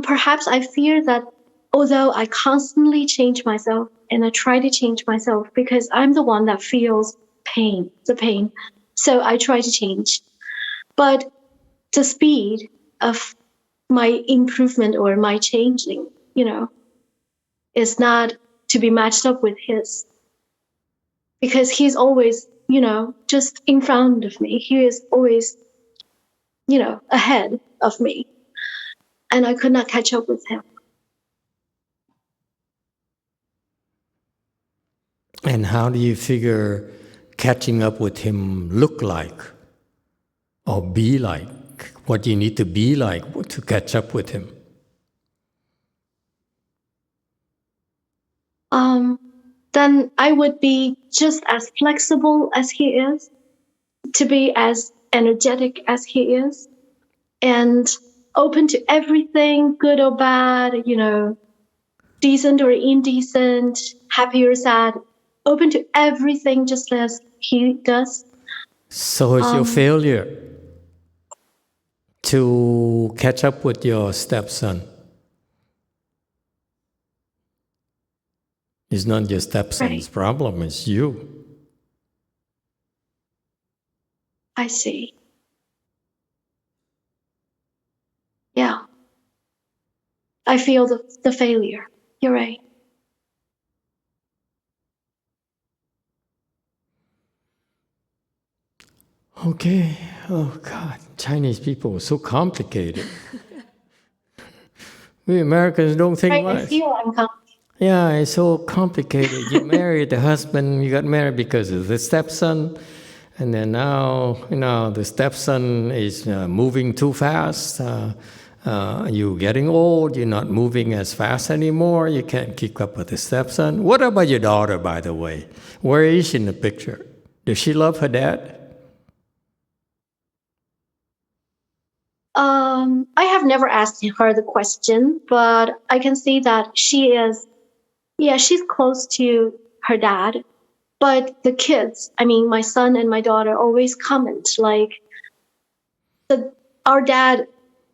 Perhaps I fear that although I constantly change myself and I try to change myself because I'm the one that feels the pain. So I try to change. But the speed of my improvement or my changing, is not to be matched up with his. Because he's always, just in front of me. He is always, ahead of me. And I could not catch up with him. And how do you figure catching up with him look like or be like? What you need to be like to catch up with him? Then I would be just as flexible as he is, to be as energetic as he is, and open to everything, good or bad, decent or indecent, happy or sad, open to everything just as he does. So it's your failure to catch up with your stepson. It's not your stepson's problem, it's you. I see. Yeah. I feel the failure. You're right. Okay. Oh God, Chinese people are so complicated. We Americans don't think much. I feel I'm complicated. Yeah, it's so complicated. You married the husband, you got married because of the stepson, and then now, the stepson is moving too fast. You're getting old, you're not moving as fast anymore, you can't keep up with the stepson. What about your daughter, by the way? Where is she in the picture? Does she love her dad? I have never asked her the question, but I can see that she's close to her dad. But the kids, my son and my daughter always comment like, our dad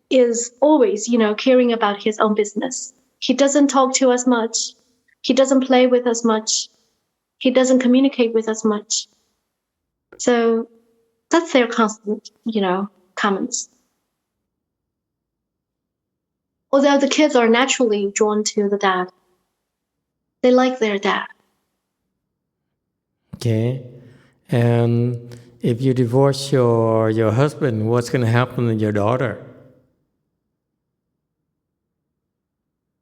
is always, caring about his own business. He doesn't talk to us much. He doesn't play with us much. He doesn't communicate with us much. So that's their constant, comments. Although the kids are naturally drawn to the dad. They like their dad. Okay. And if you divorce your husband, what's going to happen to your daughter?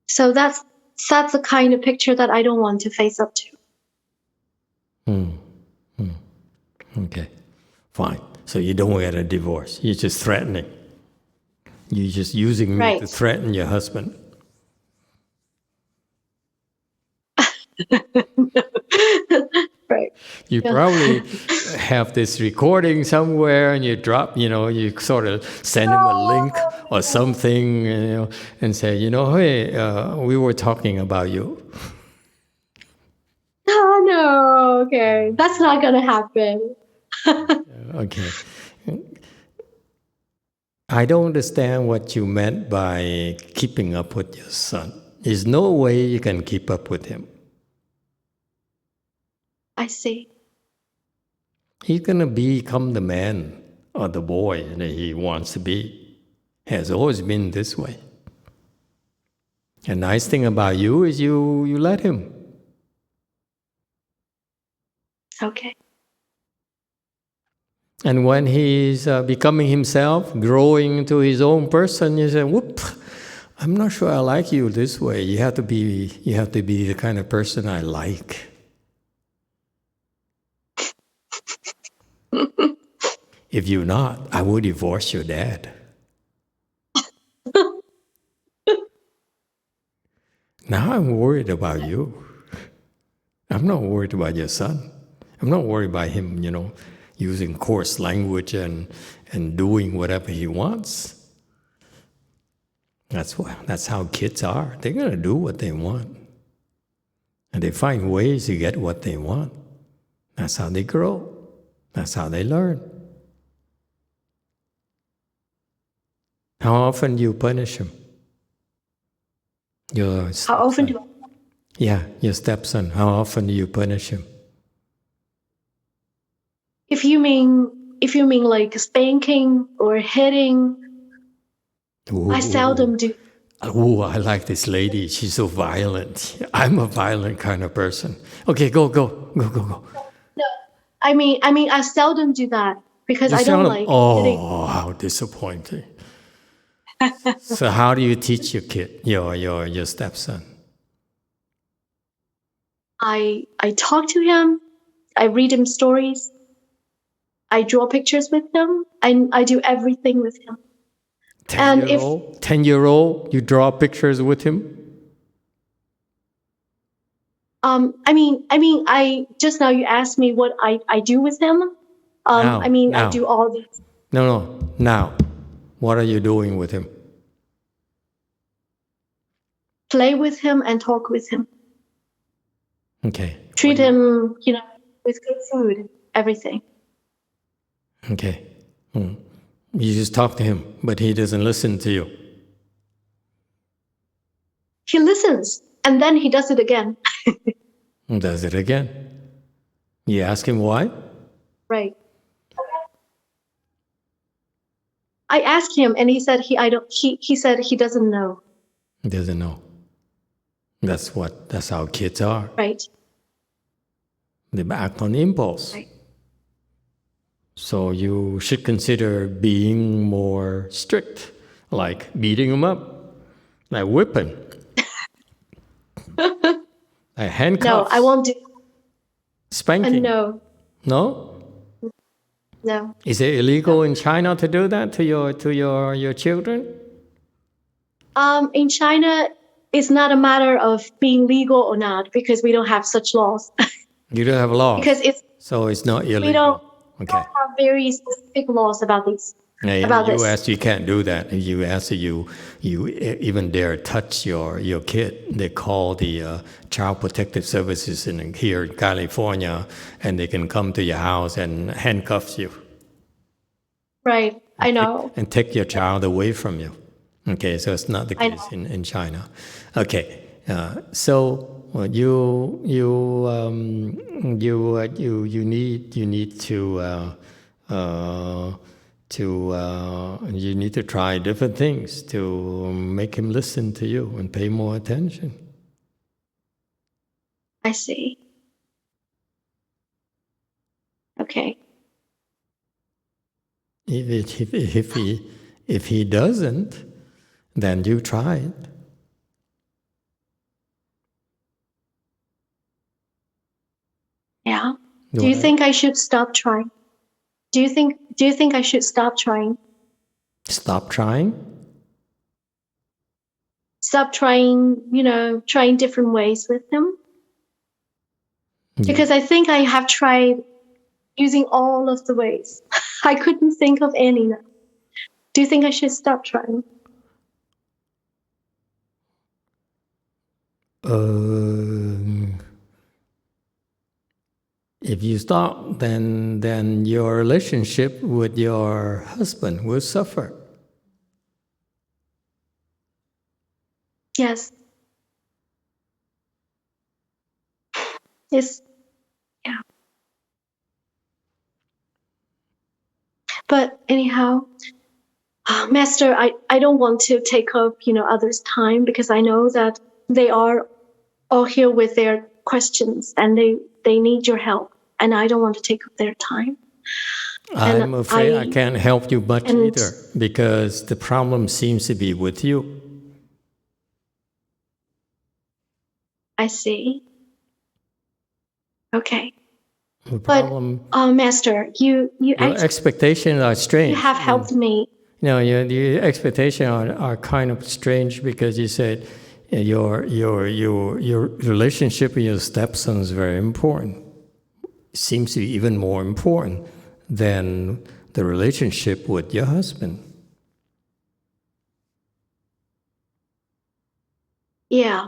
So that's the kind of picture that I don't want to face up to. Okay, fine. So you don't get a divorce. You're just threatening. You're just using me to threaten your husband. Right. You probably have this recording somewhere, and you drop, you sort of send him a link or something, and say, hey, we were talking about you. Oh no, okay. That's not gonna happen. Okay. I don't understand what you meant by keeping up with your son. There's no way you can keep up with him. I see. He's going to become the man or the boy that he wants to be. Has always been this way. The nice thing about you is you let him. Okay. And when he's becoming himself, growing into his own person, you say, whoop, I'm not sure I like you this way. You have to be the kind of person I like. If you're not, I will divorce your dad. Now I'm worried about you. I'm not worried about your son. I'm not worried about him, using coarse language and doing whatever he wants. That's how kids are. They're going to do what they want. And they find ways to get what they want. That's how they grow. That's how they learn. How often do you punish him? How often do I? Yeah, your stepson. How often do you punish him? If you mean like spanking or hitting, Ooh. I seldom do. Oh, I like this lady. She's so violent. I'm a violent kind of person. Okay, go. No, I mean, I seldom do that because I don't like hitting. Oh, how disappointing. So how do you teach your kid, your stepson? I talk to him. I read him stories. I draw pictures with him. I do everything with him. 10-year-old, you draw pictures with him? I just now you asked me what I do with him. Now. I do all these. No. Now, what are you doing with him? Play with him and talk with him. Okay. Treat him, with good food, everything. Okay. You just talk to him, but he doesn't listen to you. He listens, and then he does it again. Does it again. You ask him why? Right. I asked him, and he said he said he doesn't know. He doesn't know. That's how kids are. Right. They act on impulse. Right. So you should consider being more strict, like beating them up, like whipping, like handcuffs. No, I won't do. Spanking. No. No? No. Is it illegal in China to do that to your children? In China, it's not a matter of being legal or not because we don't have such laws. You don't have laws. Because so it's not illegal. We don't have very specific laws about these. In the U.S., you can't do that. In the U.S., you even dare touch your kid. They call the Child Protective Services here in California, and they can come to your house and handcuff you. Right, I know. And take your child away from you. Okay, so it's not the case in China. Okay, so you need to try different things to make him listen to you and pay more attention. I see. Okay. If he doesn't, then you try it. Yeah. Do you think I should stop trying? Do you think I should stop trying? Stop trying? Stop trying, trying different ways with him? Because I think I have tried using all of the ways. I couldn't think of any now. Do you think I should stop trying? If you stop, then your relationship with your husband will suffer. Yes. Yes. Yeah. But anyhow, Master, I don't want to take up, others' time because I know that they are all here with their questions and they need your help. And I don't want to take up their time. I'm afraid I can't help you much either because the problem seems to be with you. I see. Okay. The problem, Master, your expectations are strange. You have helped me. No, your expectations are kind of strange because you said your relationship with your stepson is very important. It seems to be even more important than the relationship with your husband. Yeah,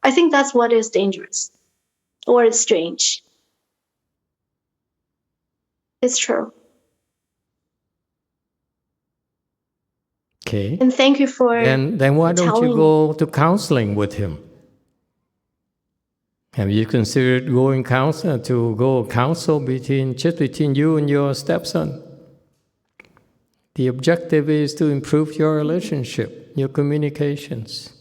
I think that's what is dangerous or it's strange. It's true. Okay. And thank you for then why don't you go to counseling with him? Have you considered going counsel between you and your stepson? The objective is to improve your relationship, your communications.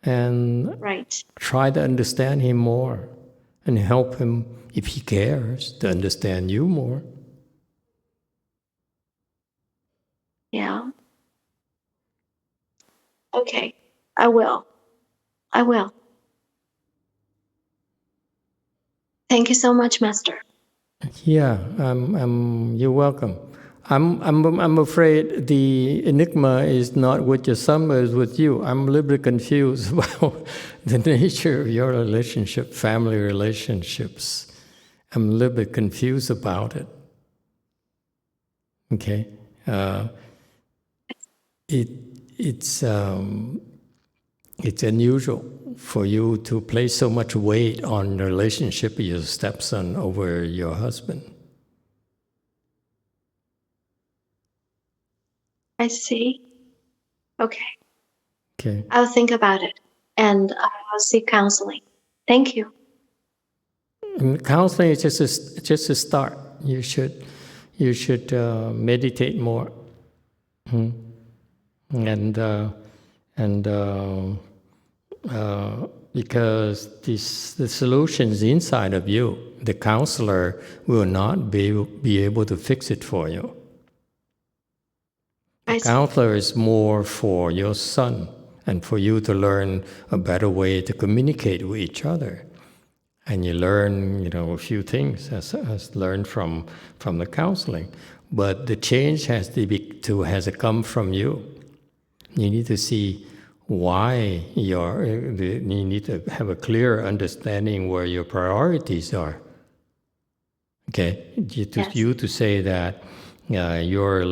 And try to understand him more and help him, if he cares, to understand you more. Yeah. Okay, I will. Thank you so much, Master. Yeah, you're welcome. I'm afraid the enigma is not with your son, but is with you. I'm a little bit confused about the nature of your relationship, family relationships. I'm a little bit confused about it. Okay, it's unusual for you to place so much weight on the relationship with your stepson over your husband. I see. Okay. Okay. I'll think about it and I will seek counseling. Thank you. And counseling is just a start. You should meditate more, and because the solutions inside of you, the counselor will not be able to fix it for you. The counselor is more for your son and for you to learn a better way to communicate with each other. And you learn, a few things as learned from the counseling. But the change has to come from you. You need to see why you need to have a clear understanding where your priorities are. Okay, you to say that your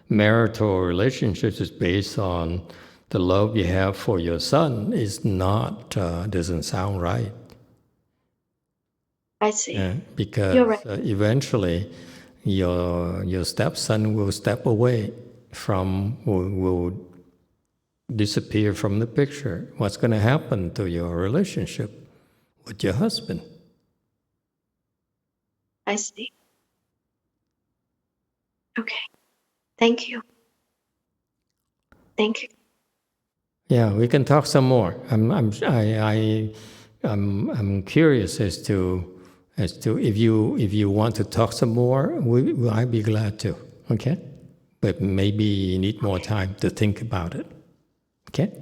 marital relationships is based on the love you have for your son is not doesn't sound right. I see. Because you're right. Eventually your stepson will step away will disappear from the picture. What's going to happen to your relationship with your husband? I see. Okay. Thank you. Yeah, we can talk some more. I'm curious as to if you want to talk some more, I'd be glad to. Okay, but maybe you need more time to think about it. Okay.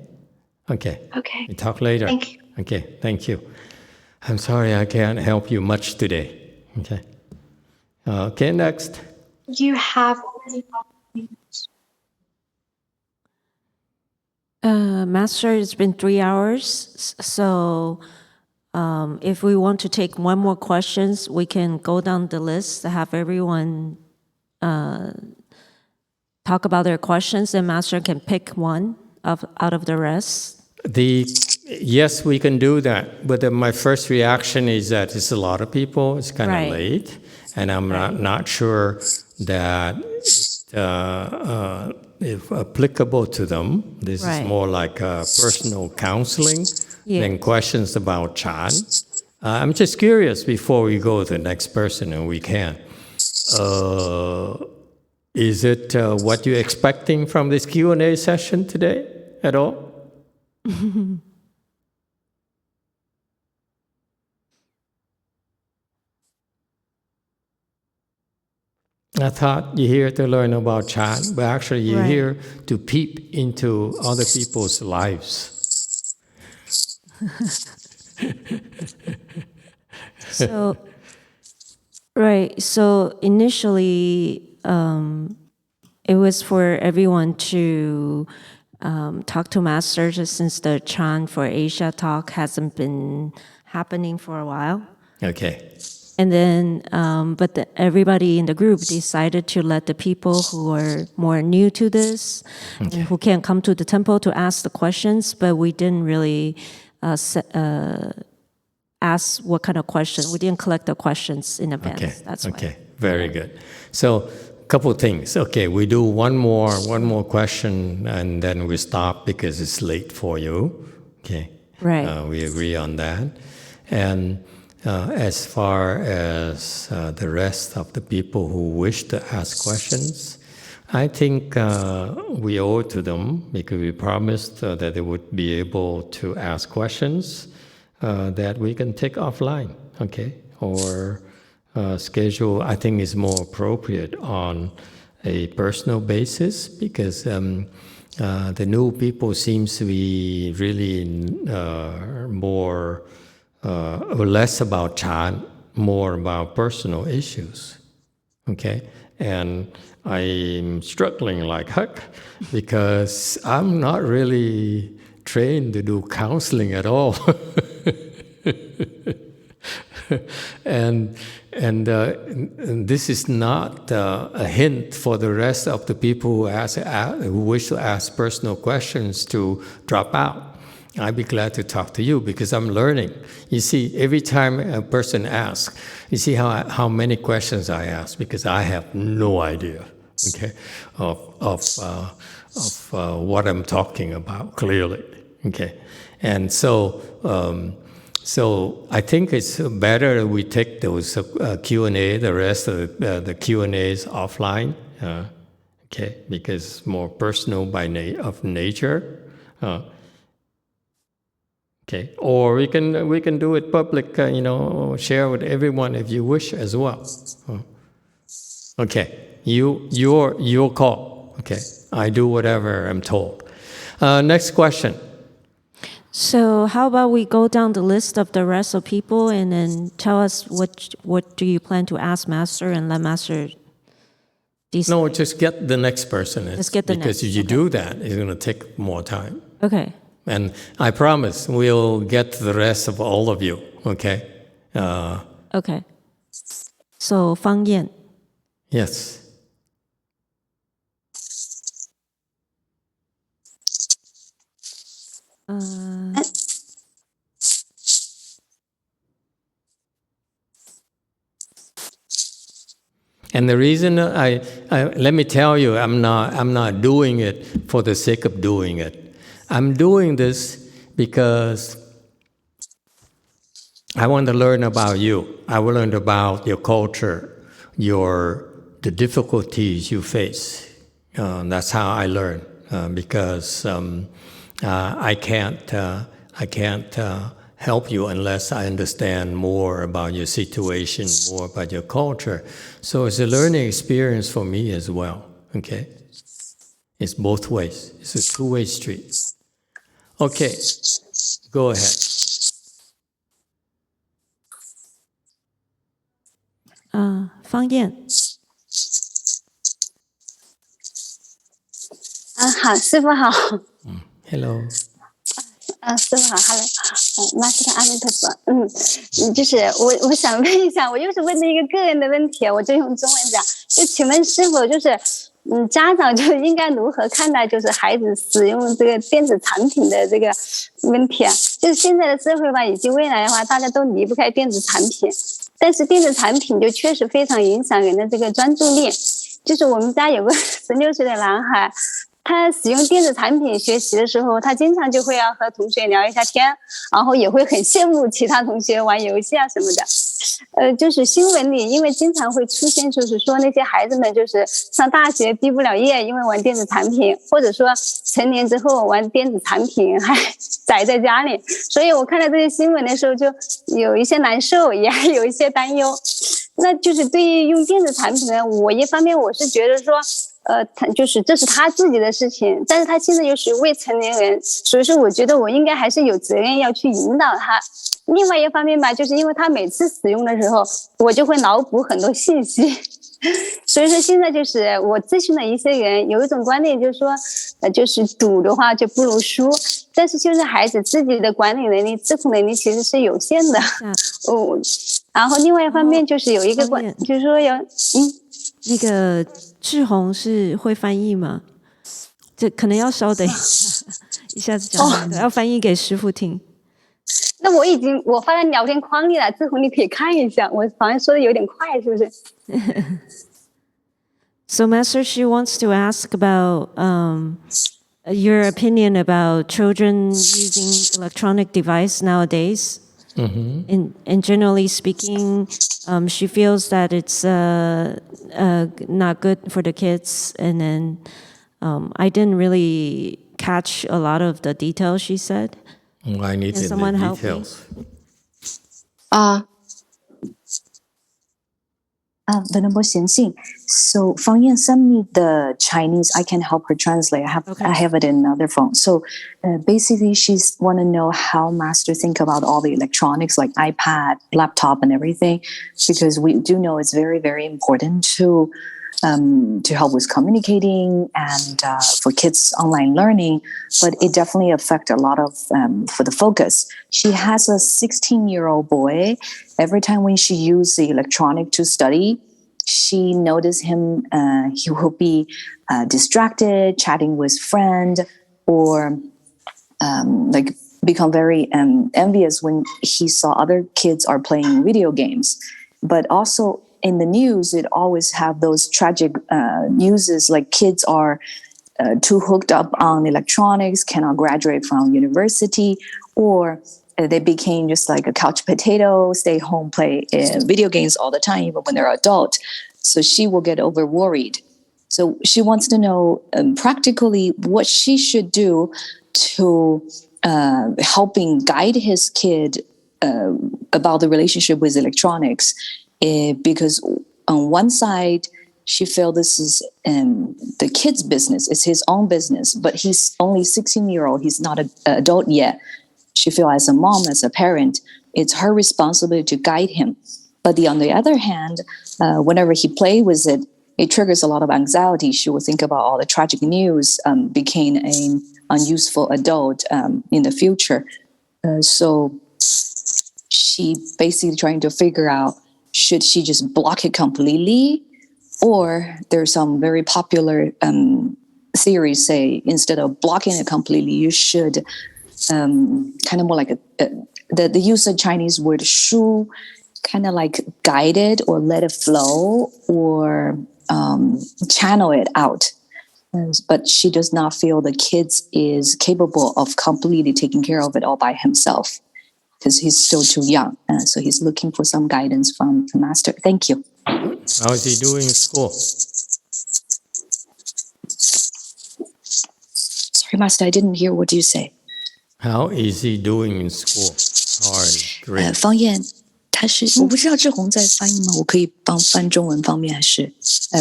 Okay. Okay. We talk later. Thank you. Okay. Thank you. I'm sorry I can't help you much today. Okay. Okay. Next. You have. Master, it's been 3 hours, so if we want to take one more questions, we can go down the list to have everyone talk about their questions, and Master can pick one out of the rest. Yes, we can do that, but my first reaction is that it's a lot of people. It's kind of late, and I'm not sure that if applicable to them. This is more like personal counseling than questions about Chan. I'm just curious before we go to the next person, and we can. Is it what you're expecting from this Q&A session today at all? I thought you're here to learn about Chan, but actually you're here to peep into other people's lives. So initially it was for everyone to talk to Master, just since the Chan for Asia talk hasn't been happening for a while. Okay. And then, everybody in the group decided to let the people who are more new to this and who can't come to the temple to ask the questions, but we didn't really ask what kind of questions. We didn't collect the questions in advance. Okay. That's why. Okay. Very good. So, couple things. Okay, we do one more question, and then we stop because it's late for you. Okay. Right. We agree on that, and. As far as the rest of the people who wish to ask questions, I think we owe it to them because we promised that they would be able to ask questions that we can take offline, okay? Or schedule, I think is more appropriate on a personal basis because the new people seems to be really more or less about Chan, more about personal issues, okay? And I'm struggling like heck because I'm not really trained to do counseling at all. and this is not a hint for the rest of the people who wish to ask personal questions to drop out. I'd be glad to talk to you because I'm learning. You see, every time a person asks, you see how many questions I ask because I have no idea, okay, of what I'm talking about clearly, okay, and so I think it's better we take those Q&A, the rest of the Q&As offline, okay, because it's more personal of nature. Okay, or we can do it public, share with everyone if you wish as well. Okay, your call. Okay, I do whatever I'm told. Next question. So how about we go down the list of the rest of people and then tell us what do you plan to ask Master and let Master decide? No, just get the next person. Just get the next. Because if you do that, it's going to take more time. Okay. And I promise we'll get to the rest of all of you, okay? Okay. So, Fang Yan. Yes. And the reason let me tell you, I'm not doing it for the sake of doing it. I'm doing this because I want to learn about you. I want to learn about your culture, the difficulties you face. That's how I learn because I can't help you unless I understand more about your situation, more about your culture. So it's a learning experience for me as well. Okay, it's both ways. It's a two-way street. Okay, go ahead. 方燕。好，师傅好。Hello。师傅好 ，Hello，Master 阿弥陀佛。就是我想问一下，我又是问的一个个人的问题，我就用中文讲。就请问师傅，就是家长就应该如何看待就是孩子使用这个电子产品的这个问题啊？就是现在的社会吧，以及未来的话，大家都离不开电子产品，但是电子产品就确实非常影响人的这个专注力。就是我们家有个16岁的男孩。他使用电子产品学习的时候，他经常就会要和同学聊一下天，然后也会很羡慕其他同学玩游戏啊什么的。就是新闻里，因为经常会出现，就是说那些孩子们就是上大学毕不了业，因为玩电子产品，或者说成年之后玩电子产品还宅在家里。所以我看到这些新闻的时候，就有一些难受，也还有一些担忧。那就是对于用电子产品呢，我一方面我是觉得说。就是这是他自己的事情，但是他现在又是未成年人，所以说我觉得我应该还是有责任要去引导他。另外一方面吧，就是因为他每次使用的时候，我就会脑补很多信息，所以说现在就是我咨询的一些人有一种观点，就是说，就是赌的话就不如输，但是就是孩子自己的管理能力、自控能力其实是有限的。然后另外一方面就是有一个就是说那个志宏是会翻译吗？这可能要稍等一下，一下子讲要翻译给师父听。那我发在聊天框里了，志宏你可以看一下，我好像说的有点快，是不是？So Master, she wants to ask about your opinion about children using electronic device nowadays. And generally speaking, she feels that it's not good for the kids. And then I didn't really catch a lot of the details she said. I need Can someone help details. Venerable Xianxin. So Fang Yan sent me the Chinese. I can help her translate. I have it in another phone. So basically, she's want to know how Master think about all the electronics like iPad, laptop, and everything, because we do know it's very, very important to help with communicating and for kids' online learning, but it definitely affects a lot of for the focus. She has a 16-year-old boy. Every time when she uses the electronic to study, she noticed him, he will be distracted, chatting with friend, or like become very envious when he saw other kids are playing video games. But also in the news, it always have those tragic news like kids are too hooked up on electronics, cannot graduate from university, or they became just like a couch potato, stay home, play video games all the time, even when they're adult. So she will get over worried. So she wants to know practically what she should do to helping guide his kid about the relationship with electronics. Because on one side, she feels this is the kid's business. It's his own business, but he's only 16-year-old. He's not an adult yet. She feels as a mom, as a parent, it's her responsibility to guide him. But on the other hand, whenever he plays with it, it triggers a lot of anxiety. She will think about all the tragic news, became an unuseful adult in the future. So she basically trying to figure out, should she just block it completely? Or there's some very popular theories say, instead of blocking it completely, you should kind of more like the use of Chinese word shu, kind of like guide it or let it flow or channel it out. But she does not feel the kid is capable of completely taking care of it all by himself, because he's still too young. So he's looking for some guidance from the master. Thank you. How is he doing in school? Hey, Master, I didn't hear what you say. How is he doing in school? How is great? 方燕，他是我不知道志宏在翻译吗？我可以帮翻中文方面还是？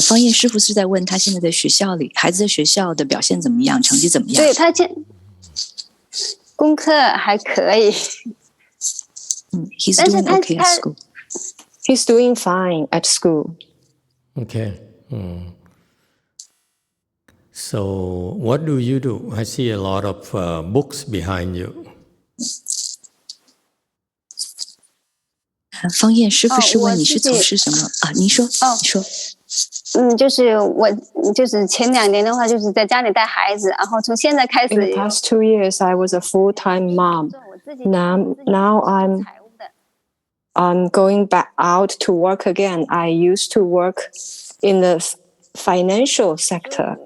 方燕师傅是在问他现在在学校里，孩子在学校的表现怎么样，成绩怎么样？对他功课还可以。He's doing okay at school. He's doing fine at school. Okay. So what do you do? I see a lot of books behind you. 方燕师傅是问你是从事什么啊？您说，你说。就是我就是前2年的话，就是在家里带孩子，然后从现在开始。In the past 2 years, I was a full-time mom. Now I'm going back out to work again. I used to work in the financial sector.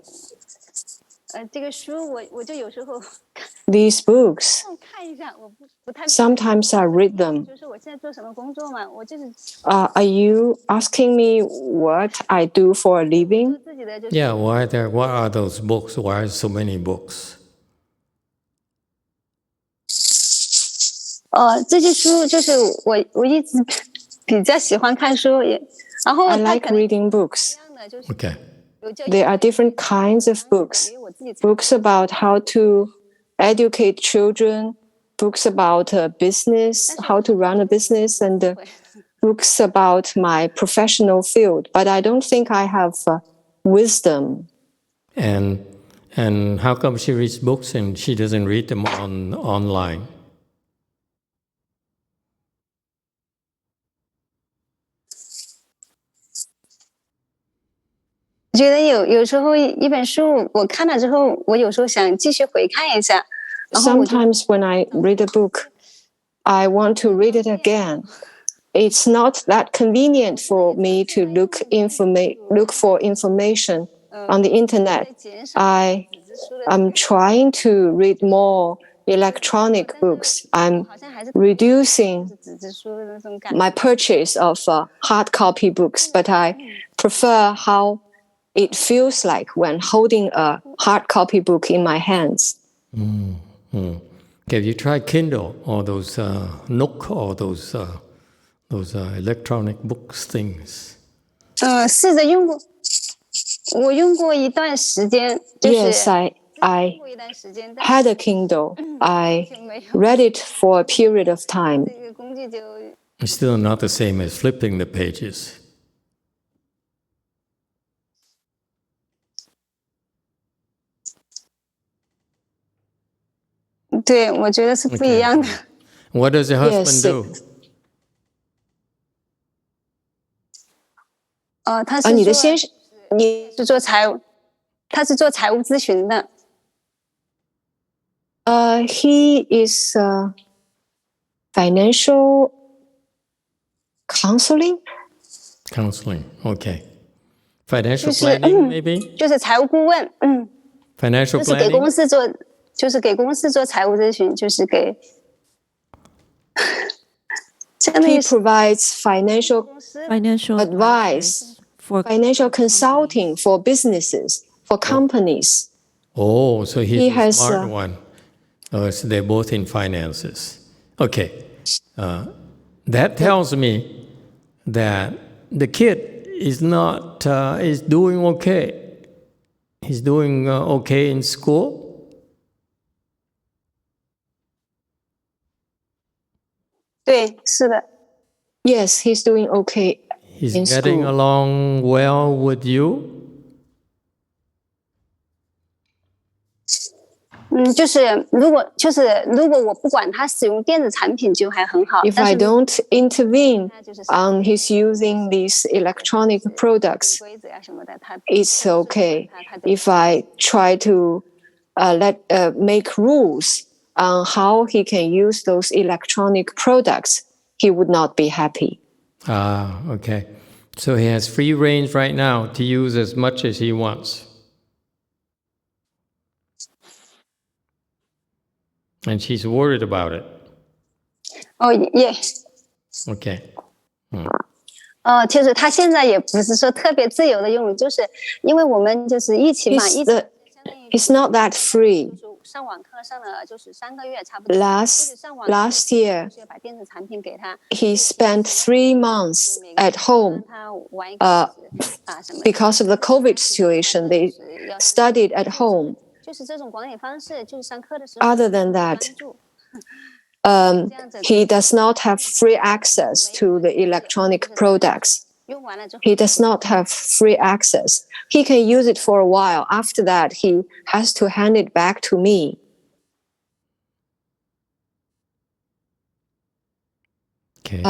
这个书我就有时候 These books, 看一下，我不太 sometimes I read them. 就是我现在做什么工作嘛，我就是。Are you asking me what I do for a living? Yeah, what are those books? Why so many books? 这些书就是我一直比较喜欢看书，然后 I like reading books. Okay. There are different kinds of books. Books about how to educate children, books about business, how to run a business, and books about my professional field. But I don't think I have wisdom. And how come she reads books and she doesn't read them online? 我觉得有时候一本书我看了之后，我有时候想继续回看一下。Sometimes when I read a book, I want to read it again. It's not that convenient for me to look for information on the internet. I am trying to read more electronic books. I'm reducing my purchase of hard copy books, but I prefer how it feels like when holding a hard copy book in my hands. Have you tried Kindle or those Nook or those electronic books things? 试着用过，我用过一段时间。Yes, I had a Kindle. I read it for a period of time. It's still not the same as flipping the pages. 对，我觉得是不一样的。What does your husband do? 他是你的先生，你是做财务，他是做财务咨询的。He is financial counseling. Counseling, okay. Financial planning, maybe. 就是财务顾问，Financial planning. 就是给公司做，就是给公司做财务咨询，就是给。He provides financial advice, financial consulting for businesses, for companies. Oh, so he's a smart one. So they're both in finances. Okay. That tells me that the kid is doing okay. He's doing okay in school. 对，是的。Yes, he's doing okay. He's getting along well with you. 就是如果我不管他使用电子产品就还很好。If I don't intervene on his using these electronic products, it's okay. If I try to make rules on how he can use those electronic products, he would not be happy. Ah, okay. So he has free range right now to use as much as he wants. And she's worried about it. Oh, yes. Okay. 就是他现在也不是说特别自由的用，就是因为我们就是一起嘛，It's not that free. Last year, he spent 3 months at home because of the COVID situation. They studied at home. Other than that, he does not have free access to the electronic products. He does not have free access. He can use it for a while. After that, he has to hand it back to me. Okay.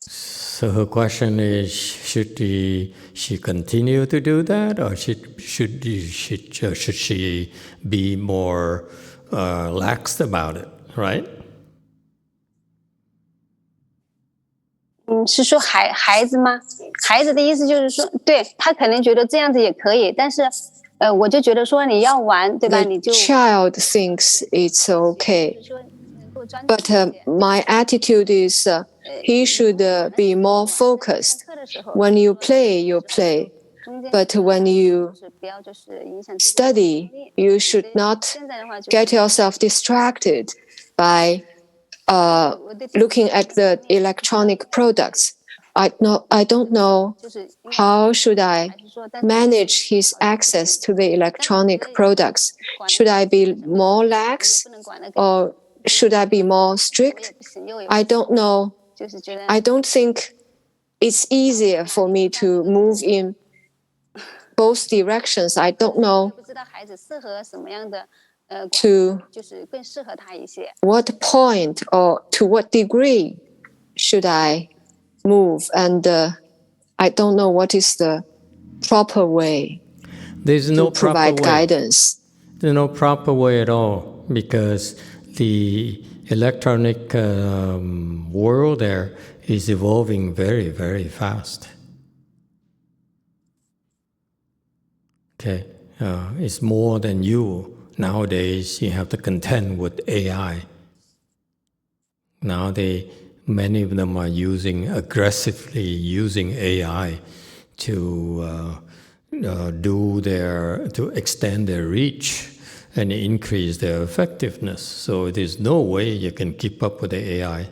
So her question is, should she continue to do that, or should she be more lax about it, right? 是说孩子吗？孩子的意思就是说，对他可能觉得这样子也可以，但是我就觉得说你要玩，对吧？ The child thinks it's okay, but my attitude is he should be more focused. When you play, you play. But when you study, you should not get yourself distracted by looking at the electronic products. I don't know how should I manage his access to the electronic products. Should I be more lax or should I be more strict? I don't know. I don't think it's easier for me to move in both directions. I don't know to what point or to what degree should I move, and I don't know what is the proper way to provide guidance. There's no proper way at all, because the electronic world there is evolving very, very fast. Okay, it's more than you. Nowadays, you have to contend with AI. Now many of them are aggressively using AI to to extend their reach and increase their effectiveness. So there's no way you can keep up with the AI.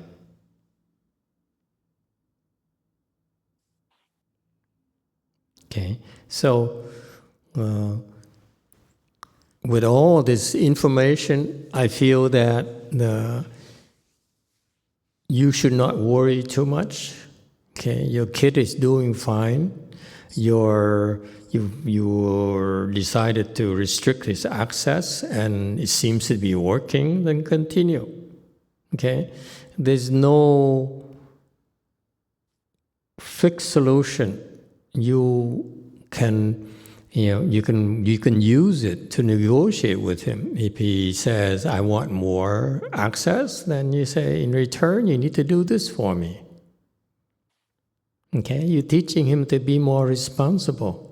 Okay, so with all this information, I feel that you should not worry too much. Okay, your kid is doing fine. You decided to restrict his access, and it seems to be working. Then continue. Okay, there's no fixed solution. You can use it to negotiate with him. If he says, I want more access, then you say, in return, you need to do this for me. Okay, you're teaching him to be more responsible.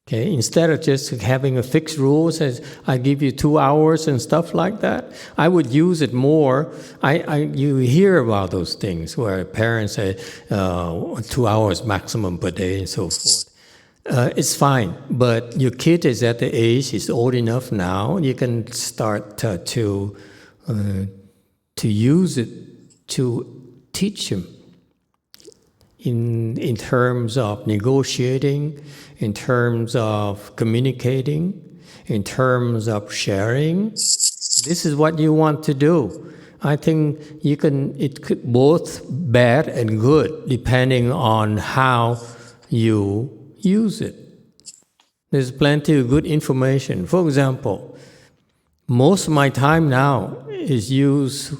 Okay, instead of just having a fixed rule, says, I give you 2 hours and stuff like that, I would use it more. You hear about those things where parents say 2 hours maximum per day and so forth. It's fine, but your kid is at the age, he's old enough now, you can start to use it to teach him in terms of negotiating, in terms of communicating, in terms of sharing. This is what you want to do. I think it could both bad and good, depending on how you use it. There's plenty of good information. For example, most of my time now is used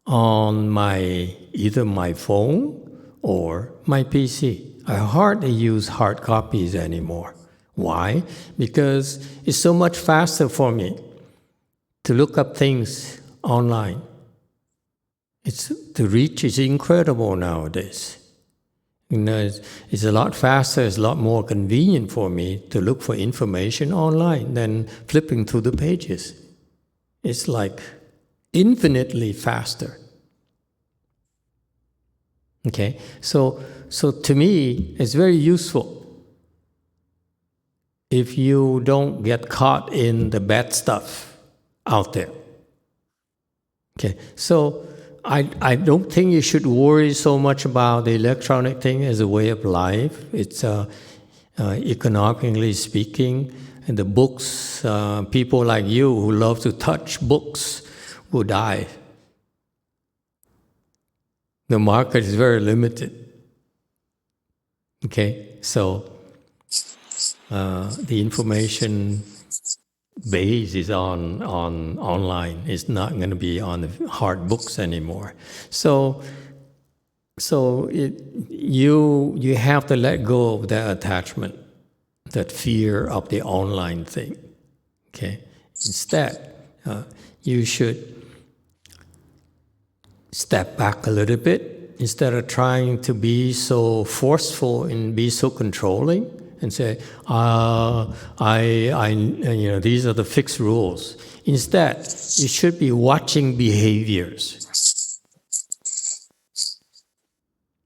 on either my phone or my PC. I hardly use hard copies anymore. Why? Because it's so much faster for me to look up things online. The reach is incredible nowadays. It's a lot faster, it's a lot more convenient for me to look for information online than flipping through the pages. It's like infinitely faster. Okay, so to me, it's very useful. if you don't get caught in the bad stuff out there. Okay, so I don't think you should worry so much about the electronic thing as a way of life. It's economically speaking, and the books, people like you who love to touch books will die. The market is very limited. Okay, so the information base is on online. It's not going to be on the hard books anymore. So you have to let go of that attachment, that fear of the online thing. Okay, instead you should step back a little bit. Instead of trying to be so forceful and be so controlling and say, these are the fixed rules. Instead, you should be watching behaviors.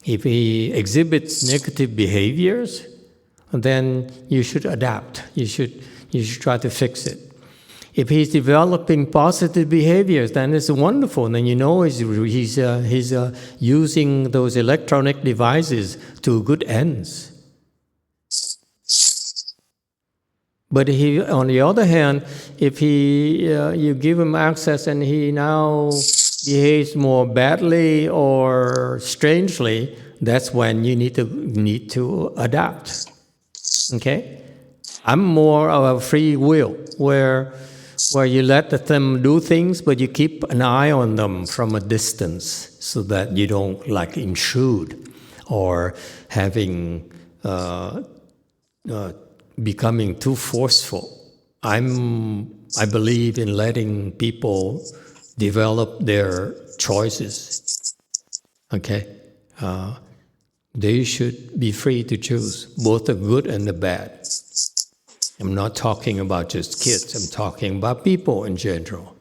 If he exhibits negative behaviors, then you should adapt. You should try to fix it. If he's developing positive behaviors, then it's wonderful. Then you know he's using those electronic devices to good ends. But on the other hand, if you give him access and he now behaves more badly or strangely, that's when you need to adapt. Okay, I'm more of a free will where you let them do things, but you keep an eye on them from a distance so that you don't intrude or having becoming too forceful. I believe in letting people develop their choices. Okay, they should be free to choose both the good and the bad. I'm not talking about just kids, I'm talking about people in general.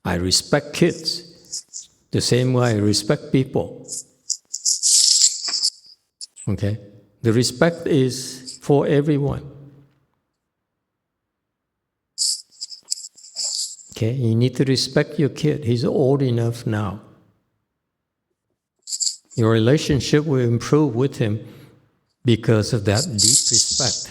I respect kids the same way I respect people. Okay? The respect is for everyone. Okay? You need to respect your kid. He's old enough now. Your relationship will improve with him because of that deep respect.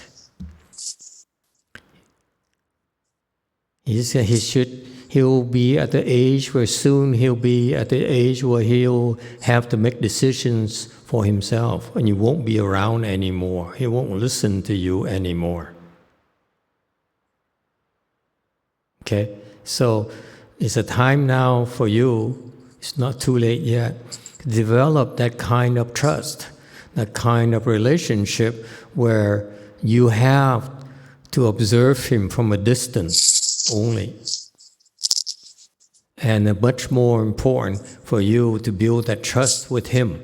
He'll be at the age where soon he'll be at the age where he'll have to make decisions for himself, and you won't be around anymore. He won't listen to you anymore. Okay? So it's a time now for you, it's not too late yet, to develop that kind of trust, that kind of relationship where you have to observe him from a distance only. And much more important for you to build that trust with him.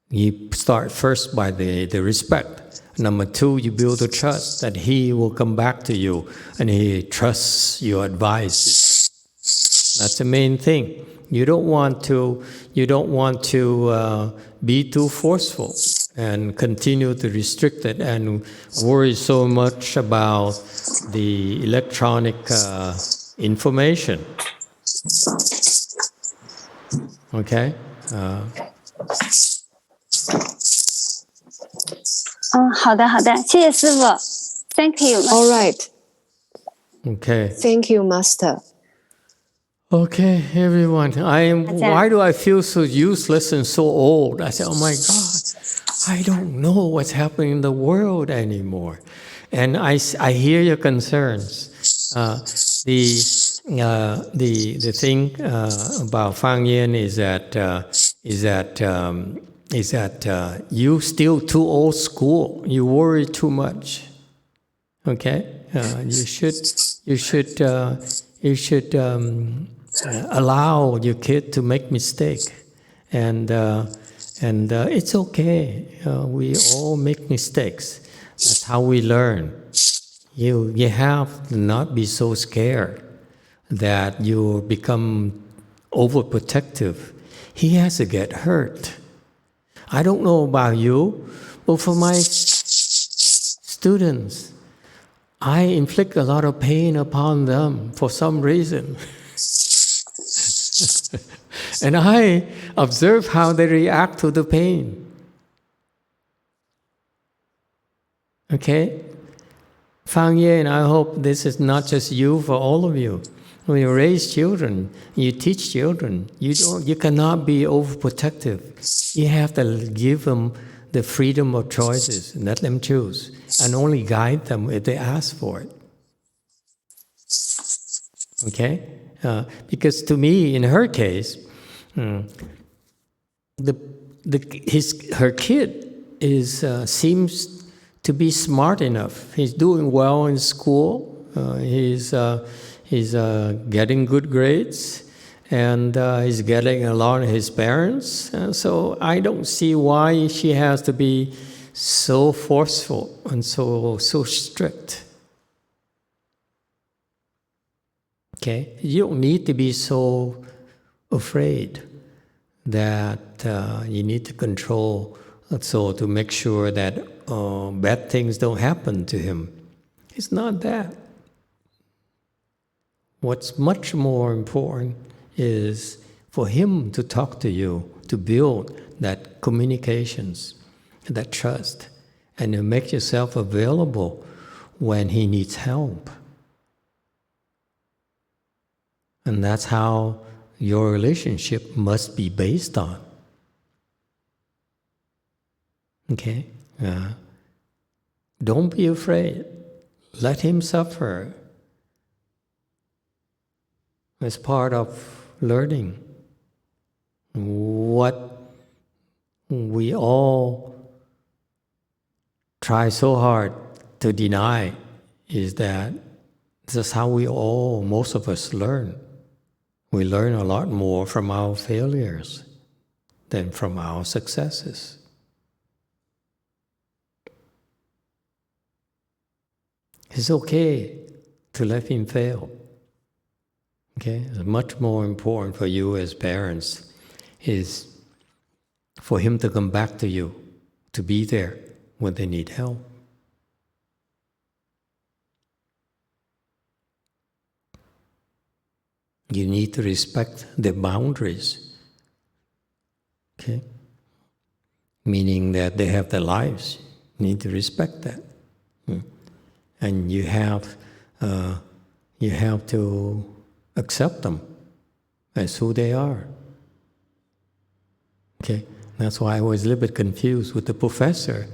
You start first by the respect. Number two, you build the trust that he will come back to you and he trusts your advice. That's the main thing. You don't want to be too forceful and continue to restrict it and worry so much about the electronic information. Okay? 好的，好的，谢谢师傅 ，Thank you. All right. Okay. Thank you, Master. Okay, everyone. Why do I feel so useless and so old? I said, oh my God, I don't know what's happening in the world anymore. And I hear your concerns. The thing about Fang Yin is that you still too old school. You worry too much. Okay, you should allow your kid to make mistake, and it's okay. We all make mistakes. That's how we learn. You have to not be so scared that you become overprotective. He has to get hurt. I don't know about you, but for students, I inflict a lot of pain upon them for some reason. And I observe how they react to the pain. Okay? Fang Yen, I hope this is not just you, for all of you. When you raise children, you teach children, you cannot be overprotective. You have to give them the freedom of choices, let them choose, and only guide them if they ask for it. Okay? Because to me, in her case, her kid seems to be smart enough. He's doing well in school. He's getting good grades, and he's getting along with his parents. So I don't see why she has to be so forceful and so strict. Okay, you don't need to be so afraid that you need to control, so to make sure that bad things don't happen to him. It's not that. What's much more important is for him to talk to you, to build that communications, that trust, and to make yourself available when he needs help. And that's how your relationship must be based on. Okay? Don't be afraid. Let him suffer. It's part of learning. What we all try so hard to deny is that this is how most of us learn. We learn a lot more from our failures than from our successes. It's okay to let him fail. Okay? It's much more important for you as parents is for him to come back to you, to be there when they need help. You need to respect the boundaries. Okay? Meaning that they have their lives. You need to respect that. And you have to accept them as who they are. Okay? That's why I was a little bit confused with the professor.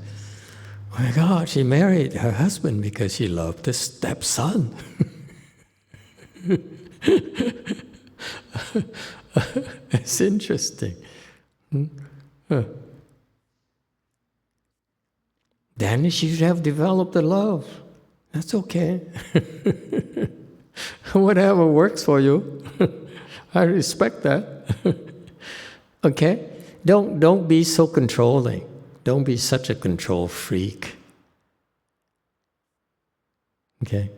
Oh my God, she married her husband because she loved the stepson. It's interesting. Then she should have developed a love. That's okay. Whatever works for you. I respect that. Okay? Don't be so controlling. Don't be such a control freak. Okay?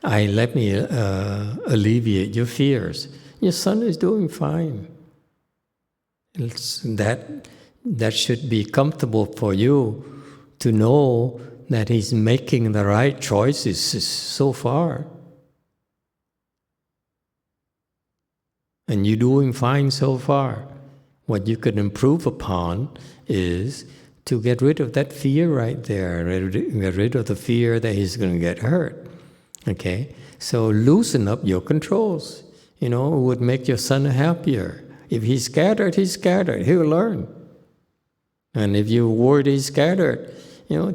Let me alleviate your fears. Your son is doing fine. That should be comfortable for you to know that he's making the right choices so far. And you're doing fine so far. What you can improve upon is to get rid of that fear right there, get rid of the fear that he's going to get hurt. Okay? So loosen up your controls. It would make your son happier. If he's scattered, he'll learn. And if you're worried he's scattered,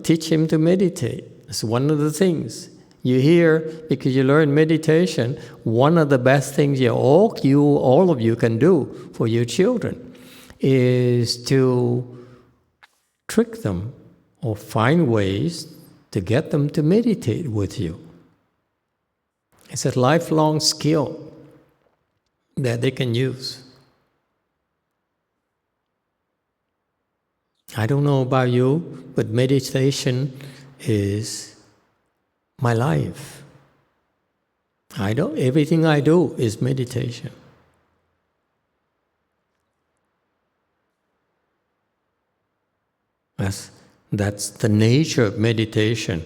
teach him to meditate. It's one of the things. You hear, because you learn meditation, one of the best things all of you can do for your children is to trick them or find ways to get them to meditate with you. It's a lifelong skill that they can use. I don't know about you, but meditation is my life. Everything I do is meditation. That's the nature of meditation.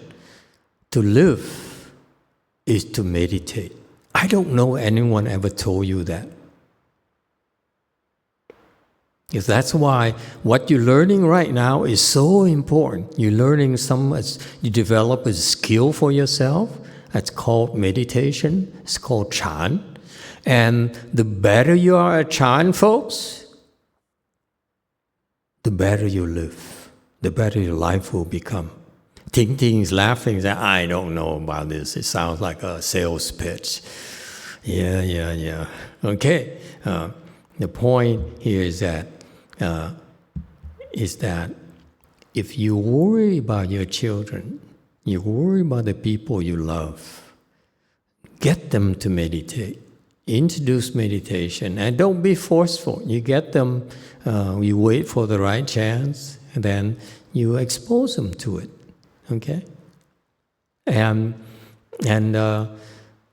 To live is to meditate. I don't know anyone ever told you that. Because that's why what you're learning right now is so important. You're learning you develop a skill for yourself. That's called meditation. It's called Chan. And the better you are at Chan, folks, the better you live. The better your life will become. Ting Ting is laughing, saying, I don't know about this. It sounds like a sales pitch. Yeah. Okay. The point here is that if you worry about your children, you worry about the people you love, get them to meditate. Introduce meditation, and don't be forceful. You get them, you wait for the right chance, and then you expose them to it. Okay? And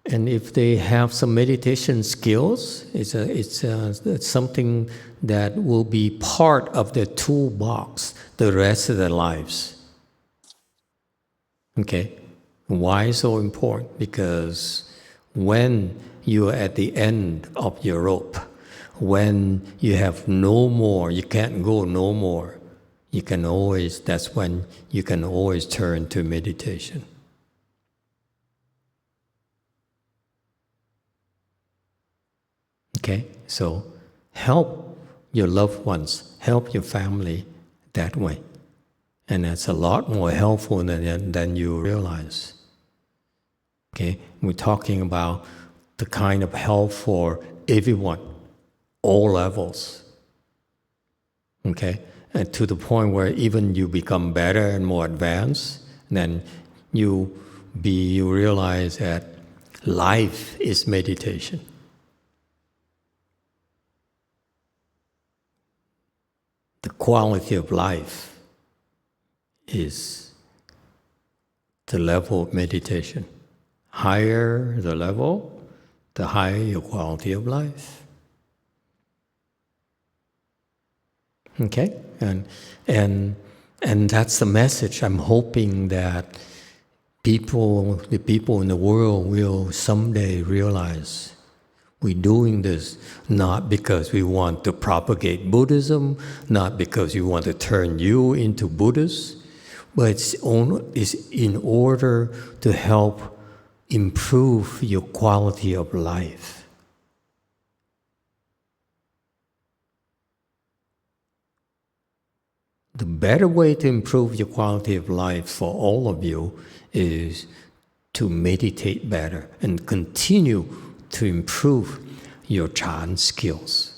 if they have some meditation skills, it's something that will be part of their toolbox the rest of their lives. Okay? Why so important? Because when you are at the end of your rope, when you have no more, you can't go no more, that's when you can always turn to meditation. Okay, so help your loved ones, help your family that way. And that's a lot more helpful than you realize. Okay, we're talking about the kind of help for everyone, all levels. Okay, and to the point where even you become better and more advanced, then you realize that life is meditation. The quality of life is the level of meditation. Higher the level, the higher your quality of life. Okay? And that's the message. I'm hoping that the people in the world will someday realize we're doing this not because we want to propagate Buddhism, not because we want to turn you into Buddhists, but it's in order to help improve your quality of life. The better way to improve your quality of life for all of you is to meditate better and continue to improve your Chan skills.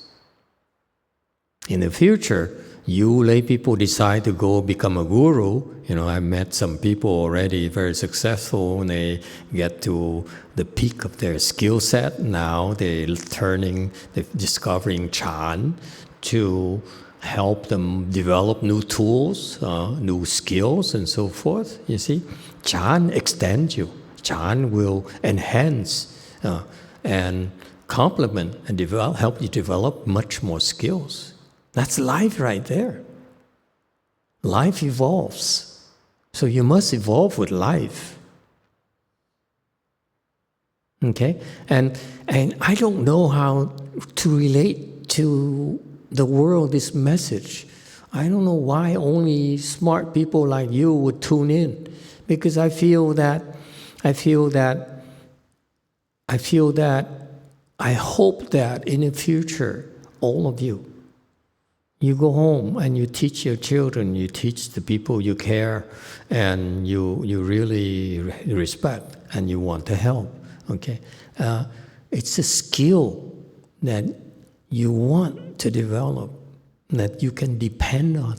In the future, you lay people decide to go become a guru. I met some people already very successful when they get to the peak of their skill set. Now they're discovering Chan to help them develop new tools, new skills, and so forth. You see, Chan extends you. Chan will enhance and complement and help you develop much more skills. That's life right there. Life evolves. So you must evolve with life. Okay? And I don't know how to relate to the world this message. I don't know why only smart people like you would tune in. Because I feel that I hope that in the future, all of you go home and you teach your children, you teach the people you care and you really respect and you want to help. Okay, it's a skill that you want to develop, that you can depend on.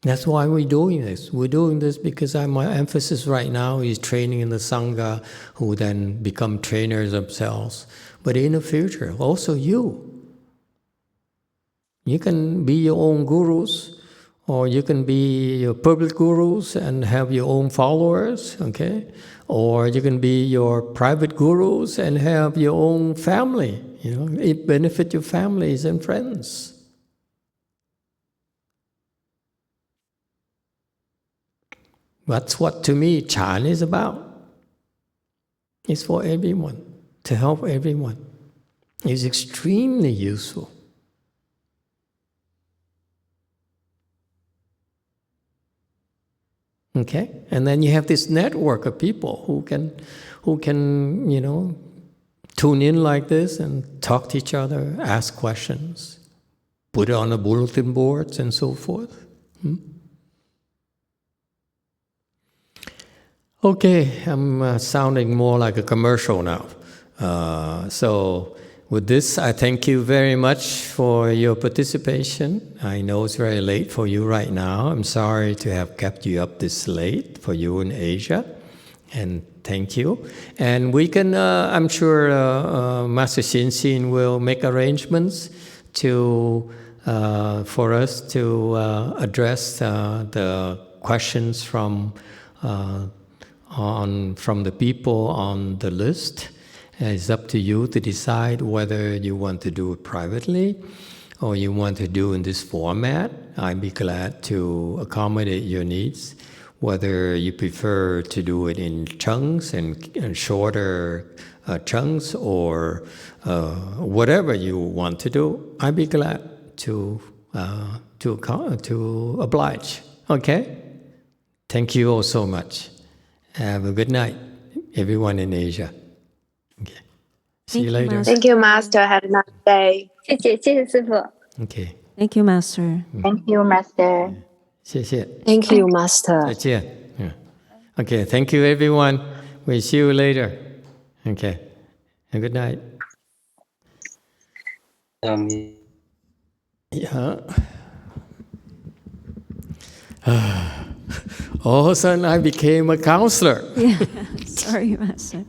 That's why we're doing this. We're doing this because my emphasis right now is training in the Sangha, who then become trainers themselves. But in the future, also you can be your own gurus, or you can be your public gurus and have your own followers, okay? Or you can be your private gurus and have your own family, You know, it benefits your families and friends. That's what, to me, Chan is about. It's for everyone, to help everyone. It's extremely useful. Okay? And then you have this network of people who can, you know, tune in like this and talk to each other, ask questions, put it on the bulletin boards and so forth. Okay, I'm sounding more like a commercial now. So with this, I thank you very much for your participation. I know it's very late for you right now. I'm sorry to have kept you up this late for you in Asia. And thank you. And we can, I'm sure Master Xin will make arrangements for us to address the questions from the people on the list. It's up to you to decide whether you want to do it privately or you want to do in this format. I'd be glad to accommodate your needs, whether you prefer to do it in chunks and shorter chunks or whatever you want to do. I'd be glad to oblige. Okay? Thank you all so much. Have a good night, everyone in Asia. Okay. See you later. Thank you, Master. Have a nice day. 谢谢师父。 Okay. Thank you, Master. Thank you, Master. 谢谢。 Thank you, Master. 再见。Okay, thank you everyone. We'll see you later. Okay. And good night. Yeah. All of a sudden I became a counselor. Yeah, sorry, Master.